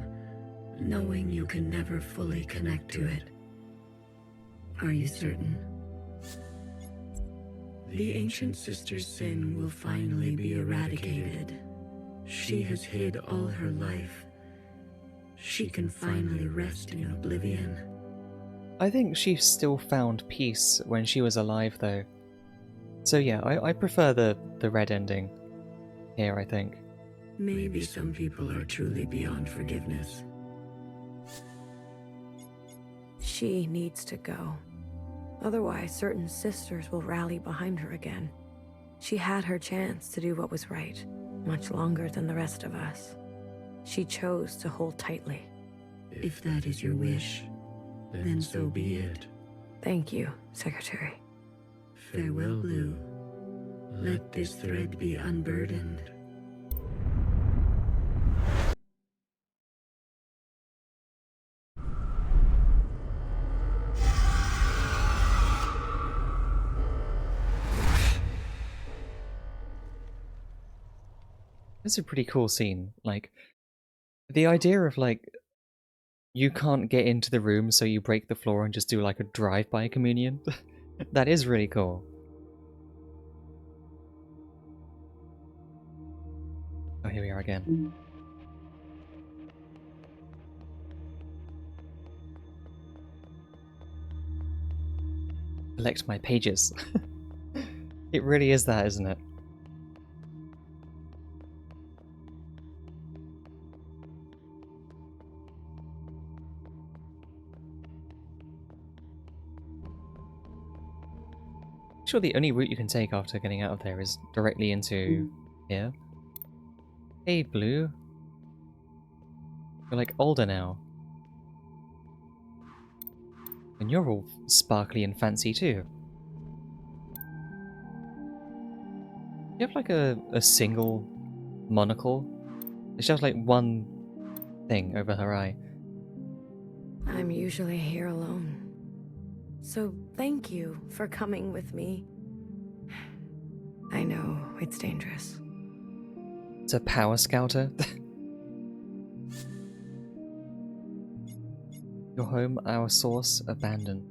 knowing you can never fully connect to it. Are you certain? The ancient sister's sin will finally be eradicated. She has hid all her life. She can finally rest in oblivion. I think she still found peace when she was alive though. So yeah, I prefer the red ending here, I think. Maybe some people are truly beyond forgiveness. She needs to go. Otherwise, certain sisters will rally behind her again. She had her chance to do what was right, much longer than the rest of us. She chose to hold tightly. If that is your wish, then so be it. Thank you, Secretary. Farewell, Blue. Let this thread be unburdened. It's a pretty cool scene. Like, the idea of, like, you can't get into the room, so you break the floor and just do, like, a drive-by communion. That is really cool. Oh, here we are again. Collect my pages. It really is that, isn't it? Sure, the only route you can take after getting out of there is directly into here. Hey, Blue. You're like older now. And you're all sparkly and fancy too. You have like a single monocle? It's just like one thing over her eye. I'm usually here alone. So thank you for coming with me. I know it's dangerous. It's a power scouter. Your home, our source, abandoned.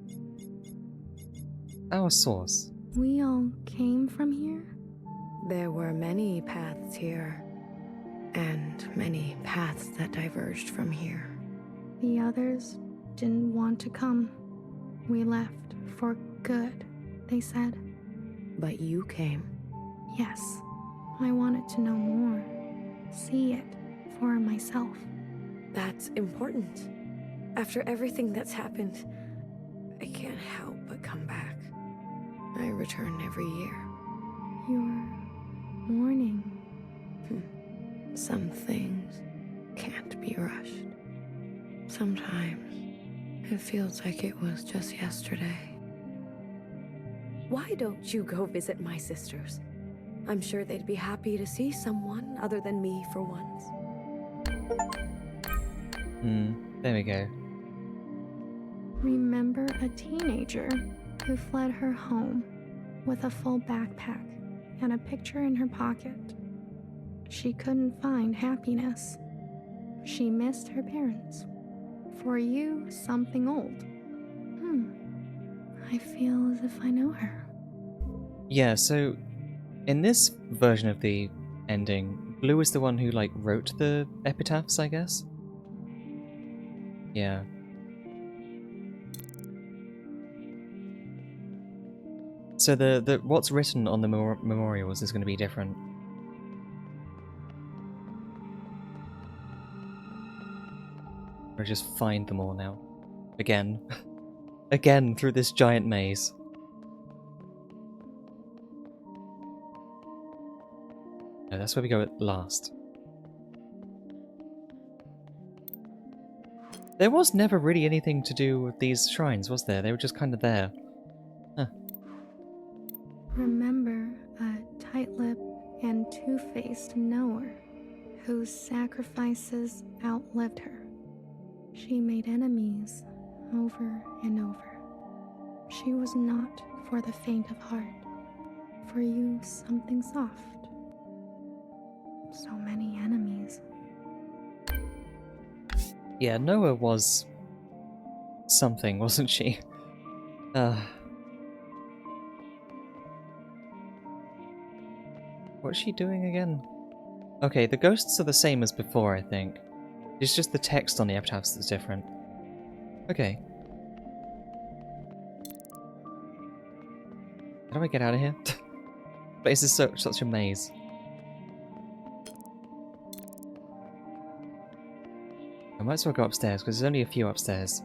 Our source. We all came from here? There were many paths here, and many paths that diverged from here. The others didn't want to come. We left for good, they said. But you came. Yes, I wanted to know more, see it for myself. That's important. After everything that's happened, I can't help but come back. I return every year. You're mourning. Some things can't be rushed. Sometimes it feels like it was just yesterday. Why don't you go visit my sisters? I'm sure they'd be happy to see someone other than me for once. There we go. Remember a teenager who fled her home with a full backpack and a picture in her pocket. She couldn't find happiness. She missed her parents. For you, something old. I feel as if I know her. Yeah, so in this version of the ending, Blue is the one who, like, wrote the epitaphs, I guess? Yeah. So the what's written on the memorials is going to be different. Or just find them all now. Again. Again, through this giant maze. No, that's where we go at last. There was never really anything to do with these shrines, was there? They were just kind of there. Huh. Remember a tight-lipped and two-faced knower whose sacrifices outlived her. She made enemies over and over. She was not for the faint of heart. For you, something soft. So many enemies. Yeah, Noah was something, wasn't she? What's she doing again? Okay, the ghosts are the same as before, I think. It's just the text on the epitaphs that's different. Okay. How do I get out of here? This is such a maze. I might as well go upstairs, because there's only a few upstairs.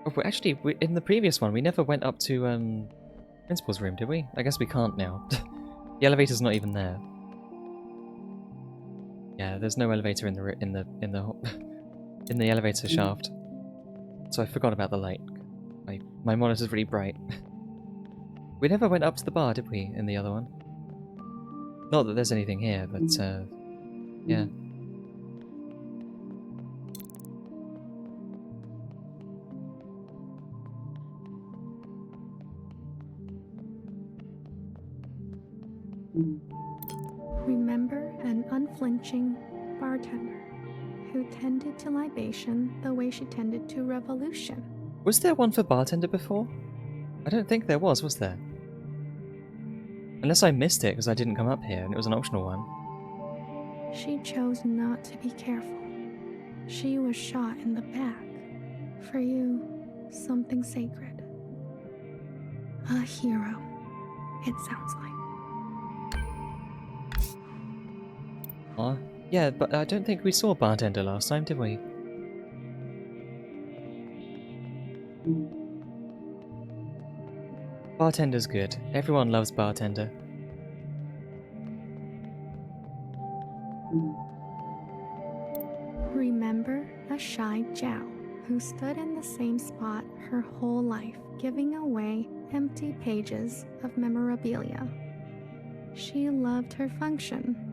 Oh, but actually, in the previous one, we never went up to Principal's room, did we? I guess we can't now. The elevator's not even there. Yeah, there's no elevator in the in the elevator shaft, so I forgot about the light. My monitor's really bright. We never went up to the bar, did we? In the other one. Not that there's anything here, but yeah. Remember an unflinching bartender who tended to libation the way she tended to revolution. Was there one for bartender before? I don't think there was there? Unless I missed it because I didn't come up here and it was an optional one. She chose not to be careful. She was shot in the back. For you, something sacred. A hero, it sounds like. Yeah, but I don't think we saw bartender last time, did we? Bartender's good. Everyone loves bartender. Remember a shy Jiao who stood in the same spot her whole life, giving away empty pages of memorabilia. She loved her function.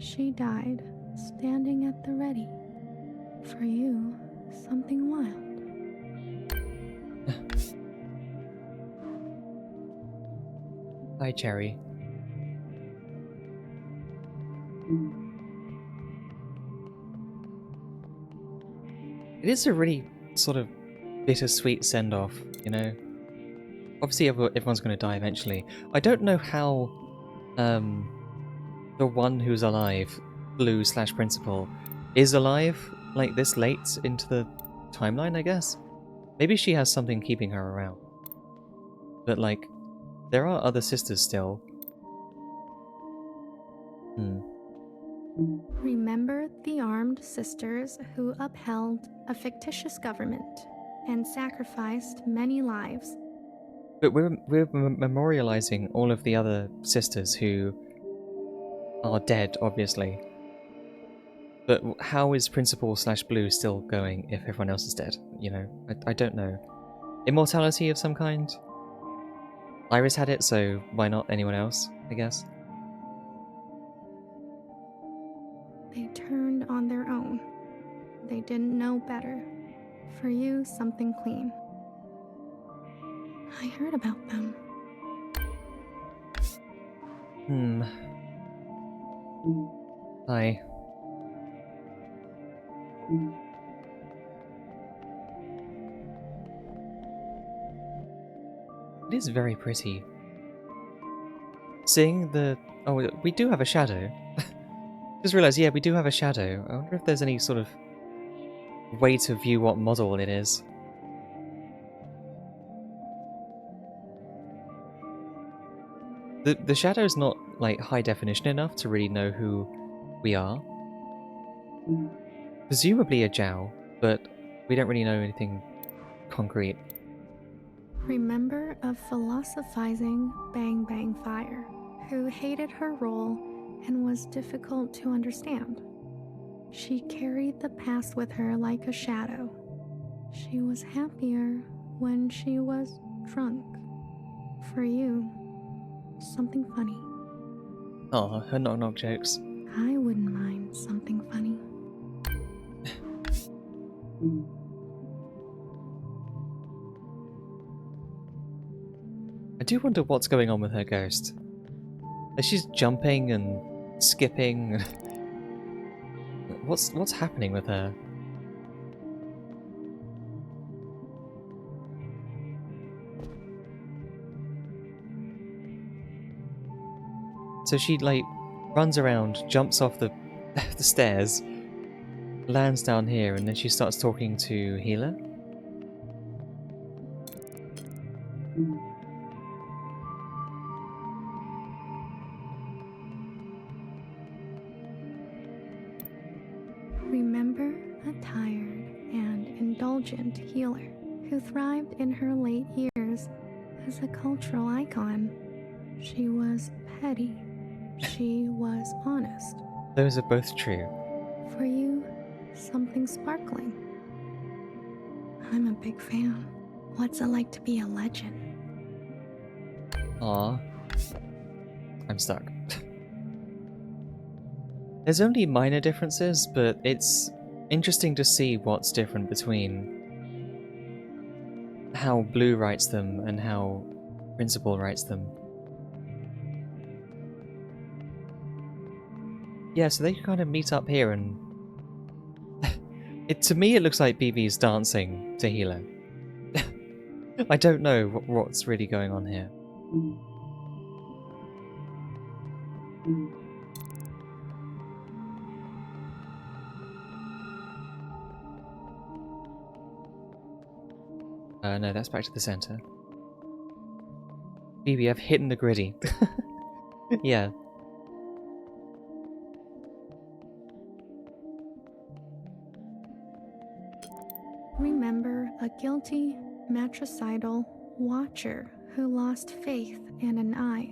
She died standing at the ready. For you, something wild. Hi, Cherry. It is a really sort of bittersweet send-off, you know? Obviously everyone's going to die eventually. I don't know how the one who's alive, Blue/Principal, is alive like this late into the timeline, I guess? Maybe she has something keeping her around. But like, there are other sisters still. Remember the armed sisters who upheld a fictitious government and sacrificed many lives. But we're memorializing all of the other sisters who are dead, obviously. But how is Principal/Blue still going if everyone else is dead? You know, I don't know. Immortality of some kind? Iris had it, so why not anyone else, I guess? They turned on their own. They didn't know better. For you, something clean. I heard about them. Hi. It is very pretty. Seeing the... Oh, we do have a shadow. Just realised, yeah, we do have a shadow. I wonder if there's any sort of way to view what model it is. The shadow's not, like, high definition enough to really know who we are. Presumably a Jiao, but we don't really know anything concrete. Remember a philosophizing Bang Bang Fire who hated her role and was difficult to understand. She carried the past with her like a shadow. She was happier when she was drunk. For you, something funny. Oh, her knock-knock jokes. I wouldn't mind something funny. I do wonder what's going on with her ghost. She's jumping and skipping. What's happening with her? So she like runs around, jumps off the the stairs, lands down here, and then she starts talking to Healer. Remember a tired and indulgent healer who thrived in her late years as a cultural icon. She was petty. She was honest. Those are both true. For you, something sparkling. I'm a big fan. What's it like to be a legend? Aw. I'm stuck. There's only minor differences, but it's interesting to see what's different between how Blue writes them and how Principal writes them. Yeah, so they kind of meet up here and... to me it looks like BB's dancing to Hilo. I don't know what's really going on here. No, that's back to the center. BB, I've hidden the griddy. Yeah. Remember a guilty, matricidal watcher who lost faith and an eye.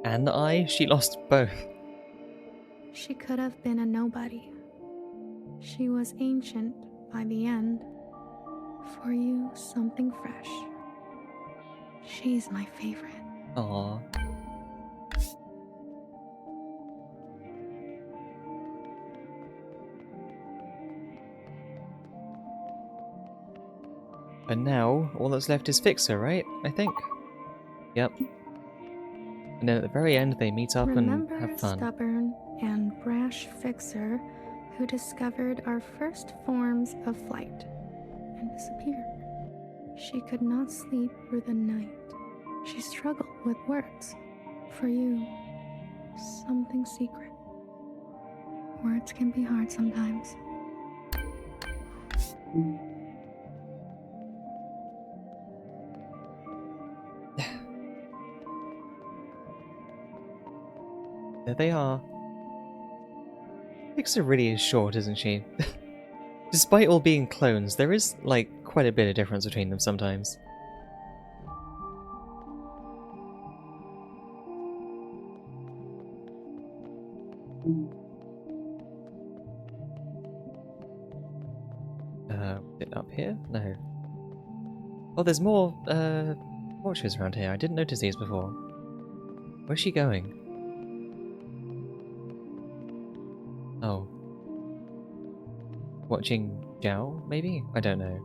And the eye? She lost both. She could have been a nobody. She was ancient by the end. For you, something fresh. She's my favorite. Aww. And now, all that's left is Fixer, right? I think. Yep. And then at the very end, they meet up Remember and have fun. stubborn and brash Fixer who discovered our first forms of flight and disappeared. She could not sleep through the night. She struggled with words. For you, something secret. Words can be hard sometimes. There they are. Fixer really is short, isn't she? Despite all being clones, there is, like, quite a bit of difference between them sometimes. Is it up here? No. Oh, there's more, watchers around here. I didn't notice these before. Where's she going? Oh. Watching Zhao, maybe? I don't know.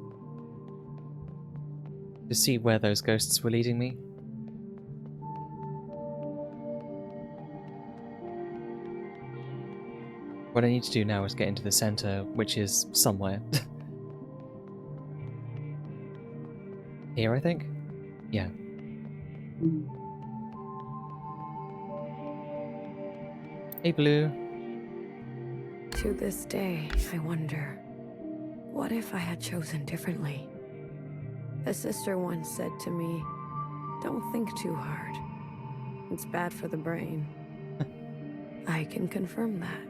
To see where those ghosts were leading me. What I need to do now is get into the center, which is somewhere. Here, I think? Yeah. Hey, Blue. To this day, I wonder, what if I had chosen differently? A sister once said to me, don't think too hard. It's bad for the brain. I can confirm that.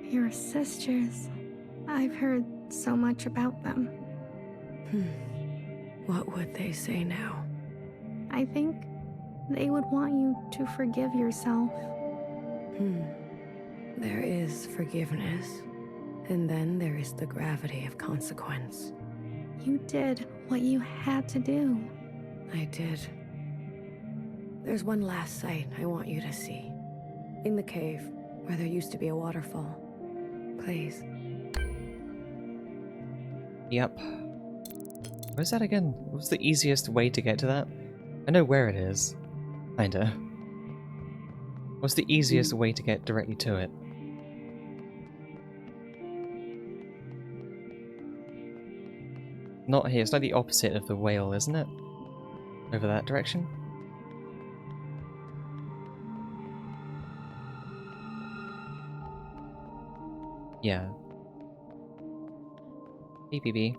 Your sisters. I've heard so much about them. What would they say now? I think they would want you to forgive yourself. There is forgiveness, and then there is the gravity of consequence. You did what you had to do. I did. There's one last sight I want you to see. In the cave, where there used to be a waterfall. Please. Yep. Where's that again? What's the easiest way to get to that? I know where it is. Kinda. What's the easiest way to get directly to it? Not here, it's like the opposite of the whale, isn't it? Over that direction? Yeah. BBB.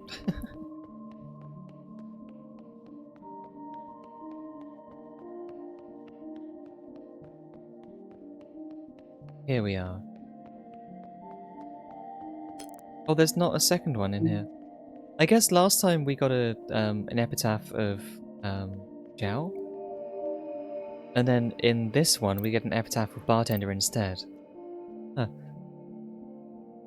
Here we are. Oh, there's not a second one in here. I guess last time we got a an epitaph of Zhao. And then in this one, we get an epitaph of bartender instead. Huh.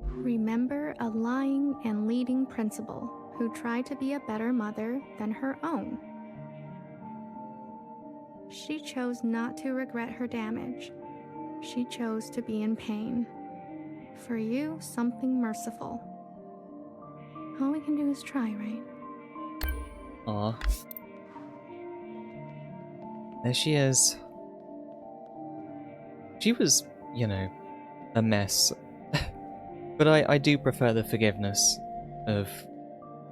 Remember a lying and leading principal who tried to be a better mother than her own. She chose not to regret her damage. She chose to be in pain. For you, something merciful. All we can do is try, right? Aw. There she is. She was, you know, a mess. But I do prefer the forgiveness of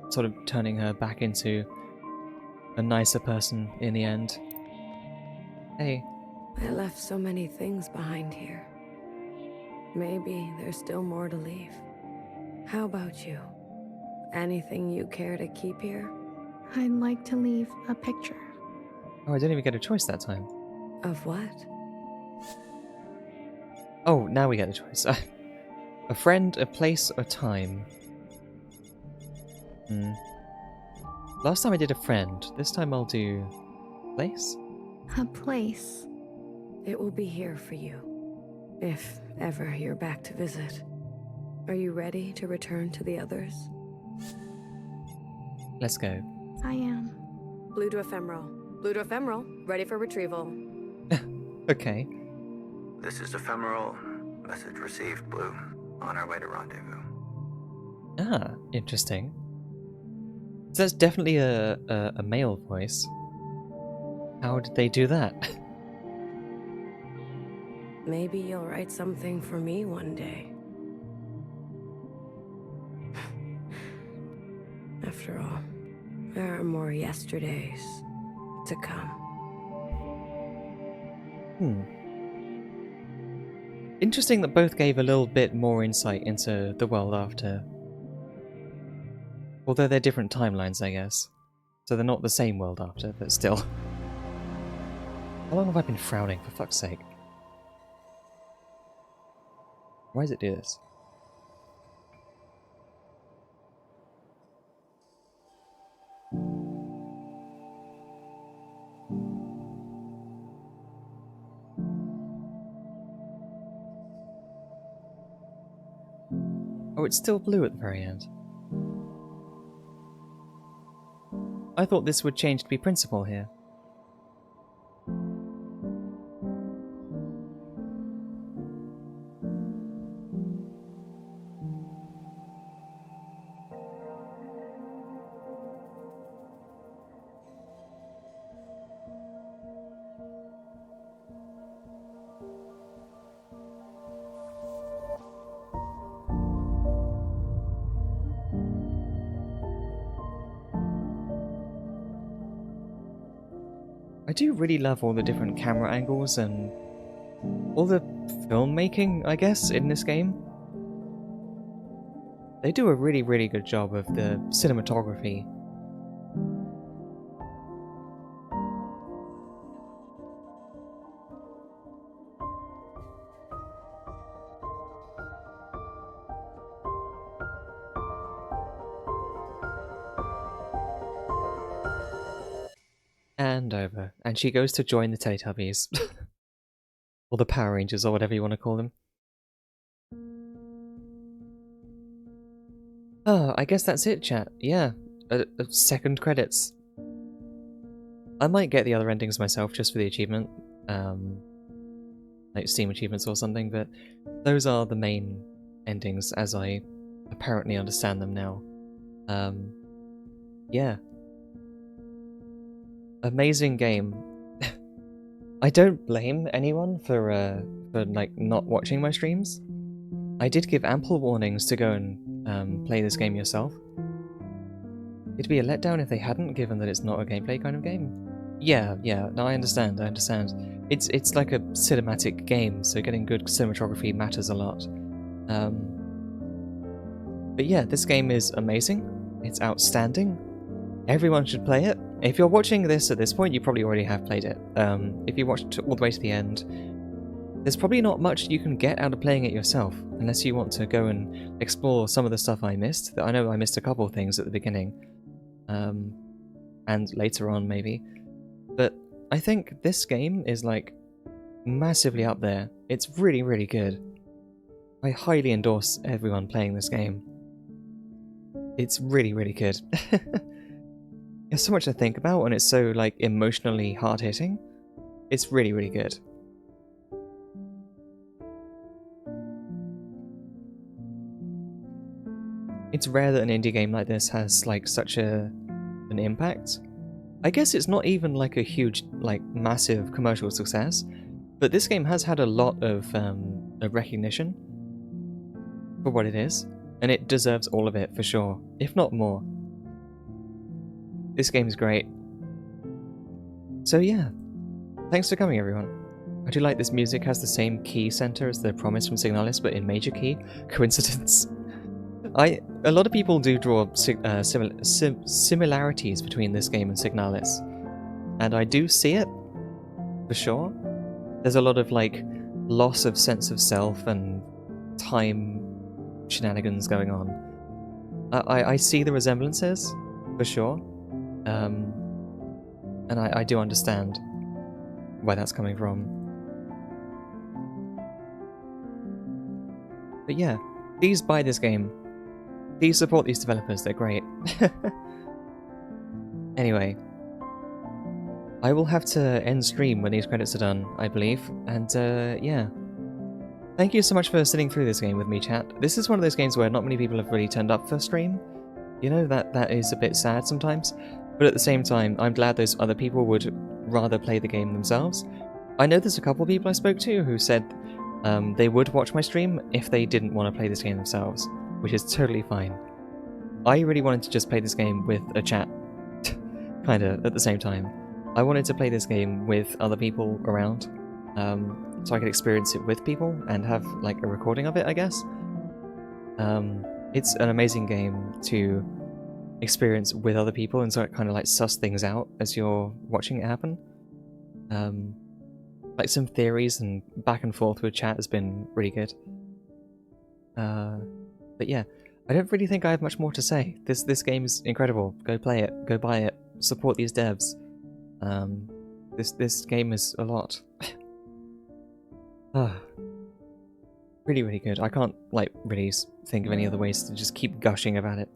sort of turning her back into a nicer person in the end. Hey. I left so many things behind here. Maybe there's still more to leave. How about you? Anything you care to keep here? I'd like to leave a picture. Oh, I didn't even get a choice that time. Of what? Oh, now we get a choice. A friend, a place, a time. Last time I did a friend. This time I'll do... place? A place. It will be here for you. If ever you're back to visit. Are you ready to return to the others? Let's go. I am. Blue to ephemeral. Blue to ephemeral. Ready for retrieval. Okay. This is ephemeral. Message received, Blue. On our way to rendezvous. Ah, interesting. So that's definitely a male voice. How did they do that? Maybe you'll write something for me one day. After all, there are more yesterdays to come. Interesting that both gave a little bit more insight into the world after. Although they're different timelines, I guess. So they're not the same world after, but still. How long have I been frowning, for fuck's sake? Why does it do this? Oh, it's still blue at the very end. I thought this would change to be principal here. I do really love all the different camera angles and all the filmmaking, I guess, in this game. They do a really, really good job of the cinematography. And over. And she goes to join the Teletubbies. Or the Power Rangers, or whatever you want to call them. Oh, I guess that's it, chat. Yeah. Second credits. I might get the other endings myself just for the achievement. Like Steam achievements or something, but those are the main endings as I apparently understand them now. Yeah. Amazing game. I don't blame anyone for like not watching my streams. I did give ample warnings to go and play this game yourself. It'd be a letdown if they hadn't, given that it's not a gameplay kind of game. Yeah, no, I understand. It's like a cinematic game, so getting good cinematography matters a lot. But yeah, this game is amazing. It's outstanding. Everyone should play it. If you're watching this at this point, you probably already have played it. If you watched all the way to the end, there's probably not much you can get out of playing it yourself, unless you want to go and explore some of the stuff I missed. I know I missed a couple of things at the beginning, and later on maybe. But I think this game is like massively up there. It's really, really good. I highly endorse everyone playing this game. It's really, really good. There's so much to think about, and it's so like emotionally hard-hitting. It's really, really good. It's rare that an indie game like this has like such an impact. I guess it's not even like a huge, like massive commercial success, but this game has had a lot of recognition for what it is, and it deserves all of it for sure, if not more. This game is great. So yeah, thanks for coming everyone. I do like this music has the same key center as the Promise from Signalis, but in major key. Coincidence? A lot of people do draw similarities between this game and Signalis, and I do see it, for sure. There's a lot of like loss of sense of self and time shenanigans going on. I see the resemblances, for sure, and I do understand where that's coming from. But yeah, please buy this game. Please support these developers, they're great. Anyway, I will have to end stream when these credits are done, I believe, and yeah. Thank you so much for sitting through this game with me, chat. This is one of those games where not many people have really turned up for stream. You know, that is a bit sad sometimes, but at the same time, I'm glad those other people would rather play the game themselves. I know there's a couple people I spoke to who said they would watch my stream if they didn't want to play this game themselves, which is totally fine. I really wanted to just play this game with a chat, kinda, at the same time. I wanted to play this game with other people around, so I could experience it with people and have, like, a recording of it, I guess. It's an amazing game to experience with other people and so it kind of, like, suss things out as you're watching it happen. Like, some theories and back and forth with chat has been really good. But yeah, I don't really think I have much more to say. This game is incredible. Go play it. Go buy it. Support these devs. This game is a lot. Really, really good. I can't, like, really think of any other ways to just keep gushing about it.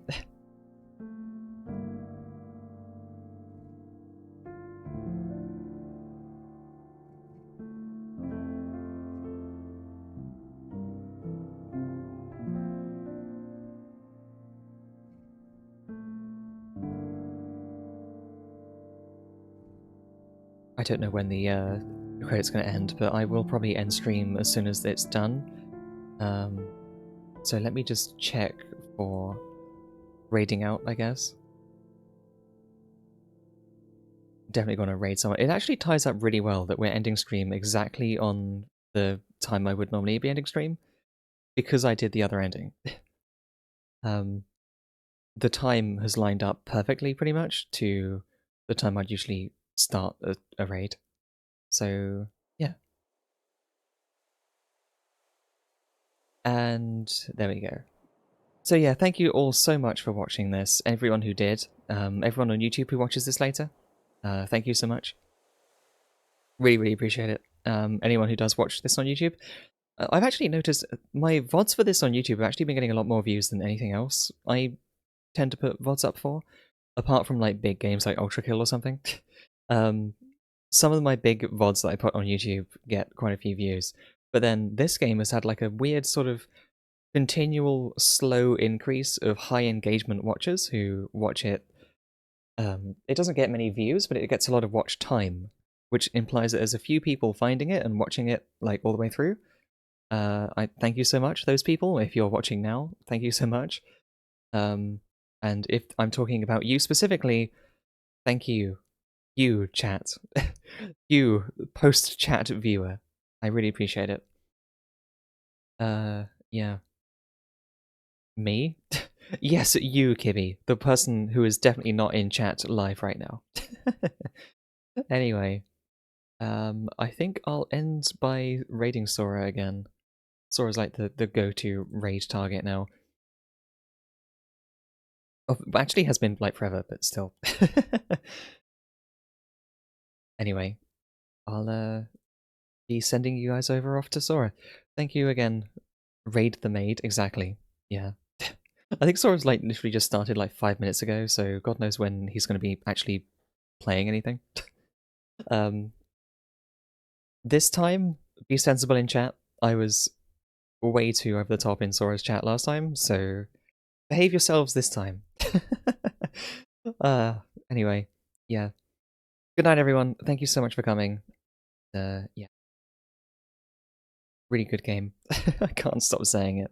I don't know when the credit's going to end, but I will probably end stream as soon as it's done. So let me just check for raiding out, I guess. Definitely going to raid someone. It actually ties up really well that we're ending stream exactly on the time I would normally be ending stream, because I did the other ending. The time has lined up perfectly, pretty much, to the time I'd usually start a raid. So, yeah. And there we go. So yeah, thank you all so much for watching this. Everyone who did. Everyone on YouTube who watches this later. Thank you so much. Really, really appreciate it. Anyone who does watch this on YouTube. I've actually noticed my VODs for this on YouTube have actually been getting a lot more views than anything else I tend to put VODs up for. Apart from like big games like Ultra Kill or something. Some of my big VODs that I put on YouTube get quite a few views. But then this game has had like a weird sort of continual slow increase of high engagement watchers who watch it. It doesn't get many views, but it gets a lot of watch time, which implies that there's a few people finding it and watching it like all the way through. I thank you so much, those people. If you're watching now, thank you so much. And if I'm talking about you specifically, thank you. You, chat. You, post-chat viewer. I really appreciate it. Yeah. Me? Yes, you, Kibby. The person who is definitely not in chat live right now. Anyway. I think I'll end by raiding Sora again. Sora's like the go-to raid target now. Oh, actually has been like forever, but still. Anyway, I'll be sending you guys over off to Sora. Thank you again. Raid the maid, exactly. Yeah. I think Sora's like literally just started like 5 minutes ago, so God knows when he's going to be actually playing anything. This time, be sensible in chat. I was way too over the top in Sora's chat last time, so behave yourselves this time. Anyway, yeah. Good night, everyone. Thank you so much for coming. Yeah. Really good game. I can't stop saying it.